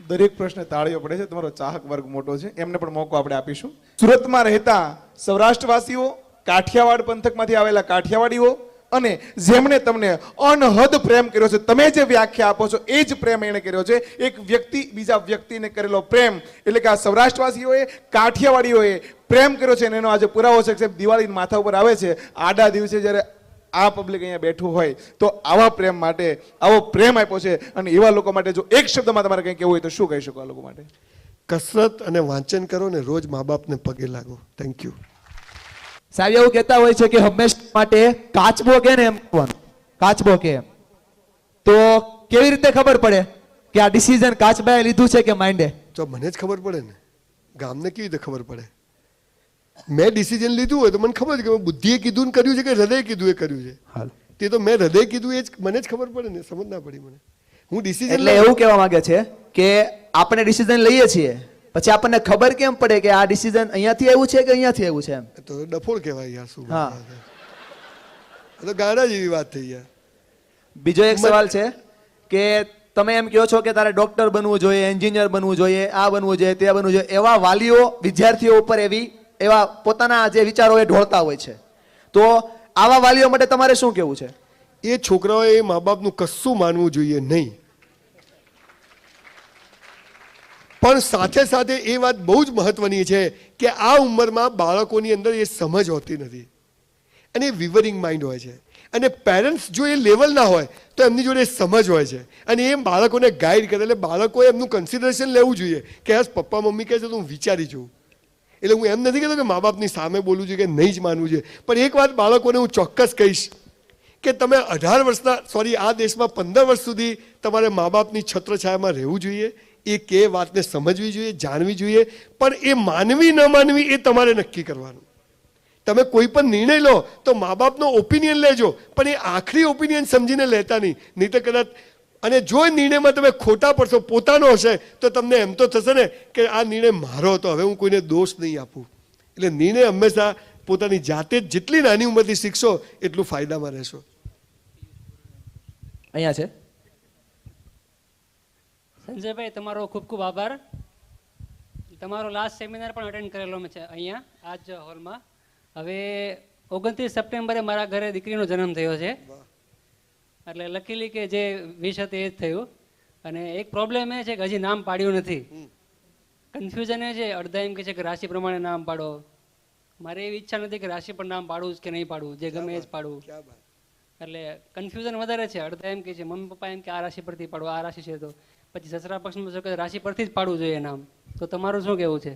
દરેક પ્રશ્ન તાળીઓ પડે છે. તમારો ચાહક વર્ગ મોટો છે, એમને પણ મોકો આપણે આપીશું. સુરતમાં રહેતા સૌરાષ્ટ્રવાસીઓ, કાઠિયાવાડ પંથકમાંથી આવેલા કાઠિયાવાડીઓ અને જેમણે તમને અનહદ પ્રેમ કર્યો છે, તમે જે વ્યાખ્યા આપો છો એ જ પ્રેમ એણે કર્યો છે. એક વ્યક્તિ બીજા વ્યક્તિને કરેલો પ્રેમ, એટલે કે આ સૌરાષ્ટ્રવાસીઓએ, કાઠિયાવાડીઓએ પ્રેમ કર્યો છે અને એનો આજે પુરાવો છે. દિવાળી માથા ઉપર આવે છે, આડા દિવસે જ્યારે આ પબ્લિક અહીંયા બેઠું હોય તો આવા પ્રેમ માટે, આવો પ્રેમ આપ્યો છે. અને એવા લોકો માટે જો એક શબ્દમાં તમારે કંઈ કહેવું હોય તો શું કહી શકો આ લોકો માટે?
કસરત અને વાંચન કરો ને રોજ મા બાપને પગે લાગો. Thank you.
સાહેબ એવું કહેતા હોય છે કે હંમેશા માટે કાચબો કે ને એમ કહેવાનું. કાચબો કે એમ. તો કેવી રીતે ખબર પડે કે આ ડિસિઝન કાચબાએ લીધું છે કે માઇન્ડે?
તો મને જ ખબર પડે ને, ગામને કેવી રીતે ખબર પડે? મેં ડિસિઝન લીધું હોય તો મને ખબર છે કે મેં બુદ્ધિએ કીધું ને કર્યું છે કે હૃદયે કીધું એ કર્યું છે.
હાલ.
તે તો મેં હૃદય કીધું એ જ મને જ ખબર પડે ને, સમજ ના પડી મને. હું ડિસિઝન
એટલે એવું કહેવા માંગે છે કે આપણે ડિસિઝન લઈએ છીએ પછી આપણને ખબર કેમ પડે કે આ ડિસિઝન અહીંયાથી આવ્યું છે કે અહીંયાથી આવ્યું છે એમ?
તો ડફોળ કહેવાય યાર, શું
હા.
એ તો ગાડા જેવી વાત થઈ યાર.
બીજો એક સવાલ છે કે તમે એમ કહો છો કે તારે ડોક્ટર બનવું જોઈએ, એન્જિનિયર બનવું જોઈએ, આ બનવું જોઈએ, તે બનવું જોઈએ, એવા વાલીઓ વિદ્યાર્થીઓ ઉપર એવા પોતાના જે વિચારો એ ઢોળતા હોય છે, તો આવા વાલીઓ માટે તમારે શું કહેવું છે?
એ છોકરાઓએ એ મા બાપનું કશું માનવું જોઈએ નહીં. પણ સાથે સાથે એ વાત બહુ જ મહત્વની છે કે આ ઉંમરમાં બાળકોની અંદર એ સમજ હોતી નથી અને એ વિવરિંગ માઇન્ડ હોય છે. અને પેરેન્ટ્સ જો એ લેવલ ના હોય તો એમની જોડે સમજ હોય છે અને એ બાળકોને ગાઈડ કરે. એટલે બાળકોએ એમનું કન્સિડરેશન લેવું જોઈએ કે આ પપ્પા મમ્મી કહે છે તો હું વિચારી જોઉં. એટલે હું એમ નથી કહેતો કે મા બાપની સામે બોલવું જોઈએ કે નહીં જ માનવું જોઈએ, પણ એક વાત બાળકોને હું ચોક્કસ કહીશ કે તમે 18 વર્ષના આ દેશમાં 15 વર્ષ સુધી તમારે મા બાપની છત્રછાયામાં રહેવું જોઈએ. એ કે વાતને સમજવી જોઈએ, જાણવી જોઈએ, પણ એ માનવી ન માનવી એ તમારે નક્કી કરવાનું. તમે કોઈ પણ નિર્ણય લો તો મા બાપનો ઓપિનિયન લેજો, પણ એ આખરી ઓપિનિયન સમજીને લેતા નહીં તો કદાચ, અને જો એ નિર્ણયમાં તમે ખોટા પડશો, પોતાનો હશે, તો તમને એમ તો થશે ને કે આ નિર્ણય મારો હતો, હવે હું કોઈને દોષ નહીં આપું. એટલે નિર્ણય હંમેશા પોતાની જાતે જ જેટલી નાની ઉંમરથી શીખશો એટલું ફાયદામાં રહેશો.
અહીંયા છે
સંજયભાઈ, તમારો ખૂબ ખૂબ આભાર. તમારો લાસ્ટ સેમિનાર પણ અટેન્ડ કરેલો છે અહીંયા આ જ હોલમાં. હવે 29 સપ્ટેમ્બરે મારા ઘરે દીકરીનો જન્મ થયો છે, એટલે લકીલી કે જે વિશ હતી એ જ થયું. અને એક પ્રોબ્લેમ એ છે કે હજી નામ પાડ્યું નથી. કન્ફ્યુઝન એ છે, અડધા એમ કહે છે કે રાશિ પ્રમાણે નામ પાડો. મારે એવી ઈચ્છા નથી કે રાશિ પર નામ પાડવું કે નહીં પાડવું, જે ગમે એ જ પાડવું. એટલે કન્ફ્યુઝન વધારે છે. અડધા એમ કહે છે, મમ્મી પપ્પા એમ કે આ રાશિ પરથી પાડવું, આ રાશિ છે, તો પછી સસરા પક્ષમાં જો કે રાશિ પરથી જ પાડવું જોઈએ નામ. તો તમારું શું કહેવું છે?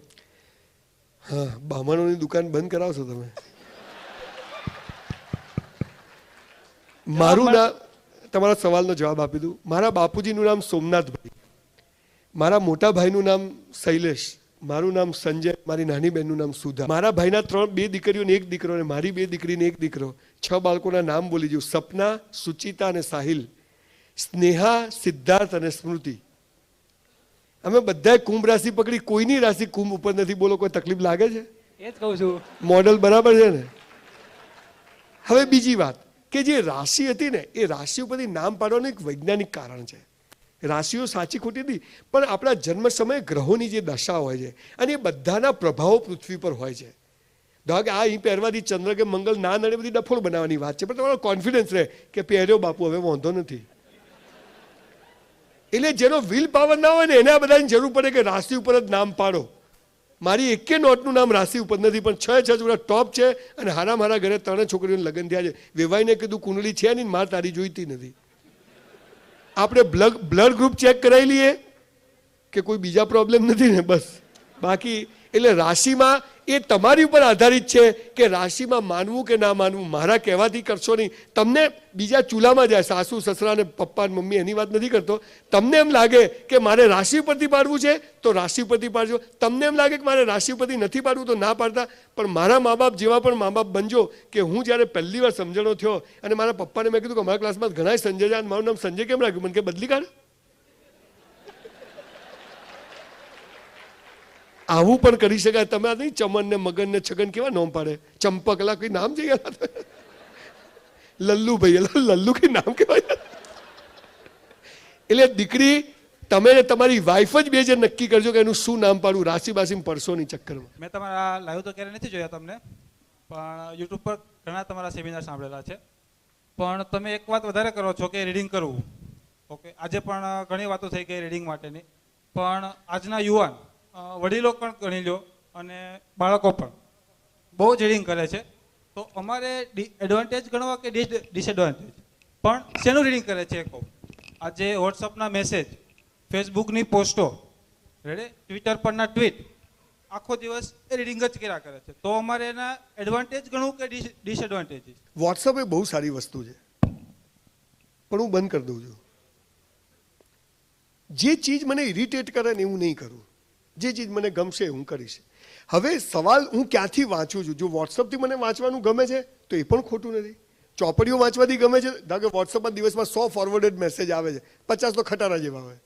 હા, બ્રાહ્મણોની દુકાન બંધ કરાવશો તમે? મારું નામ, તમારા સવાલનો જવાબ આપી દઉં. મારા બાપુજીનું નામ સોમનાથભાઈ, મારા મોટા ભાઈનું નામ શૈલેષ, મારું નામ સંજય, મારી નાની બહેનનું નામ સુધા. મારા ભાઈના 2 દીકરીઓ ને 1 દીકરો, અને મારી 2 દીકરીને 1 દીકરો. 6 બાળકોના નામ બોલી દઉં: સપના, સુચિતા અને સાહિલ, સ્નેહા, સિદ્ધાર્થ અને સ્મૃતિ. અમે બધાએ કુંભ રાશિ પકડી, કોઈની રાશિ કુંભ ઉપર નથી. બોલો, કોઈ તકલીફ લાગે છે?
એ જ કહું છું.
મોડલ બરાબર છે ને? હવે બીજી વાત કે જે રાશિ હતી ને, એ રાશિ ઉપરથી નામ પાડવાનું એક વૈજ્ઞાનિક કારણ છે. રાશિઓ સાચી ખોટી નથી, પણ આપણા જન્મ સમયે ગ્રહોની જે દશા હોય છે અને એ બધાના પ્રભાવો પૃથ્વી પર હોય છે. ધારો કે આ અહીં પહેરવાથી ચંદ્ર કે મંગળ ના નડે, બધી ડફોળ બનાવવાની વાત છે, પણ તમારો કોન્ફિડન્સ રહે કે પહેર્યો બાપુ, હવે વાંધો નથી. એટલે જેનો વિલ પાવર ના હોય ને એને આ બધાની જરૂર પડે કે રાશિ ઉપર જ નામ પાડો. મારી એકે નોટનું નામ રાશિ ઉપર નથી, પણ 6 છોકરા ટોપ છે અને હારા ઘરે 3 છોકરીઓને લગ્ન થયા છે. વેવાઈને કીધું કુંડળી છે નહીં, માર તારી જોઈતી નથી. આપણે બ્લડ ગ્રુપ ચેક કરાવી લઈએ કે કોઈ બીજા પ્રોબ્લેમ નથી ને, બસ. બાકી એટલે રાશિમાં એ તમારી ઉપર આધારિત છે કે રાશિમાં માનવું કે ના માનવું. મારા કહેવાથી કરશો નહીં. તમને બીજા ચૂલામાં જાય, સાસુ સસરા ને પપ્પા ને મમ્મી, એની વાત નથી કરતો. તમને એમ લાગે કે મારે રાશિ પરથી પાડવું છે તો રાશિ પરથી પાડજો. તમને એમ લાગે કે મારે રાશિ પરથી નથી પાડવું તો ના પાડતા. પણ મારા મા બાપ જેવા પણ મા બાપ બનજો કે હું જ્યારે પહેલી વાર સમજણો થયો અને મારા પપ્પાને મેં કીધું કે અમારા ક્લાસમાં ઘણા સંજય છે, મારું નામ સંજય કેમ રાખ્યું? મને કે બદલી કાઢ. આવું પણ કરી શકાય. તમે આ નહીં ચમન ને મગન ને છગન કેવા નામ પાડે, ચંપકલા કઈ નામ છે યાર, લલ્લુ ભાઈ, લલ્લુ કઈ નામ કહેવાય. એટલે દીકરી, તમે તમારી વાઈફ જ 2 જણ નક્કી કરજો કે એનું શું નામ પાડવું. રાશિ બાશી પડશો નહીં ચક્કરમાં.
મેં તમારા લાઈવ તો ક્યારે નથી જોયા તમને, પણ યુટ્યુબ પર ઘણા તમારા સેમિનાર સાંભળેલા છે. પણ તમે એક વાત વધારે કરો છો કે રીડિંગ કરવું. ઓકે, આજે પણ ઘણી વાતો થઈ ગઈ રીડિંગ માટેની, પણ આજના યુવાન, વડીલો પણ ગણી લો અને બાળકો પણ બહુ જ રીડિંગ કરે છે. તો અમારે એડવાન્ટેજ ગણવા કે ડિસએડવાન્ટેજ, પણ શેનું રીડિંગ કરે છે એ કહું. આજે વોટ્સઅપના મેસેજ, ફેસબુકની પોસ્ટો, રેડી, ટ્વિટર પરના ટ્વીટ, આખો દિવસ એ રીડિંગ જ કર્યા કરે છે, તો અમારે એના એડવાન્ટેજ ગણું કે ડિસએડવાન્ટેજ?
વોટ્સઅપ એ બહુ સારી વસ્તુ છે, પણ હું બંધ કરી દઉં છું. જે ચીજ મને ઇરિટેટ કરે ને એવું નહીં કરું, જે ચીજ મને ગમશે હું કરીશ. હવે સવાલ હું ક્યાંથી વાંચું છું? જો વોટ્સઅપથી મને વાંચવાનું ગમે છે તો એ પણ ખોટું નથી. ચોપડીઓ વાંચવાથી ગમે છે, ધારો કે વોટ્સઅપમાં દિવસમાં 100 ફોરવર્ડેડ મેસેજ આવે છે, 50 તો ખટારા જેવા હોય.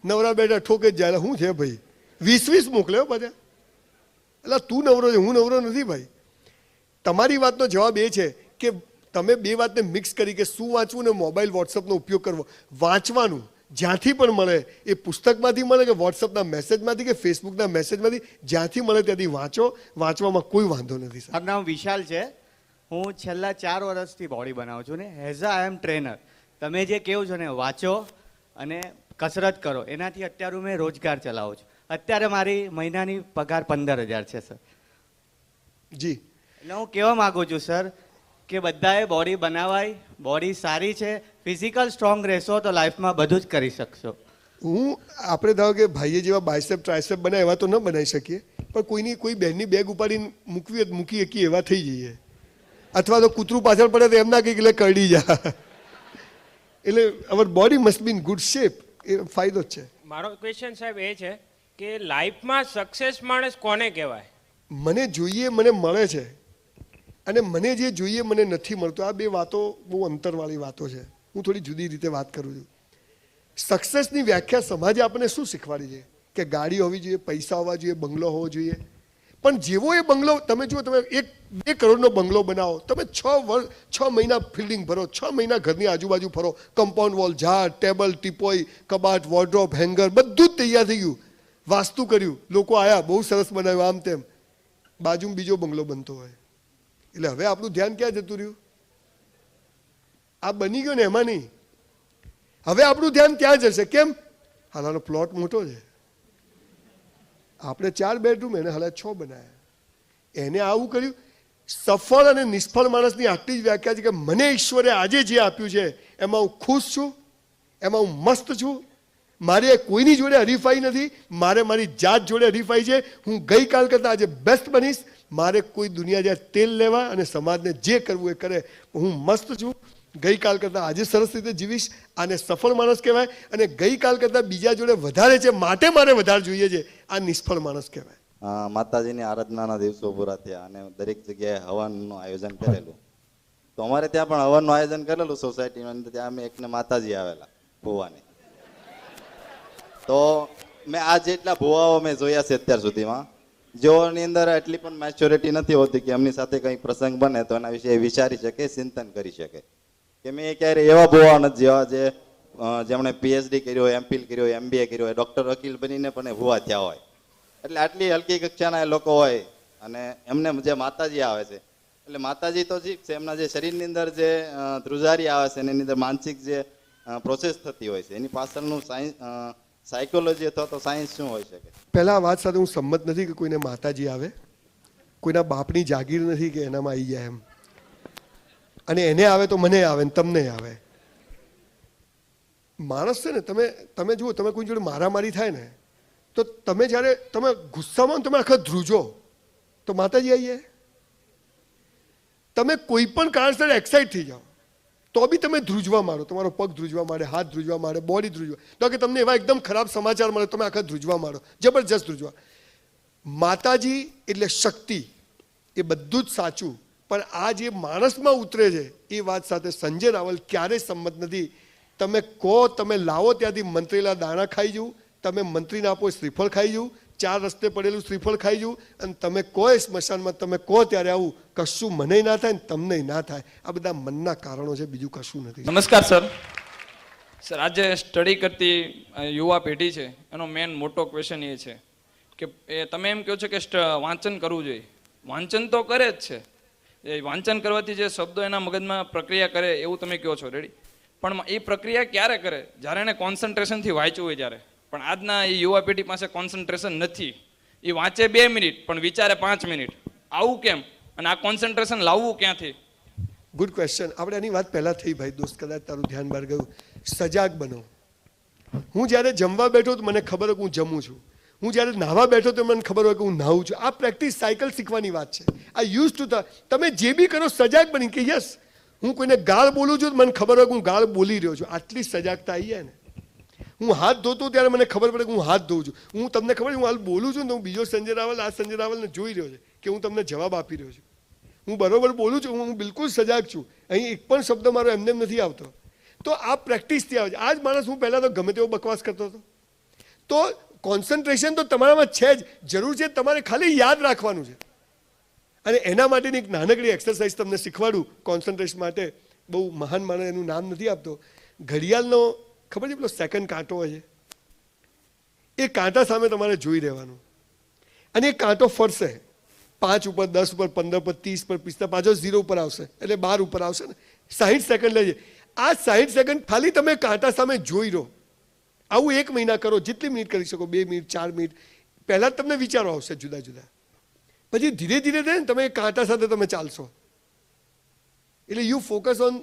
નવરા બેઠા ઠોકે જ જાય, શું છે ભાઈ, 20 મોકલ્યો બધા. એટલે તું નવરો છે, હું નવરો નથી ભાઈ. તમારી વાતનો જવાબ એ છે કે તમે બે વાતને મિક્સ કરી કે શું વાંચવું ને મોબાઈલ વોટ્સઅપનો ઉપયોગ કરવો. વાંચવાનું જ્યાંથી પણ મળે, એ પુસ્તકમાંથી મળે કે વોટ્સઅપના મેસેજમાંથી કે ફેસબુકના મેસેજમાંથી, જ્યાંથી મળે ત્યાંથી વાંચો. વાંચવામાં કોઈ વાંધો નથી સાહેબ.
મારું નામ વિશાલ છે. હું છેલ્લા 4 વર્ષથી બોડી બનાવું છું ને as a I M trainer. તમે જે કહો છો ને વાંચો અને કસરત કરો, એનાથી અત્યારે મેં રોજગાર ચલાવું છું. અત્યારે મારી મહિનાની પગાર 15,000 છે સર.
જી,
એટલે હું કહેવા માગું છું સર કે બધાએ બોડી બનાવાય, બોડી સારી છે, ફિઝિકલ સ્ટ્રોંગ રહેશો તો લાઈફમાં બધું જ કરી શકશો.
આપણે ધારો કે ભાઈએ જેવા બાયસેપ ટ્રાયસેપ બનાવે એવા તો ન બનાવી શકીએ, પણ કોઈ બહેનની બેગ ઉપાડીને મૂકવી હોય તો મૂકી શકીએ એવા થઈ જઈએ. અથવા તો કૂતરું પાછળ પડે તો એમ ના કંઈક એટલે કરડી જા. એટલે our body must be in good shape, એ ફાયદો જ છે.
મારો ક્વેશ્ચન સાહેબ એ છે કે લાઈફમાં સક્સેસ માણસ કોને કહેવાય?
મને જોઈએ મને મળે છે, અને મને જે જોઈએ મને નથી મળતું. આ બે વાતો બહુ અંતરવાળી વાતો છે. હું થોડી જુદી રીતે વાત કરું છું. સક્સેસની વ્યાખ્યા સમાજે આપણને શું શીખવાડી છે કે ગાડી હોવી જોઈએ, પૈસા હોવા જોઈએ, બંગલો હોવો જોઈએ. પણ જેવો એ બંગલો, તમે જુઓ, તમે 1-2 કરોડનો બંગલો બનાવો, તમે 6 મહિના ફિલ્ડિંગ ભરો, 6 મહિના ઘરની આજુબાજુ ફરો, કમ્પાઉન્ડ વોલ, ઝાડ, ટેબલ, ટીપોઈ, કબાટ, વોર્ડરોબ, હેંગર, બધું જ તૈયાર થઈ ગયું, વાસ્તુ કર્યું, લોકો આયા, બહુ સરસ બનાવ્યું, આમ તેમ, બાજુમાં બીજો બંગલો બનતો હોય. એટલે હવે આપણું ધ્યાન ક્યાં જતું રહ્યું? આ બની ગયો ને એમાં નહીં. હવે આપણું ધ્યાન ત્યાં જશે. કેમ? હાલાનો પ્લોટ મોટો છે, આપણે 4 બેડરૂમ, એને હાલા 6 બનાવ્યા, એને આવું કર્યું. સફળ અને નિષ્ફળ માણસની આટલી જ વ્યાખ્યા છે કે મને ઈશ્વરે આજે જે આપ્યું છે એમાં હું ખુશ છું, એમાં હું મસ્ત છું. મારે કોઈની જોડે હરીફાઈ નથી, મારે મારી જાત જોડે હરીફાઈ છે. હું ગઈકાલ કરતાં આજે બેસ્ટ બનીશ. મારે કોઈ દુનિયા જ્યાં તેલ લેવા અને સમાજને જે કરવું એ કરે. હું મસ્ત છું, ગઈકાલ કરતાં આજે સરસ રીતે જીવીશ. આને સફળ માણસ કહેવાય. અને ગઈકાલ કરતાં બીજા જોડે વધારે છે માટે મારે વધારે જોઈએ છે, આ નિષ્ફળ માણસ કહેવાય.
માતાજીની આરાધનાના દિવસો પૂરા થયા અને દરેક જગ્યાએ હવનનું આયોજન કરેલું. તો અમારે ત્યાં પણ હવનનું આયોજન કરેલું સોસાયટીમાં. ત્યાં અમે એકને માતાજી આવેલા ભુવાની. તો મેં આ જેટલા ભુવાઓ મેં જોયા છે અત્યાર સુધીમાં, જેઓની અંદર એટલી પણ મેચ્યોરિટી નથી હોતી કે એમની સાથે કંઈ પ્રસંગ બને તો એના વિશે વિચારી શકે, ચિંતન કરી શકે. કે મેં ક્યારે એવા ભુવા નથી જેવા જેમણે PhD કર્યો, MPhil કર્યો, MBA કર્યો, ડૉક્ટર વકીલ બનીને પણ એ ભુવા થયા હોય. એટલે આટલી હલકી કક્ષાના એ લોકો હોય અને એમને જે માતાજી આવે છે, એટલે માતાજી તો ઠીક છે, એમના જે શરીરની અંદર જે ધ્રુજારી આવે છે એની અંદર માનસિક જે પ્રોસેસ થતી હોય છે, એની પાછળનું સાયકોલોજી અથવા તો સાયન્સ શું હોઈ શકે?
પહેલા વાત સાથે હું સંમત નથી કે કોઈને માતાજી આવે, કોઈના બાપની જાગીર નથી કે એનામાં આવી જાય એમ. અને એને આવે તો મને આવે ને તમને આવે. માણસ છે ને, તમે જુઓ, તમે કોઈ જોડે મારામારી થાય ને તો તમે જ્યારે તમે ગુસ્સામાં તમે આખા ધ્રુજો તો માતાજી આવી જાય. તમે કોઈ પણ કારણસર એક્સાઇટ થઈ જાઓ તો બી તમે ધ્રુજવા માંડો, તમારો પગ ધ્રુજવા માંડે, હાથ ધ્રુજવા માંડે, બોડી ધ્રુજવા. તો કે તમને એવા એકદમ ખરાબ સમાચાર મળે તમે આખા ધ્રુજવા માંડો, જબરજસ્ત ધ્રુજવા. માતાજી એટલે શક્તિ, એ બધું જ સાચું, પણ આ જે માણસમાં ઉતરે છે એ વાત સાથે સંજય રાવલ ક્યારેય સંમત નથી. તમે કહો, તમે લાવો ત્યાંથી મંત્રેલા દાણા ખાઈ જવું, તમે મંત્રીને આપો શ્રીફળ ખાઈ જવું, 4 રસ્તે પડેલું શ્રીફળ ખાઈ જવું, અને તમે કહો એ સ્મશાનમાં તમે કહો ત્યારે આવું, કશું મને ના થાય ને તમને ના થાય. આ બધા મનના કારણો છે, બીજું કશું નથી.
નમસ્કાર સર. સર, આજે સ્ટડી કરતી યુવા પેઢી છે એનો મેન મોટો ક્વેશ્ચન એ છે કે તમે એમ કહો છો કે વાંચન કરવું જોઈએ. વાંચન તો કરે જ છે, એ વાંચન કરવાથી જે શબ્દો એના મગજમાં પ્રક્રિયા કરે એવું તમે કહો છો, રેડી. પણ એ પ્રક્રિયા ક્યારે કરે? જ્યારે એને કોન્સન્ટ્રેશનથી વાંચવું હોય ત્યારે. પણ આજના એ યુવા પેઢી પાસે કોન્સન્ટ્રેશન નથી. એ વાંચે 2 મિનિટ પણ વિચારે 5 મિનિટ. આવું કેમ? અને આ કોન્સન્ટ્રેશન લાવવું ક્યાંથી?
Good question. આપણે આની વાત પહેલાં થઈ ભાઈ દોસ્ત, કદાચ તારું ધ્યાન બહાર ગયું. સજાગ બનો. હું જ્યારે જમવા બેઠો તો મને ખબર કે હું જમું છું. હું જ્યારે નાહવા બેઠો તો મને ખબર હોય કે હું નાહું છું. આ પ્રેક્ટિસ સાયકલ શીખવાની વાત છે. આ યુઝ ટુ તમે જે બી કરો સજાગ બની કે યસ હું કોઈને ગાળ બોલું છું તો મને ખબર હોય કે હું ગાળ બોલી રહ્યો છું. આટલી સજાગતા આવી જાય ને. હું હાથ ધોતો ત્યારે મને ખબર પડે કે હું હાથ ધોઉં છું. હું તમને ખબર હું હાલ બોલું છું ને તો હું બીજો સંજય રાવલ આ સંજય રાવલને જોઈ રહ્યો છે કે હું તમને જવાબ આપી રહ્યો છું. હું બરોબર બોલું છું, હું બિલકુલ સજાગ છું. અહીં એક પણ શબ્દ મારો એમને એમ નથી આવતો. તો આ પ્રેક્ટિસથી આવે છે. આ જ માણસ હું પહેલાં તો ગમે તેવો બકવાસ કરતો હતો. તો કોન્સન્ટ્રેશન તો તમારામાં છે જ. જરૂર છે તમારે ખાલી યાદ રાખવાનું છે. અને એના માટેની એક નાનકડી એક્સરસાઇઝ તમને શીખવાડું કોન્સન્ટ્રેશન માટે. બહુ મહાન માણસ એનું નામ નથી આપતો. ઘડિયાળનો ખબર છે પેલો સેકન્ડ કાંટો હોય છે, એ કાંટા સામે તમારે જોઈ રહેવાનું અને એ કાંટો ફરશે 5 ઉપર 10 ઉપર 15 ઉપર 30 પર 45 પાછો 0 ઉપર આવશે એટલે 12 ઉપર આવશે ને. 60 સેકન્ડ લેજે. આ 60 સેકન્ડ ખાલી તમે કાંટા સામે જોઈ રહો. આવું 1 મહિના કરો, જેટલી મિનિટ કરી શકો, 2 મિનિટ 4 મિનિટ. પહેલાં જ તમને વિચારો આવશે જુદા જુદા. પછી ધીરે ધીરે તમે એ કાંટા સાથે તમે ચાલશો એટલે you focus on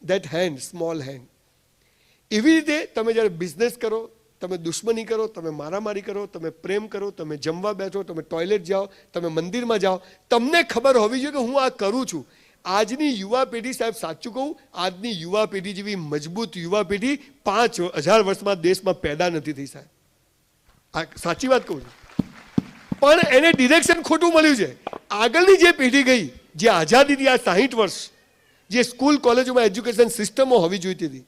that hand, small hand. એવી રીતે તમે જ્યારે બિઝનેસ કરો, તમે દુશ્મની કરો, તમે મારામારી કરો, તમે પ્રેમ કરો, તમે જમવા બેઠો, તમે ટોયલેટ જાઓ, તમે મંદિરમાં જાઓ, તમને ખબર હોવી જોઈએ કે હું આ કરું છું. આજની યુવા પેઢી, સાહેબ સાચું કહું, આજની યુવા પેઢી જેવી મજબૂત યુવા પેઢી 5000 વર્ષમાં દેશમાં પેદા નથી થઈ સાહેબ. આ સાચી વાત કહું છું. પણ એને ડિરેક્શન ખોટું મળ્યું છે. આગળની જે પેઢી ગઈ, જે આઝાદીથી આ 60 વર્ષ, જે સ્કૂલ કોલેજોમાં એજ્યુકેશન સિસ્ટમો હોવી જોઈતી હતી,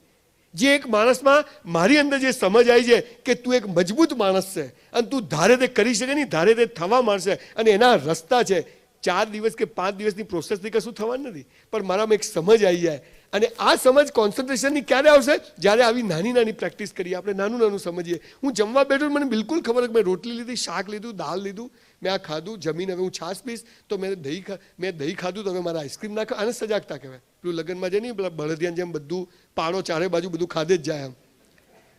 જે એક માણસમાં મારી અંદર જે સમજ આવી છે કે તું એક મજબૂત માણસ છે અને તું ધારે તે કરી શકે નહીં, ધારે તે થવા માંડશે અને એના રસ્તા છે. 4 દિવસ કે 5 દિવસની પ્રોસેસથી કશું થવાનું નથી. પણ મારામાં એક સમજ આવી જાય અને આ સમજ કોન્સન્ટ્રેશનની ક્યારે આવશે? જ્યારે આવી નાની નાની પ્રેક્ટિસ કરીએ, આપણે નાનું નાનું સમજીએ. હું જમવા બેઠો મને બિલકુલ ખબર કે મેં રોટલી લીધી, શાક લીધું, દાળ લીધું, મેં આ ખાધું, જમીન હવે હું છાશ પીશ તો મેં દહીં ખાધું તો હવે મારે આઈસ્ક્રીમ ના ખાય. આને સજાગતા કહેવાય. પેલું લગ્નમાં જાય નહીં પેલા બળદિયાની જેમ બધું પાડો ચારે બાજુ બધું ખાધે જ જાય એમ,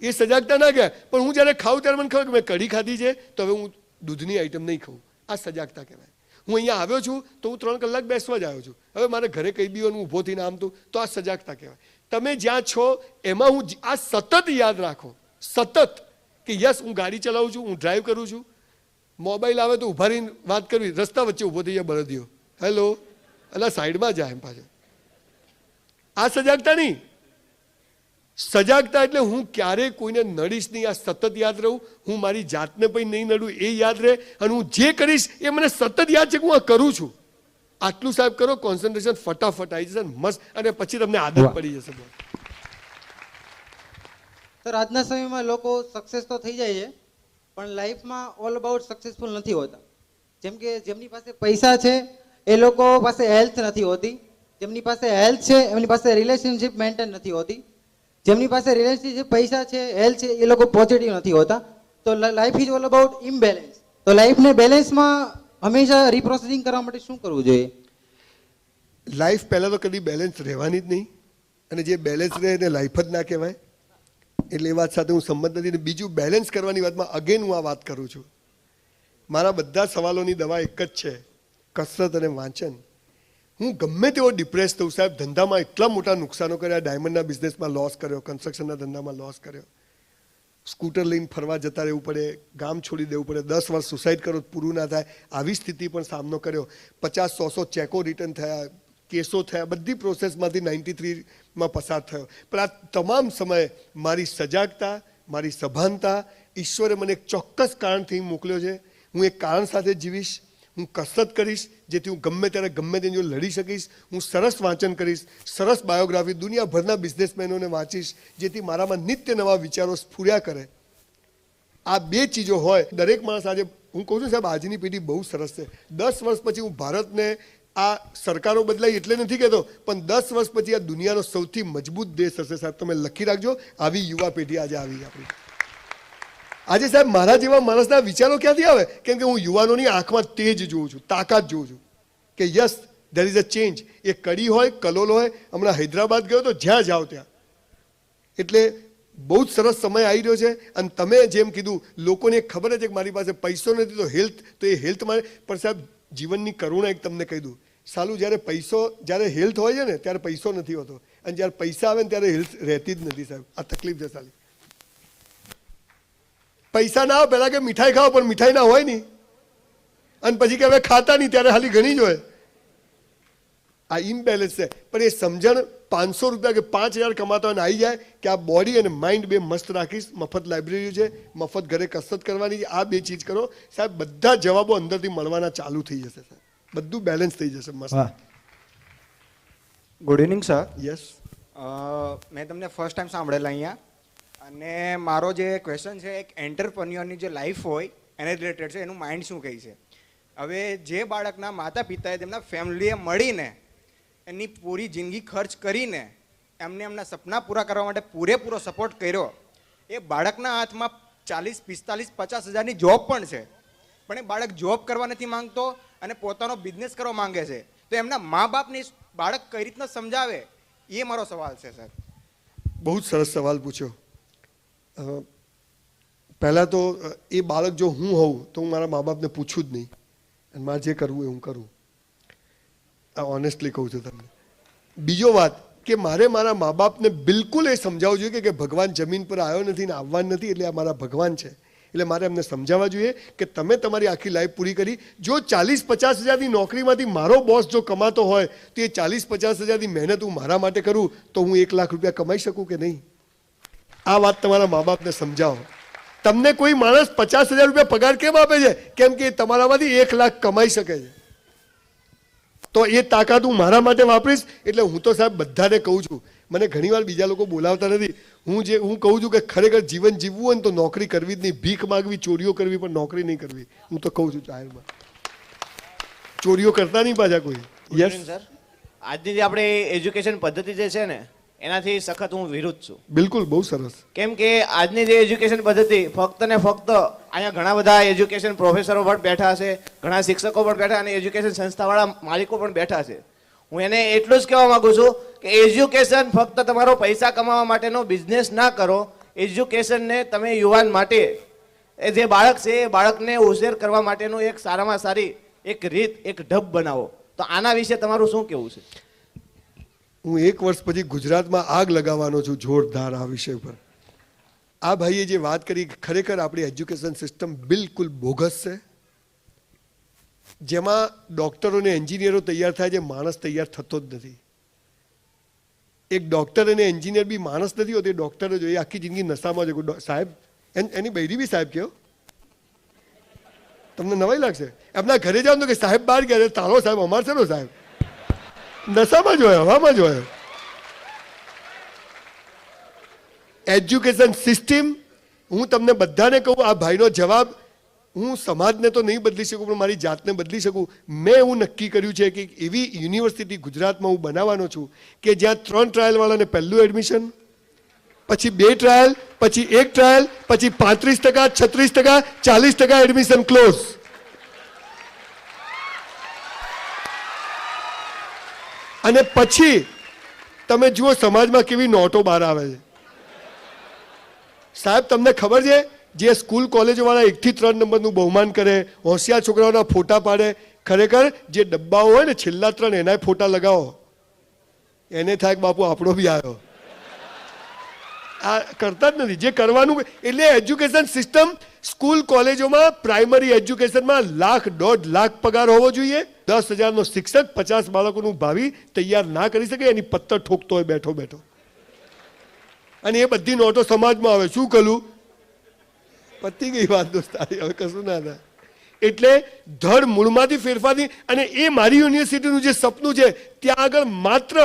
એ સજાગતા ના કહેવાય. પણ હું જ્યારે ખાઉં ત્યારે મને ખબર કે મેં કઢી ખાધી છે તો હવે હું દૂધની આઈટમ નહીં ખાઉં. આ સજાગતા કહેવાય. હું અહીંયા આવ્યો છું તો હું 3 કલાક બેસવા જ આવ્યો છું. હવે મારે ઘરે કહી બી હું ઊભો થઈને આમ તો આ સજાગતા કહેવાય. તમે જ્યાં છો એમાં હું આ સતત યાદ રાખો, સતત કે યસ હું ગાડી ચલાવું છું, હું ડ્રાઈવ કરું છું. મોબાઈલ આવે તો ઉભા રહીને વાત કરવી, રસ્તા વચ્ચે ઊભો થઈ જાય બળદિયો, હેલો, એટલે સાઈડમાં જાય એમ પાછળ. આ સજાગતા નહીં. સજાગતા એટલે હું ક્યારેય કોઈને નડીશ નહીં, આ સતત યાદ રહું. હું મારી જાતને પણ નહીં નડું એ યાદ રહે અને હું જે કરીશ એ મને સતત યાદ છે કે હું આ કરું છું. આટલું સાહેબ કરો, કોન્સન્ટ્રેશન ફટાફટ આવી જશે મસ્ત, અને પછી તમને આદત પડી જશે.
સર, આજના સમયમાં લોકો સક્સેસ તો થઈ જાય છે પણ લાઈફમાં ઓલ અબાઉટ સક્સેસફુલ નથી હોતા. જેમ કે જેમની પાસે પૈસા છે એ લોકો પાસે હેલ્થ નથી હોતી, જેમની પાસે હેલ્થ છે એમની પાસે રિલેશનશિપ મેન્ટેન નથી હોતી, જેમની પાસે રિલેશનશિપ પૈસા છે હેલ્થ છે એ લોકો પોઝિટિવ નથી હોતા. તો life is all about imbalance. તો લાઈફને બેલેન્સમાં હંમેશા રીપ્રોસેસિંગ કરવા માટે શું કરવું જોઈએ?
લાઈફ પહેલાં તો કદી બેલેન્સ રહેવાની જ નહીં, અને જે બેલેન્સ રહે એને લાઈફ જ ના કહેવાય. એટલે એ વાત સાથે હું સંમત નથી. બીજું બેલેન્સ કરવાની વાતમાં અગેન હું આ વાત કરું છું. મારા બધા સવાલોની દવા એક જ છે, કસરત અને વાંચન. હું ગમે તેવો ડિપ્રેસ થયું સાહેબ, ધંધામાં એટલા મોટા નુકસાનો કર્યા, ડાયમંડના બિઝનેસમાં લોસ કર્યો, કન્સ્ટ્રક્શનના ધંધામાં લોસ કર્યો, સ્કૂટર લઈને ફરવા જતા રહેવું પડે, ગામ છોડી દેવું પડે, 10 વર્ષ સુસાઇડ કરો પૂરું ના થાય આવી સ્થિતિ પણ સામનો કર્યો, 50-100 ચેકો રિટર્ન થયા, કેસો થયા, બધી પ્રોસેસમાંથી 93માં પસાર થયો. પણ આ તમામ સમયે મારી સજાગતા, મારી સભાનતા, ઈશ્વરે મને એક ચોક્કસ કારણથી મોકલ્યો છે. હું એક કારણ સાથે જીવીશ, હું કસરત કરીશ જેથી હું ગમે ત્યારે ગમે તેની જો લડી શકીશ. હું સરસ વાંચન કરીશ, સરસ બાયોગ્રાફી દુનિયાભરના બિઝનેસમેનોને વાંચીશ જેથી મારામાં નિત્ય નવા વિચારો સ્ફુર્યા કરે. આ 2 ચીજો હોય દરેક માણસ. આજે હું કહું છું સાહેબ, આજની પેઢી બહુ સરસ છે. 10 વર્ષ પછી હું ભારતને, આ સરકારો બદલાઈ એટલે નથી કહેતો, પણ 10 વર્ષ પછી આ દુનિયાનો સૌથી મજબૂત દેશ હશે સાહેબ. તમે લખી રાખજો, આવી યુવા પેઢી આજે આવી આપણી. આજે સાહેબ મારા જેવા માણસના વિચારો ક્યાંથી આવે? કેમ કે હું યુવાનોની આંખમાં તેજ જોઉં છું, તાકાત જોઉં છું કે yes there is a change. એ કડી હોય, કલોલ હોય, હમણાં હૈદરાબાદ ગયો તો જ્યાં જાઓ ત્યાં. એટલે બહુ જ સરસ સમય આવી રહ્યો છે. અને તમે જેમ કીધું, લોકોને ખબર છે કે મારી પાસે પૈસો નથી તો હેલ્થ, તો એ હેલ્થ મારે. પણ સાહેબ જીવનની કરુણા એક તમને કહી દઉં, સાલું જ્યારે હેલ્થ હોય છે ને ત્યારે પૈસો નથી હોતો, અને જ્યારે પૈસા આવે ને ત્યારે હેલ્થ રહેતી જ નથી સાહેબ. આ તકલીફ છે સાલી. પૈસા ના આવે પહેલા કે મીઠાઈ ખાઓ, પણ મીઠાઈ ના હોય નહીં, અને પછી કે હવે ખાતા નહીં, ત્યારે ખાલી ઘણી જ હોય. આ ઇમ્બેલેન્સ છે. પણ એ સમજણ 500 રૂપિયા કે 5000 કમાતા હોય ને આવી જાય કે આ બોડી અને માઇન્ડ બે મસ્ત રાખીશ, મફત લાઇબ્રેરી છે, મફત ઘરે કસરત કરવાની છે, આ બે ચીજ કરો સાહેબ, બધા જવાબો અંદરથી મળવાના ચાલુ થઈ જશે સાહેબ, બધું બેલેન્સ થઈ જશે મસ્ત.
Good evening sir.
યસ.
મેં તમને ફર્સ્ટ ટાઈમ સાંભળેલા અહીંયા, અને મારો જે ક્વેશ્ચન છે એક એન્ટરપ્રન્યોરની જે લાઈફ હોય એને રિલેટેડ છે, એનું માઇન્ડ શું કહે છે. હવે જે બાળકના માતા પિતાએ તેમના ફેમિલીએ મળીને એની પૂરી જિંદગી ખર્ચ કરીને એમને એમના સપના પૂરા કરવા માટે પૂરેપૂરો સપોર્ટ કર્યો, એ બાળકના હાથમાં 40, 45, 50 હજારની જોબ પણ છે, પણ એ બાળક જોબ કરવા નથી માંગતો અને પોતાનો બિઝનેસ કરવા માંગે છે, તો એમના મા બાપને બાળક કઈ રીતના સમજાવે, એ મારો સવાલ છે સર.
બહુ જ સરસ સવાલ પૂછ્યો. પહેલાં તો એ બાળક જો હું હોઉં તો હું મારા મા બાપને પૂછું જ નહીં, અને મારે જે કરવું એ હું કરું. આ ઓનેસ્ટલી કહું છું તમને. બીજો વાત કે મારે મારા મા બાપને બિલકુલ એ સમજાવવું જોઈએ કે ભગવાન જમીન પર આવ્યો નથી ને આવવાનું નથી, એટલે આ મારા ભગવાન છે. એટલે મારે એમને સમજાવવા જોઈએ કે તમે તમારી આખી લાઈફ પૂરી કરી. જો 40-50 હજારની નોકરીમાંથી મારો બોસ જો કમાતો હોય તો એ 40-50 હજારની મહેનત હું મારા માટે કરું તો હું 1 લાખ રૂપિયા કમાઈ શકું કે નહીં? આ વાત તમારા મા બાપને સમજાવો. તમને કોઈ માણસ 50,000 રૂપિયા પગાર કેમ આપે છે? કેમ કે તમારામાંથી 1 લાખ કમાઈ શકે છે. તો એ તાકાત હું મારા માટે વાપરીશ. એટલે હું તો સાહેબ બધાને કહું છું, મને ઘણીવાર બીજા લોકો બોલાવતા નથી, હું કહું છું કે ખરેખર જીવન જીવવું હોય ને તો નોકરી કરવી જ નહીં, ભીખ માગવી, ચોરીઓ કરવી, પણ નોકરી નહીં કરવી. હું તો કહું છું જાહેરમાં, ચોરીઓ કરતા નહીં પાછા કોઈ. યસ
સર, આજની જે આપણે એજ્યુકેશન પદ્ધતિ જે છે ને એનાથી સખત હું વિરુદ્ધ છું.
બિલકુલ, બહુ સરસ.
કેમ કે આજની જે એજ્યુકેશન પદ્ધતિ ફક્ત ને ફક્ત અહીંયા ઘણા બધા એજ્યુકેશન પ્રોફેસરો પણ બેઠા છે, ઘણા શિક્ષકો પણ બેઠા, અને એજ્યુકેશન સંસ્થાવાળા માલિકો પણ બેઠા છે. હું એને એટલું જ કહેવા માંગુ છું કે એજ્યુકેશન ફક્ત તમારો પૈસા કમાવા માટેનો બિઝનેસ ના કરો. એજ્યુકેશનને તમે યુવાન માટે, એ જે બાળક છે એ બાળકને ઉછેર કરવા માટેનું એક સારામાં સારી એક રીત, એક ઢબ બનાવો. તો આના વિશે તમારું શું કહેવું છે?
હું 1 વર્ષ પછી ગુજરાતમાં આગ લગાવવાનો છું જોરદાર આ વિષય પર. આ ભાઈએ જે વાત કરી, ખરેખર આપણી એજ્યુકેશન સિસ્ટમ બિલકુલ બોગસ છે, જેમાં ડૉક્ટરો અને એન્જિનિયરો તૈયાર થાય છે, માણસ તૈયાર થતો જ નથી. એક ડૉક્ટર અને એન્જિનિયર બી માણસ નથી હોતો, એ ડૉક્ટર જ હોય, આખી જિંદગી નશામાં જ. સાહેબ એની બૈરી બી સાહેબ કહો, તમને નવાઈ લાગશે. એમના ઘરે જાવ તો કે સાહેબ બહાર ગયા, તારો સાહેબ અમાર છે સાહેબ, નશામાં જ હોય, હવામાં જ હોય. એજ્યુકેશન સિસ્ટમ, હું તમને બધાને કહું, આ ભાઈનો જવાબ, હું સમાજને તો નહીં બદલી શકું પણ મારી જાતને બદલી શકું. મેં એવું નક્કી કર્યું છે કે એવી યુનિવર્સિટી ગુજરાતમાં હું બનાવવાનો છું કે જ્યાં 3 ટ્રાયલવાળાને પહેલું એડમિશન, પછી 2 ટ્રાયલ, પછી 1 ટ્રાયલ, પછી 35%, 36%, 40% એડમિશન ક્લોઝ. અને પછી તમે જુઓ સમાજમાં કેવી નોટો બહાર આવે છે. સાહેબ તમને ખબર છે, જે સ્કૂલ કોલેજો વાળા 1 થી 3 નંબરનું બહુમાન કરે, હોશિયાર છોકરાઓના ફોટા પાડે, ખરેખર જે ડબ્બાઓ હોય ને છેલ્લા 3 એના ફોટા લગાવો, એને થાય કે બાપુ આપણો બી આવ્યો. આ કરતા જ નથી જે કરવાનું. એટલે એજ્યુકેશન સિસ્ટમ સ્કૂલ કોલેજોમાં, પ્રાઇમરી એજ્યુકેશનમાં 1,00,000-1.5 લાખ પગાર હોવો જોઈએ. 10,000નો શિક્ષક 50 બાળકોનું ભાવિ તૈયાર ના કરી શકે, એની પત્તર ઠોકતો હોય બેઠો બેઠો. અને એ બધી નોટો સમાજમાં આવે. શું કરું? પતી ગઈ વાત દોસ્તારી, હવે કશું ના થાય. એટલે ધડ મૂળમાંથી ફેરફારની. અને એ મારી યુનિવર્સિટીનું જે સપનું છે, ત્યાં આગળ માત્ર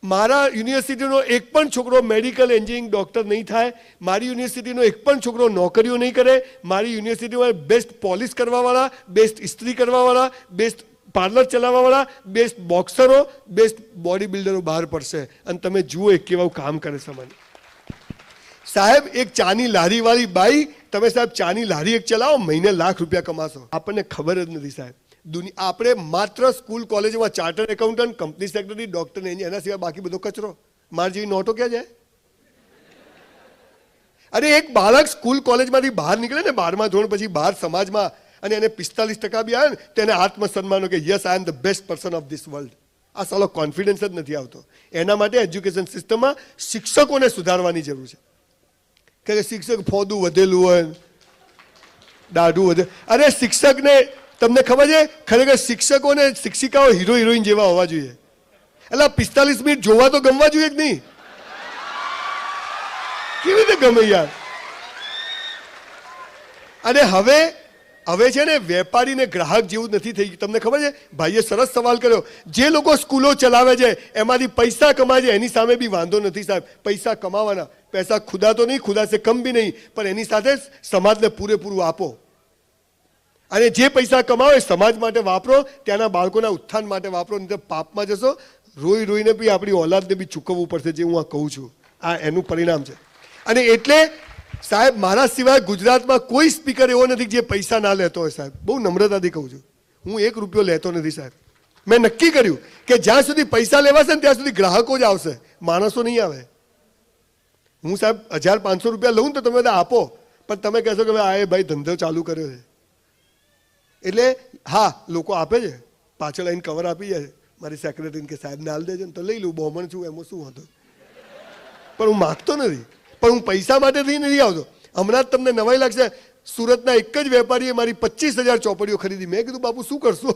મારા યુનિવર્સિટીનો એક પણ છોકરો મેડિકલ એન્જિનિયરિંગ ડૉક્ટર નહીં થાય, મારી યુનિવર્સિટીનો એક પણ છોકરો નોકરીઓ નહીં કરે, મારી યુનિવર્સિટીમાં બેસ્ટ પોલિશ કરવાવાળા, બેસ્ટ ઇસ્ત્રી કરવાવાળા, બેસ્ટ પાર્લર ચલાવવાવાળા, બેસ્ટ બોક્સરો, બેસ્ટ બોડી બિલ્ડરો બહાર પડશે. અને તમે જુઓ એ કેવું કામ કરે સમાજ. સાહેબ એક ચાની લારીવાળી બાઈ, તમે સાહેબ ચાની લારી એક ચલાવો, મહિને ₹1,00,000 કમાશો. આપણને ખબર જ નથી સાહેબ. આપણે માત્ર સ્કૂલ કોલેજમાં chartered accountant, company secretary, doctor, એના સિવાય બાકી બધો કચરો. મારી જેવી નોટો ક્યાં જાય? અરે એક બાળક સ્કૂલ કોલેજમાંથી બહાર નીકળે ને 12મા ધોરણ પછી બહાર સમાજમાં, અને એને 45% બી આવે ને, તેને આત્મસન્માન કે yes I am the best person of this world. આ સાલો કોન્ફિડન્સ જ નથી આવતો. એના માટે એજ્યુકેશન સિસ્ટમમાં શિક્ષકોને સુધારવાની જરૂર છે. કે શિક્ષક ફોદું વધેલું હોય, દાઢું વધે. અરે શિક્ષકને તમને ખબર છે, ખરેખર શિક્ષકોને શિક્ષિકાઓ હીરો હિરોઈન જેવા હોવા જોઈએ. એટલે 45 મિનિટ જોવા તો ગમવા જોઈએ કે નહીં? કેવી રીતે ગમે યાર? અને હવે છે ને વેપારી ને ગ્રાહક જેવું નથી થઈ ગયું. તમને ખબર છે, ભાઈએ સરસ સવાલ કર્યો. જે લોકો સ્કૂલો ચલાવે છે એમાંથી પૈસા કમાય છે એની સામે બી વાંધો નથી સાહેબ. પૈસા કમાવાના, પૈસા ખુદા તો નહીં, ખુદા સે કમ બી નહીં, પણ એની સાથે સમાજને પૂરેપૂરું આપો. અને જે પૈસા કમાવો એ સમાજ માટે વાપરો, ત્યાંના બાળકોના ઉત્થાન માટે વાપરો. નહીં તો પાપમાં જશો. રોઈ રોઈને બી આપણી ઓલાદને બી ચૂકવવું પડશે, જે હું આ કહું છું. આ એનું પરિણામ છે. અને એટલે સાહેબ મારા સિવાય ગુજરાતમાં કોઈ સ્પીકર એવો નથી જે પૈસા ના લેતો હોય સાહેબ. બહુ નમ્રતાથી કહું છું, હું 1 રૂપિયો લેતો નથી સાહેબ. મેં નક્કી કર્યું કે જ્યાં સુધી પૈસા લેવાશે ને ત્યાં સુધી ગ્રાહકો જ આવશે, માણસો નહીં આવે. હું સાહેબ 1500 રૂપિયા લઉં ને તો તમે બધા આપો, પણ તમે કહેશો કે આ ભાઈ ધંધો ચાલુ કર્યો છે એટલે હા લોકો આપે છે, પાછળ આવીને કવર આપી જાય છે. મારી સેક્રેટરીને કે સાહેબને હાલ દેજો ને તો લઈ લઉં, બહુમણ છું એમાં શું હતો. પણ હું માગતો નથી, પણ હું પૈસા માટેથી નથી આવતો. હમણાં જ તમને નવાઈ લાગશે, સુરતના એક જ વેપારીએ મારી 25,000 ચોપડીઓ ખરીદી. મેં કીધું બાપુ શું કરશો?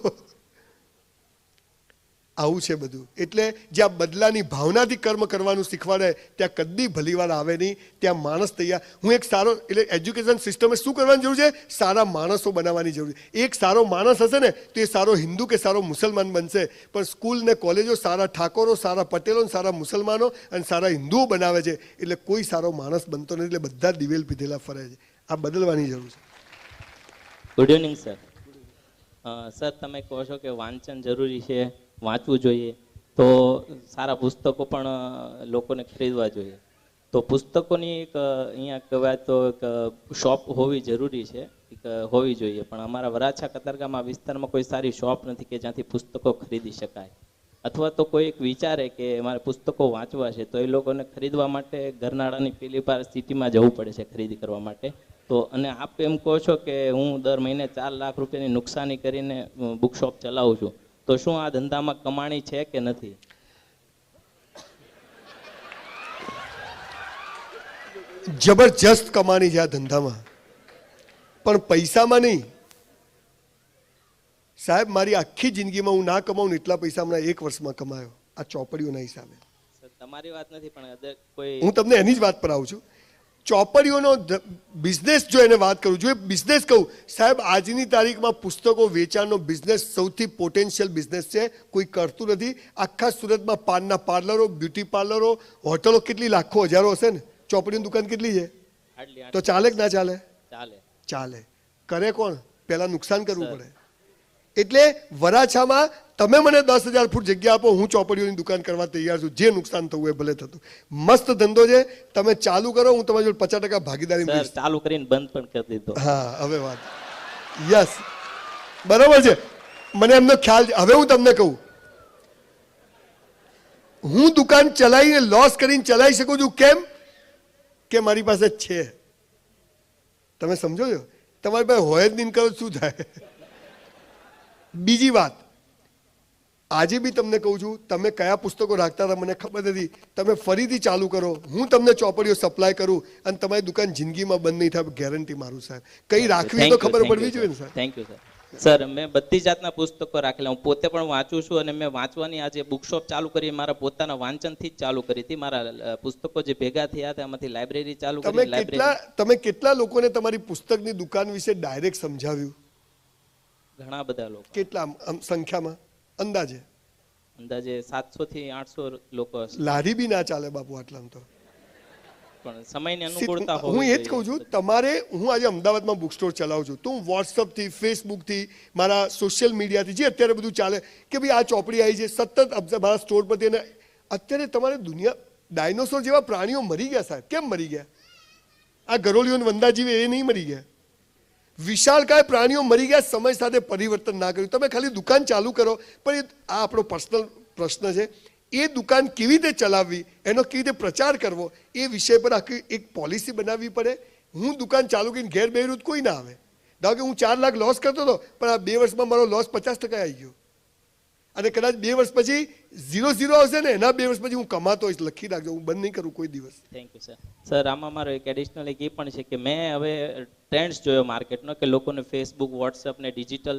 આવું છે બધું. એટલે જ્યાં બદલાની ભાવનાથી કર્મ કરવાનું શીખવાડે ત્યાં કદી ભલીવાર આવે નહીં, ત્યાં માણસ તૈયાર. હું એક સારો એટલે એજ્યુકેશન સિસ્ટમે શું કરવાની જરૂર છે? સારા માણસો બનાવવાની જરૂર છે. એક સારો માણસ હશે ને તો એ સારો હિન્દુ કે સારો મુસલમાન બનશે. પણ સ્કૂલ ને કોલેજો સારા ઠાકોરો, સારા પટેલો, સારા મુસલમાનો અને સારા હિન્દુઓ બનાવે છે, એટલે કોઈ સારો માણસ બનતો નથી. એટલે બધા દિવેલ પીધેલા ફરે છે. આ બદલવાની જરૂર છે.
Good evening sir. સર તમે કહો છો કે વાંચન જરૂરી છે, વાંચવું જોઈએ, તો સારા પુસ્તકો પણ લોકોને ખરીદવા જોઈએ. તો પુસ્તકોની એક અહીંયા કહેવાય તો એક શોપ હોવી જરૂરી છે, એક હોવી જોઈએ. પણ અમારા વરાછા કતારગામ વિસ્તારમાં કોઈ સારી શોપ નથી કે જ્યાંથી પુસ્તકો ખરીદી શકાય. અથવા તો કોઈ એક વિચારે કે મારે પુસ્તકો વાંચવા છે તો એ લોકોને ખરીદવા માટે ઘરનાળાની પેલી પાર સિટીમાં જવું પડે છે ખરીદી કરવા માટે. તો અને આપ એમ કહો છો કે હું દર મહિને 4 લાખ રૂપિયાની નુકસાની કરીને બુક શોપ ચલાવું છું, તો શું આ ધંધામાં કમાણી છે કે નથી?
જબરજસ્ત કમાણી છે આ ધંધામાં, પણ પૈસામાં નહીં સાહેબ. મારી આખી જિંદગીમાં હું ના કમાઉં ને એટલા પૈસા હમણાં 1 વર્ષમાં કમાયો આ ચોપડીઓના હિસાબે.
તમારી વાત નથી, પણ કોઈ
હું તમને એની જ વાત પર આવું છું. ચોપડીઓનો બિઝનેસ જો એને વાત કરું છું, એ બિઝનેસ કહું સાહેબ, આજની તારીખમાં પુસ્તકો વેચાણનો બિઝનેસ સૌથી પોટેન્શિયલ બિઝનેસ છે. કોઈ કરતું નથી. આખા સુરતમાં પાનના પાર્લરો, બ્યુટી પાર્લરો, હોટલો કેટલી લાખો હજારો હશે ને. ચોપડીની દુકાન કેટલી છે? તો ચાલે કે ના ચાલે? ચાલે. કરે કોણ? પહેલા નુકસાન કરવું પડે. એટલે વરાછામાં તમે મને 10,000 ફૂટ જગ્યા આપો, હું ચોપડીઓની દુકાન કરવા તૈયાર છું. જે નુકસાન થવું એ ભલે થતું. મસ્ત ધંધો છે, તમે ચાલુ કરો, હું તમારી જોડે 50% ભાગીદારી
સર ચાલુ કરીને બંધ પણ કરી દીધો.
હા હવે વાત યસ બરાબર છે. મને એમનો ખ્યાલ. હવે હું તમને કહું, હું દુકાન ચલાવીને લોસ કરીને ચલાવી શકું છું. કેમ? કે મારી પાસે છે. તમે સમજો છો? તમારી પાસે હોય જ નહીં કરો શું થાય? બીજી વાત, આજે બી તમને કહું છું, તમે કયા પુસ્તકો રાખતા હતા મને ખબર નથી. તમે ફરીથી ચાલુ કરો, હું તમને ચોપડીઓ સપ્લાય કરું અને તમારી દુકાન જિંદગીમાં બંધ નહીં થાય, ગેરંટી મારું સાહેબ. કઈ રાખવી તો ખબર પડવી જોઈએ ને સાહેબ.
Thank you sir. સર મેં બધી જાતના પુસ્તકો રાખેલા, હું પોતે પણ વાંચું છું અને મેં વાંચવાની આજે બુક શોપ ચાલુ કરી મારા પોતાના વાંચનથી જ ચાલુ કરી હતી. મારા પુસ્તકો જે ભેગા થયા હતા એમાંથી લાઇબ્રેરી ચાલુ કરી.
તમે કેટલા લોકોને તમારી પુસ્તકની દુકાન વિશે ડાયરેક્ટ સમજાવ્યું?
ઘણા બધા લોકો.
કેટલા સંખ્યામાં? અંદાજે
700 થી 800 લોકો હશે.
લારી બી ના ચાલે બાપુ આટલામાં તો.
પણ સમયની અનુકૂળતા
હું એ જ કહું છું, તમારે હું આજે અમદાવાદમાં બુક સ્ટોર ચલાવું છું, તો હું વોટ્સઅપથી, ફેસબુકથી, મારા સોશિયલ મીડિયાથી, જે અત્યારે બધું ચાલે કે ભાઈ આ ચોપડી આવી છે, સતત મારા સ્ટોર પરથી. અને અત્યારે તમારે દુનિયા ડાયનોસોર જેવા પ્રાણીઓ મરી ગયા સાહેબ. કેમ મરી ગયા? આ ગરોળીઓ વંદાજીવી એ નહીં મરી ગયા. વિશાળકાય પ્રાણીઓ મરી ગયા, સમય સાથે પરિવર્તન ના કર્યું. તમે ખાલી દુકાન ચાલુ કરો, પણ આ આપણો પર્સનલ પ્રશ્ન છે. એ દુકાન કેવી રીતે ચલાવવી, એનો કેવી રીતે પ્રચાર કરવો, એ વિષય પર આખી એક પોલિસી બનાવવી પડે. હું દુકાન ચાલુ કરીને ઘેર બેહરું કોઈ ના આવે. ધારો કે હું 4 લાખ લોસ કરતો હતો, પણ આ 2 વર્ષમાં મારો લોસ 50% આવી ગયો. અને કદાચ 2 વર્ષ પછી 0 આવશે ને એના 2 વર્ષ પછી હું કમાતો હોઈશ, લખી રાખજો, હું બંધ નહીં કરું કોઈ દિવસ.
Thank you sir. સર આમાં મારો એક એડિશનલ એક એ પણ છે કે મેં હવે ટ્રેન્ડ્સ જોયો માર્કેટનો કે લોકોને ફેસબુક, વોટ્સઅપ ને ડિજિટલ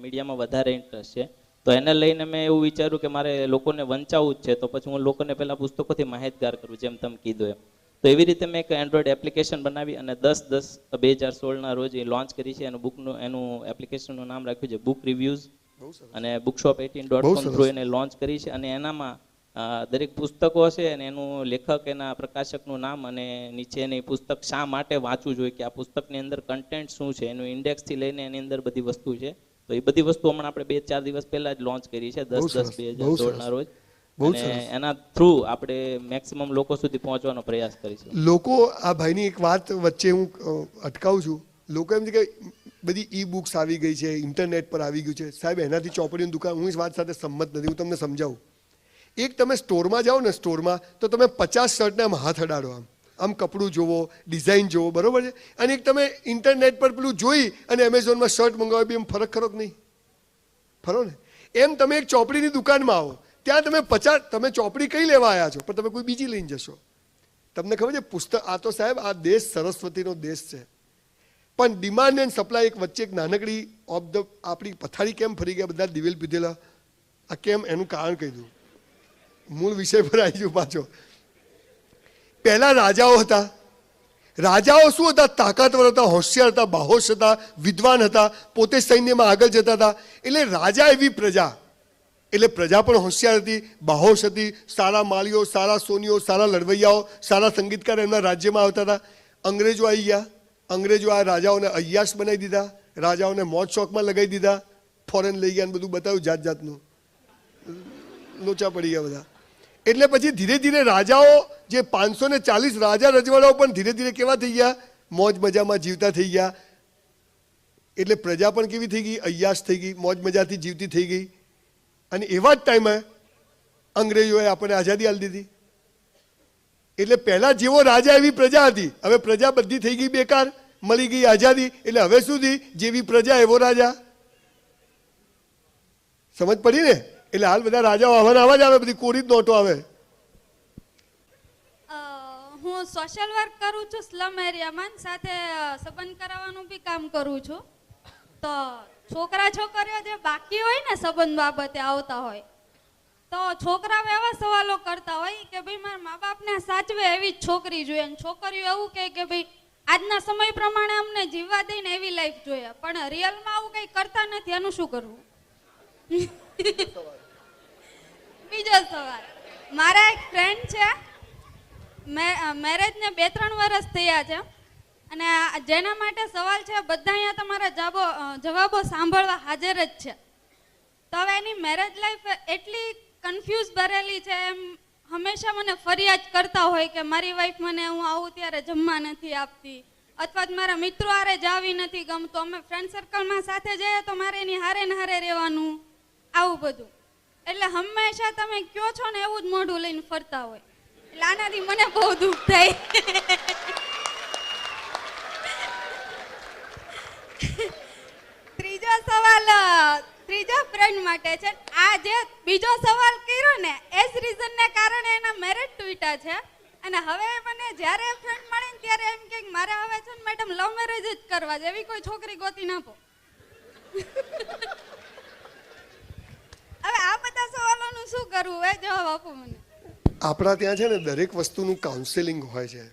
મીડિયામાં વધારે ઇન્ટરેસ્ટ છે. તો એને લઈને મેં એવું વિચાર્યું કે મારે લોકોને વંચાવવું જ છે, તો પછી હું લોકોને પહેલા પુસ્તકોથી માહિતગાર કરું, જેમ તમે કીધું એમ. તો એવી રીતે મેં એક એન્ડ્રોઈડ એપ્લિકેશન બનાવી અને 10/10/2016 રોજ એ લોન્ચ કરી છે. એનું એપ્લિકેશનનું નામ રાખ્યું છે બુક રિવ્યુઝ અને bookshop18.com થ્રુ એને લોન્ચ કરી છે. અને એનામાં દરેક પુસ્તકો છે અને એનું લેખક, એના પ્રકાશકનું નામ અને નીચે એની પુસ્તક શા માટે વાંચવું જોઈએ, કે આ પુસ્તકની અંદર કન્ટેન્ટ શું છે, એનું ઇન્ડેક્સથી લઈને એની અંદર બધી વસ્તુ છે. તો એ બધી વસ્તુ હમણાં આપણે 2-4 દિવસ પહેલા જ લોન્ચ કરી છે 10/10/2016 રોજ. અને એના થ્રુ આપણે મેક્સિમમ લોકો સુધી પહોંચવાનો પ્રયાસ કરીશું.
લોકો, આ ભાઈની એક વાત વચ્ચે હું અટકાવું છું. લોકો એમ છે કે બધી ઈ બુક્સ આવી ગઈ છે, ઇન્ટરનેટ પર આવી ગયું છે. સાહેબ, એનાથી ચોપડીની દુકાન, હું ઇસ વાત સાથે સંમત નથી. હું તમને સમજાવું. એક તમે સ્ટોરમાં જાઓ ને, સ્ટોરમાં તો તમે 50 શર્ટને આમ હાથ અડાડો, આમ કપડું જોવો, ડિઝાઇન જોવો, બરોબર છે. અને એક તમે ઇન્ટરનેટ પર પેલું જોઈ અને એમેઝોનમાં શર્ટ મંગાવો, બી એમ ફરક ખરો કે નહીં? ફરો ને? એમ તમે એક ચોપડીની દુકાનમાં આવો, ત્યાં તમે 50, તમે ચોપડી કઈ લેવા આવ્યા છો, પણ તમે કોઈ બીજી લઈને જશો. તમને ખબર છે પુસ્તક, આ તો સાહેબ આ દેશ સરસ્વતીનો દેશ છે, પણ ડિમાન્ડ એન્ડ સપ્લાય એક વચ્ચે એક નાનકડી ઓફ ધ આપણી પથારી કેમ ફરી ગયા બધા દિવેલ પીધેલા, આ કેમ, એનું કારણ કહી દઉં. મૂળ વિષય પર આવી જઉં પાછો. પહેલા રાજાઓ હતા. રાજાઓ શું હતા? તાકાતવર હતા, હોશિયાર હતા, બાહોશ હતા, વિદ્વાન હતા, પોતે સૈન્યમાં આગળ જતા હતા. એટલે રાજા એવી પ્રજા, એટલે પ્રજા પણ હોશિયાર હતી, બાહોશ હતી, સારા માળીઓ, સારા સોનીઓ, સારા લડવૈયાઓ, સારા સંગીતકાર એમના રાજ્યમાં આવતા હતા. અંગ્રેજો આવી ગયા. અંગ્રેજો આ રાજાઓને અય્યાશ બનાવી દીધા, રાજાઓને મોજ શોખમાં લગાવી દીધા, ફોરેન લઈ ગયા, બધું બતાવ્યું જાત જાતનું, લોચા પડી ગયા બધા. એટલે પછી ધીરે ધીરે રાજાઓ, જે 540 રાજા રજવાડાઓ પણ ધીરે ધીરે કેવા થઈ ગયા? મોજ મજામાં જીવતા થઈ ગયા. એટલે પ્રજા પણ કેવી થઈ ગઈ? અય્યાશ થઈ ગઈ, મોજ મજાથી જીવતી થઈ ગઈ. અને એવા જ ટાઈમે અંગ્રેજોએ આપણને આઝાદી આપી દીધી. એટલે પહેલા જેવો રાજા એવી પ્રજા હતી. હવે પ્રજા બધી થઈ ગઈ બેકાર, મળી ગઈ આઝાદી. એટલે હવે સુધી જેવી પ્રજા એવો રાજા. સમજ પડી ને? એટલે હાલ બધા રાજાઓ આવવાના આવા જ આવે, બધી કોરી જ નોટો આવે.
હું સોશિયલ વર્ક કરું છું સ્લમ એરિયામાં, સાથે સંબંધ કરાવવાનું બી કામ કરું છું. તો છોકરા છોકરીઓ જે બાકી હોય ને સંબંધ બાબતે આવતા હોય, તો છોકરાઓ એવા સવાલો કરતા હોય કે ભાઈ મારા મા બાપને સાચવે એવી જ છોકરી જોઈએ, અને છોકરીઓ એવું કહે કે ભાઈ આજના સમય પ્રમાણે અમને જીવવા દઈને એવી લાઈફ જોઈએ. પણ રિયલમાં આવું કંઈ કરતા નથી, એનું શું કરવું? બીજો સવાલ, મારા એક ફ્રેન્ડ છે, મેરેજને 2-3 વર્ષ થયા છે, અને જેના માટે સવાલ છે બધા અહીંયા તમારા જવાબો સાંભળવા હાજર જ છે. તો હવે એની મેરેજ લાઈફ એટલી કન્ફ્યુઝ ભરેલી છે, એમ હંમેશા મને ફરિયાદ કરતા હોય કે મારી વાઈફ મને હું આવું ત્યારે જમવા નથી આપતી, અથવા મારા મિત્રો હારે જાવી નથી ગમતું, અમે ફ્રેન્ડ સર્કલમાં સાથે જઈએ તો મારે એની હારે ને હારે રહેવાનું, આવું બધું. એટલે હંમેશા તમે કયો છો ને એવું જ મોઢું લઈને ફરતા હોય. એટલે આનાથી મને બહુ દુઃખ થાય. ત્રીજો સવાલ ત્રીજા ફ્રેન્ડ માટે છે. આ જે બીજો સવાલ કર્યો ને એ જ રીઝનને કારણે એના મેરેજ તૂટ્યા છે. અને હવે મને જ્યારે ફ્રેન્ડ મળે ને ત્યારે એમ કે મારે હવે છે ને મેડમ લવ મેરેજ જ કરવા છે, એવી કોઈ છોકરી ગોતી નાખો. હવે આ બધા સવાલોનું શું કરવું એ જવાબ આપો મને.
આપણા ત્યાં છે ને દરેક વસ્તુનું કાઉન્સેલિંગ હોય છે.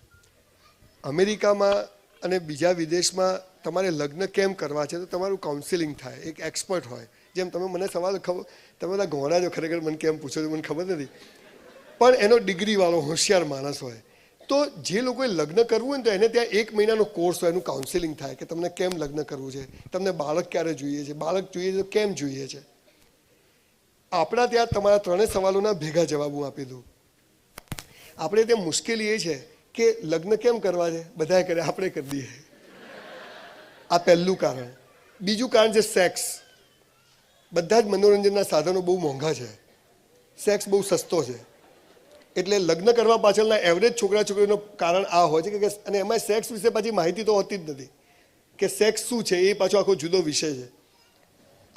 અમેરિકામાં અને બીજા વિદેશમાં તમારે લગ્ન કેમ કરવા છે તો તમારું કાઉન્સેલિંગ થાય, એક એક્સપર્ટ હોય. જેમ તમે મને સવાલ ખબર, તમે બધા ગોળા છો ખરેખર, મને કેમ પૂછો છો મને ખબર નથી, પણ એનો ડિગ્રીવાળો હોશિયાર માણસ હોય. તો જે લોકોએ લગ્ન કરવું હોય ને તો એને ત્યાં 1 મહિનાનો કોર્સ હોય, એનું કાઉન્સેલિંગ થાય કે તમને કેમ લગ્ન કરવું છે, તમને બાળક ક્યારે જોઈએ છે, બાળક જોઈએ છે તો કેમ જોઈએ છે. આપણા ત્યાં તમારા 3 સવાલોના ભેગા જવાબ હું આપી દઉં. આપણે ત્યાં મુશ્કેલી એ છે કે લગ્ન કેમ કરવા છે, બધાએ કરે, આપણે કરી દઈએ. આ પહેલું કારણ. બીજું કારણ છે સેક્સ. બધા જ મનોરંજનના સાધનો બહુ મોંઘા છે, સેક્સ બહુ સસ્તો છે. એટલે લગ્ન કરવા પાછળના એવરેજ છોકરા છોકરીનું કારણ આ હોય છે કે, અને એમાં સેક્સ વિશે પાછી માહિતી તો હોતી જ નથી કે સેક્સ શું છે, એ પાછો આખો જુદો વિષય છે.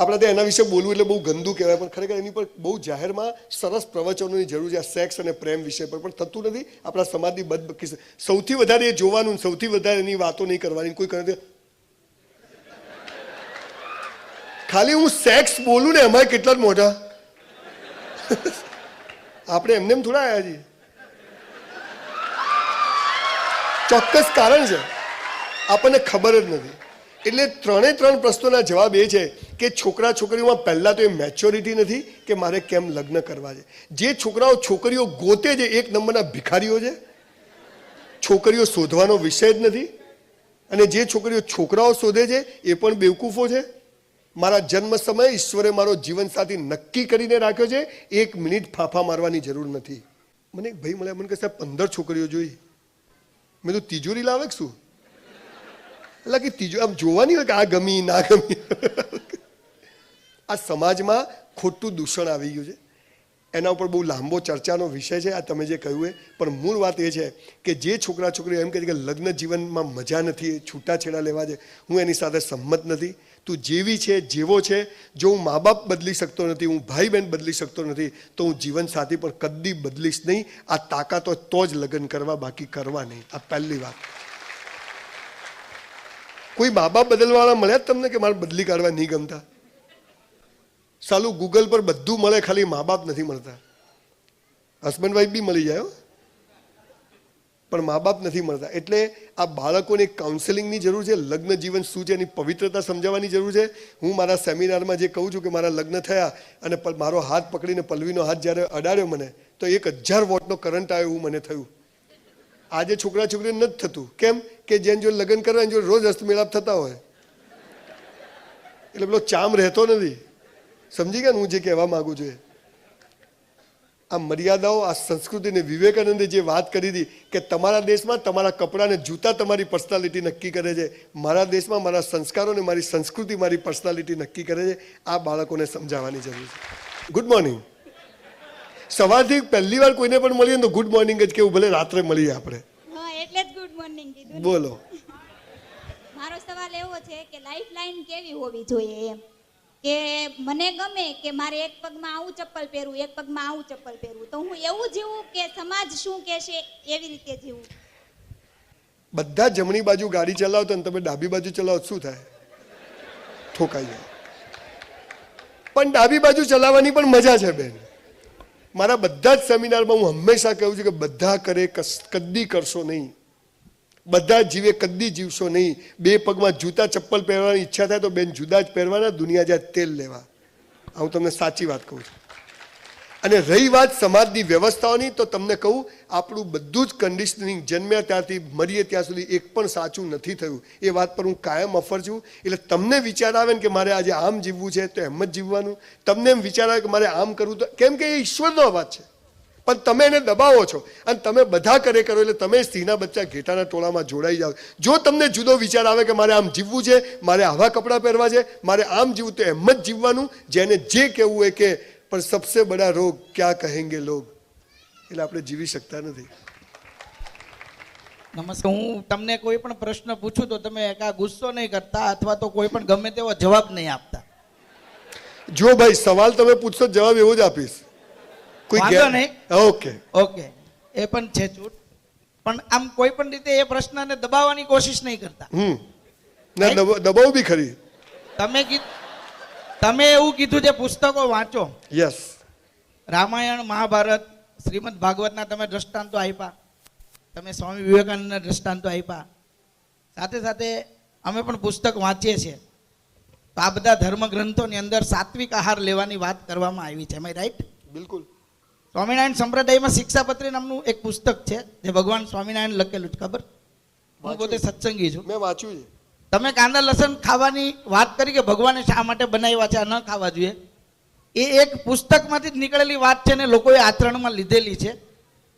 આપણે ત્યાં એના વિશે બોલવું એટલે બહુ ગંદુ કહેવાય, પણ ખરેખર એની પર બહુ જાહેરમાં સરસ પ્રવચનોની જરૂર છે આ સેક્સ અને પ્રેમ વિષય પર, પણ થતું નથી. આપણા સમાજની બદબકી સૌથી વધારે એ જોવાનું, સૌથી વધારે એની વાતો નહીં કરવાની. કોઈ કરે ખાલી હું સેક્સ બોલું ને એમાં કેટલા જ મોટા આપણે એમને એમ થોડા આવ્યા છીએ. ચોક્કસ કારણ છે, આપણને ખબર જ નથી. એટલે 3 પ્રશ્નોના જવાબ એ છે કે છોકરા છોકરીઓમાં પહેલાં તો એ મેચ્યોરિટી નથી કે મારે કેમ લગ્ન કરવા છે. જે છોકરાઓ છોકરીઓ ગોતે છે એક નંબરના ભિખારીઓ છે, છોકરીઓ શોધવાનો વિષય જ નથી. અને જે છોકરીઓ છોકરાઓ શોધે છે એ પણ બેવકૂફો છે. મારા જન્મ સમયે ઈશ્વરે મારો જીવનસાથી નક્કી કરીને રાખ્યો છે, 1 મિનિટ ફાંફા મારવાની જરૂર નથી. મને એક ભાઈ મળ્યા, મને કહે સાહેબ 15 છોકરીઓ જોઈ. મેં તો તિજોરી લાવે કે શું? એટલે કે ત્રીજો આમ જોવાની હોય કે આ ગમી ના ગમી. આ સમાજમાં ખોટું દૂષણ આવી ગયું છે, એના ઉપર બહુ લાંબો ચર્ચાનો વિષય છે આ તમે જે કહ્યું એ. પણ મૂળ વાત એ છે કે જે છોકરા છોકરીઓ એમ કહે છે કે લગ્ન જીવનમાં મજા નથી, છૂટાછેડા લેવા છે, હું એની સાથે સંમત નથી. તું જેવી છે જેવો છે, જો હું મા બાપ બદલી શકતો નથી, હું ભાઈ બહેન બદલી શકતો નથી, તો હું જીવન સાથી પણ કદી બદલીશ નહીં. આ તાકાત હોય તો જ લગ્ન કરવા, બાકી કરવા નહીં. આ પહેલી વાત. કોઈ મા બાપ બદલવાવાળા મળ્યા તમને કે મારે બદલી કાઢવા નહીં ગમતા? સાલું ગૂગલ પર બધું મળે, ખાલી મા બાપ નથી મળતા. હસબન્ડ વાઈફ બી મળી જાય પણ મા બાપ નથી મળતા. એટલે આ બાળકોને કાઉન્સેલિંગની જરૂર છે. લગ્ન જીવન શું છે એની પવિત્રતા સમજાવવાની જરૂર છે. હું મારા સેમિનારમાં જે કહું છું કે મારા લગ્ન થયા અને મારો હાથ પકડીને પલ્લવીનો હાથ જ્યારે અડાડ્યો મને, તો 1000 વોટનો કરંટ આવ્યો એવું મને થયું. આજે છોકરા છોકરીને નથી થતું. કેમ કે જેને જો લગ્ન કરવા જો રોજ હસ્તમેળાપ થતા હોય એટલે પેલો ચામ રહેતો નથી. સમજી ગયા ને હું જે કહેવા માંગુ છું? આ મર્યાદાઓ, આ સંસ્કૃતિને વિવેકાનંદે જે વાત કરી હતી કે તમારા દેશમાં તમારા કપડાં અને જૂતા તમારી પર્સનાલિટી નક્કી કરે છે, મારા દેશમાં મારા સંસ્કારો અને મારી સંસ્કૃતિ મારી પર્સનાલિટી નક્કી કરે છે. આ બાળકોને સમજાવવાની જરૂર છે. Good morning. સવારથી પહેલી વાર કોઈને પણ મળીએ તો ગુડ મોર્નિંગ જ કેવું, ભલે રાત્રે મળીએ આપણે.
એટલે જ ગુડ મોર્નિંગ કીધું.
બોલો.
મારો સવાલ એવો છે કે લાઈફ લાઈન કેવી હોવી જોઈએ એમ, કે મને ગમે કે મારે એક પગમાં આવું ચપ્પલ પહેરવું, એક પગમાં આવું ચપ્પલ પહેરવું, તો હું એવું જીવું કે સમાજ શું કહેશે એવી રીતે જીવું?
બધા જમણી બાજુ ગાડી ચલાવતો ને તમે ડાબી બાજુ ચલાવો શું થાય? ઠોકાઈ જાય. પણ ડાબી બાજુ ચલાવવાની પણ મજા છે બેન. મારા બધા જ સેમિનારમાં હું હંમેશા કહું છું કે બધા કરે કદી કરશો નહીં, બધા જીવે કદી જીવશો નહીં. 2 પગમાં જૂતા ચપ્પલ પહેરવાની ઈચ્છા થાય તો બેન જુદા જ પહેરવાના, દુનિયા જાય તેલ લેવા. હું તમને સાચી વાત કહું છું. અને રહી વાત સમાજની વ્યવસ્થાઓની, તો તમને કહું આપણું બધું જ કન્ડિશનિંગ જન્મ્યા ત્યારથી મરીએ ત્યાં સુધી એક પણ સાચું નથી થયું. એ વાત પર હું કાયમ અફર છું. એટલે તમને વિચાર આવે ને કે મારે આજે આમ જીવવું છે તો એમ જ જીવવાનું. તમને એમ વિચાર આવે કે મારે આમ કરવું, તો કેમ કે એ ઈશ્વરનો અવાજ છે, પણ તમે એને દબાવો છો અને તમે બધા કરો એટલે તમે સિંહના બચ્ચા ઘેટાના ટોળામાં જોડાઈ જાઓ. જો તમને જુદો વિચાર આવે કે મારે આમ જીવવું છે, મારે આવા કપડાં પહેરવા છે, મારે આમ જીવવું, તો એમ જ જીવવાનું. જેને જે કહેવું હોય કે, પણ સબસે બડા રોગ ક્યાં કહેંગે લોગ. એટલે આપણે જીવી શકતા નથી.
નમસ્કાર. હું તમને કોઈ પણ પ્રશ્ન પૂછું તો તમે ગુસ્સો નહીં કરતા અથવા તો કોઈ પણ ગમે તેવો જવાબ નહીં આપતા.
જો ભાઈ સવાલ તમે પૂછશો જવાબ એવો જ આપીશ.
વાંધો નહીં.
ઓકે
ઓકે, એ પણ છે છૂટ. પણ આમ કોઈ પણ રીતે એ પ્રશ્નને દબાવવાની કોશિશ નહીં કરતા.
ના દબાવ બી ખરી.
તમે એવું કીધું છે પુસ્તકો વાંચો.
યસ.
રામાયણ, મહાભારત, શ્રીમદ ભાગવતના તમે દ્રષ્ટાંતો આપ્યા, તમે સ્વામી વિવેકાનંદના દ્રષ્ટાંતો આપ્યા. સાથે સાથે અમે પણ પુસ્તક વાંચીએ છીએ. તો આ બધા ધર્મ ગ્રંથોની અંદર સાત્વિક આહાર લેવાની વાત કરવામાં આવી છે. એમ રાઈટ?
બિલકુલ.
સ્વામિનારાયણ સંપ્રદાયમાં શિક્ષાપત્રી નામનું એક પુસ્તક છે જે ભગવાન સ્વામિનારાયણ લખેલું છે. ખબર? હું પોતે સત્સંગી છું.
મેં વાંચ્યું છે.
તમે કાંદા લસણ ખાવાની વાત કરી કે ભગવાને શા માટે બનાવ્યા છે, આ ન ખાવા જોઈએ, એ એક પુસ્તકમાંથી જ નીકળેલી વાત છે ને લોકોએ આચરણમાં લીધેલી છે.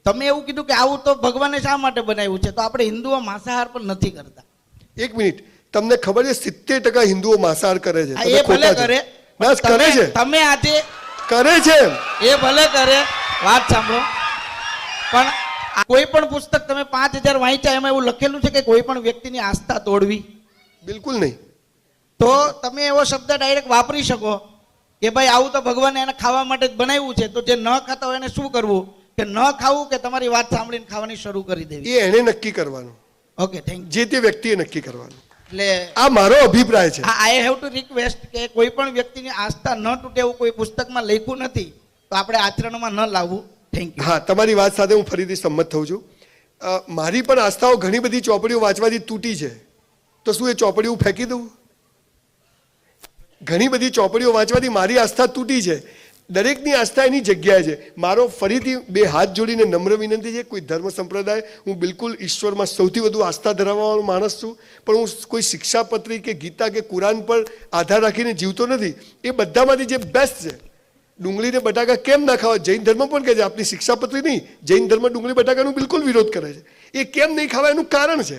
તમે એવું કીધું કે આવું તો ભગવાને શા માટે બનાવ્યું છે, તો આપણે હિન્દુઓ માંસાહાર પણ નથી કરતા.
1 મિનિટ, તમને ખબર છે 70% હિન્દુઓ માંસાહાર કરે છે?
એ ભલે કરે,
કરે છે.
તમે આજે
કરે છે
એ ભલે કરે, વાત સાંભળો. પણ કોઈ પણ પુસ્તક તમે 5000 વાંચ્યા એમાં એવું લખેલું છે કે કોઈ પણ વ્યક્તિની આસ્થા તોડવી?
બિલકુલ નહીં.
તો તમે એવો શબ્દ ડાયરેક્ટ વાપરી શકો કે ભાઈ આવું તો ભગવાને એને ખાવા માટે જ બનાવ્યું છે, તો જે ન ખાતા હોય એને શું કરવું, કે ન ખાવું કે તમારી વાત સાંભળીને ખાવાની શરૂ કરી દેવી?
એ એને નક્કી કરવાનું.
Okay, thank you.
જે તે વ્યક્તિએ નક્કી કરવાનું.
એટલે
આ મારો અભિપ્રાય છે.
આઈ હેવ ટુ રિક્વેસ્ટ કે કોઈ પણ વ્યક્તિની આસ્થા ન તૂટે એવું કોઈ પુસ્તકમાં લખ્યું નથી, તો આપણે આચરણમાં ન લાવવું. Thank you.
હા, તમારી વાત સાથે હું ફરીથી સંમત થઉં છું. મારી પણ આસ્થાઓ ઘણી બધી ચોપડીઓ વાંચવાથી તૂટી છે, તો શું એ ચોપડીઓ હું ફેંકી દઉં? ઘણી બધી ચોપડીઓ વાંચવાથી મારી આસ્થા તૂટી છે. દરેકની આસ્થા એની જગ્યાએ છે. મારો ફરીથી બે હાથ જોડીને નમ્ર વિનંતી છે, કોઈ ધર્મ સંપ્રદાય, હું બિલકુલ ઈશ્વરમાં સૌથી વધુ આસ્થા ધરાવવાનો માણસ છું, પણ હું કોઈ શિક્ષાપત્રી કે ગીતા કે કુરાન પર આધાર રાખીને જીવતો નથી. એ બધામાંથી જે બેસ્ટ છે, ડુંગળી ને બટાકા કેમ ના ખાવા? જૈન ધર્મ પણ કહે છે, આપણી શિક્ષાપત્રી નહીં, જૈન ધર્મ ડુંગળી બટાકાનો બિલકુલ વિરોધ કરે છે. એ કેમ નહીં ખાવા એનું કારણ છે,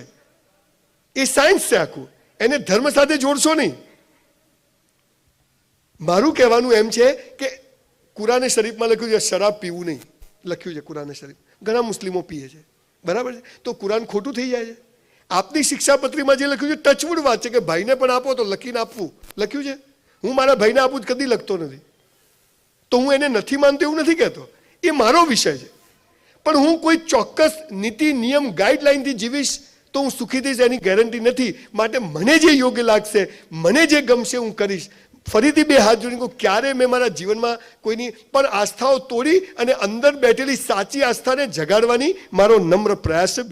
એ સાયન્સ છે આખું, એને ધર્મ સાથે જોડશો નહીં. મારું કહેવાનું એમ છે કે કુરાને શરીફમાં લખ્યું છે શરાબ પીવું નહીં, લખ્યું છે કુરાને શરીફ. ઘણા મુસ્લિમો પીએ છે, બરાબર છે, તો કુરાન ખોટું થઈ જાય છે? આપની શિક્ષાપત્રીમાં જે લખ્યું છે ટચવુડ વાત છે કે ભાઈને પણ આપો તો લખીને આપવું લખ્યું છે. હું મારા ભાઈને આપું જ કદી લખતો નથી, તો હું એને નથી માનતો એવું નથી કહેતો, એ મારો વિષય છે. પણ હું કોઈ ચોક્કસ નીતિ નિયમ ગાઈડલાઈનથી જીવીશ તો હું સુખી થઈશ એની ગેરંટી નથી. માટે મને જે યોગ્ય લાગશે, મને જે ગમશે હું કરીશ. ફરીથી બે હાથ જોડીને કહું, ક્યારે મેં મારા જીવનમાં કોઈની પણ આસ્થાઓ તોડી અને અંદર બેઠેલી સાચી આસ્થાને જગાડવાની મારો નમ્ર પ્રયાસ છે.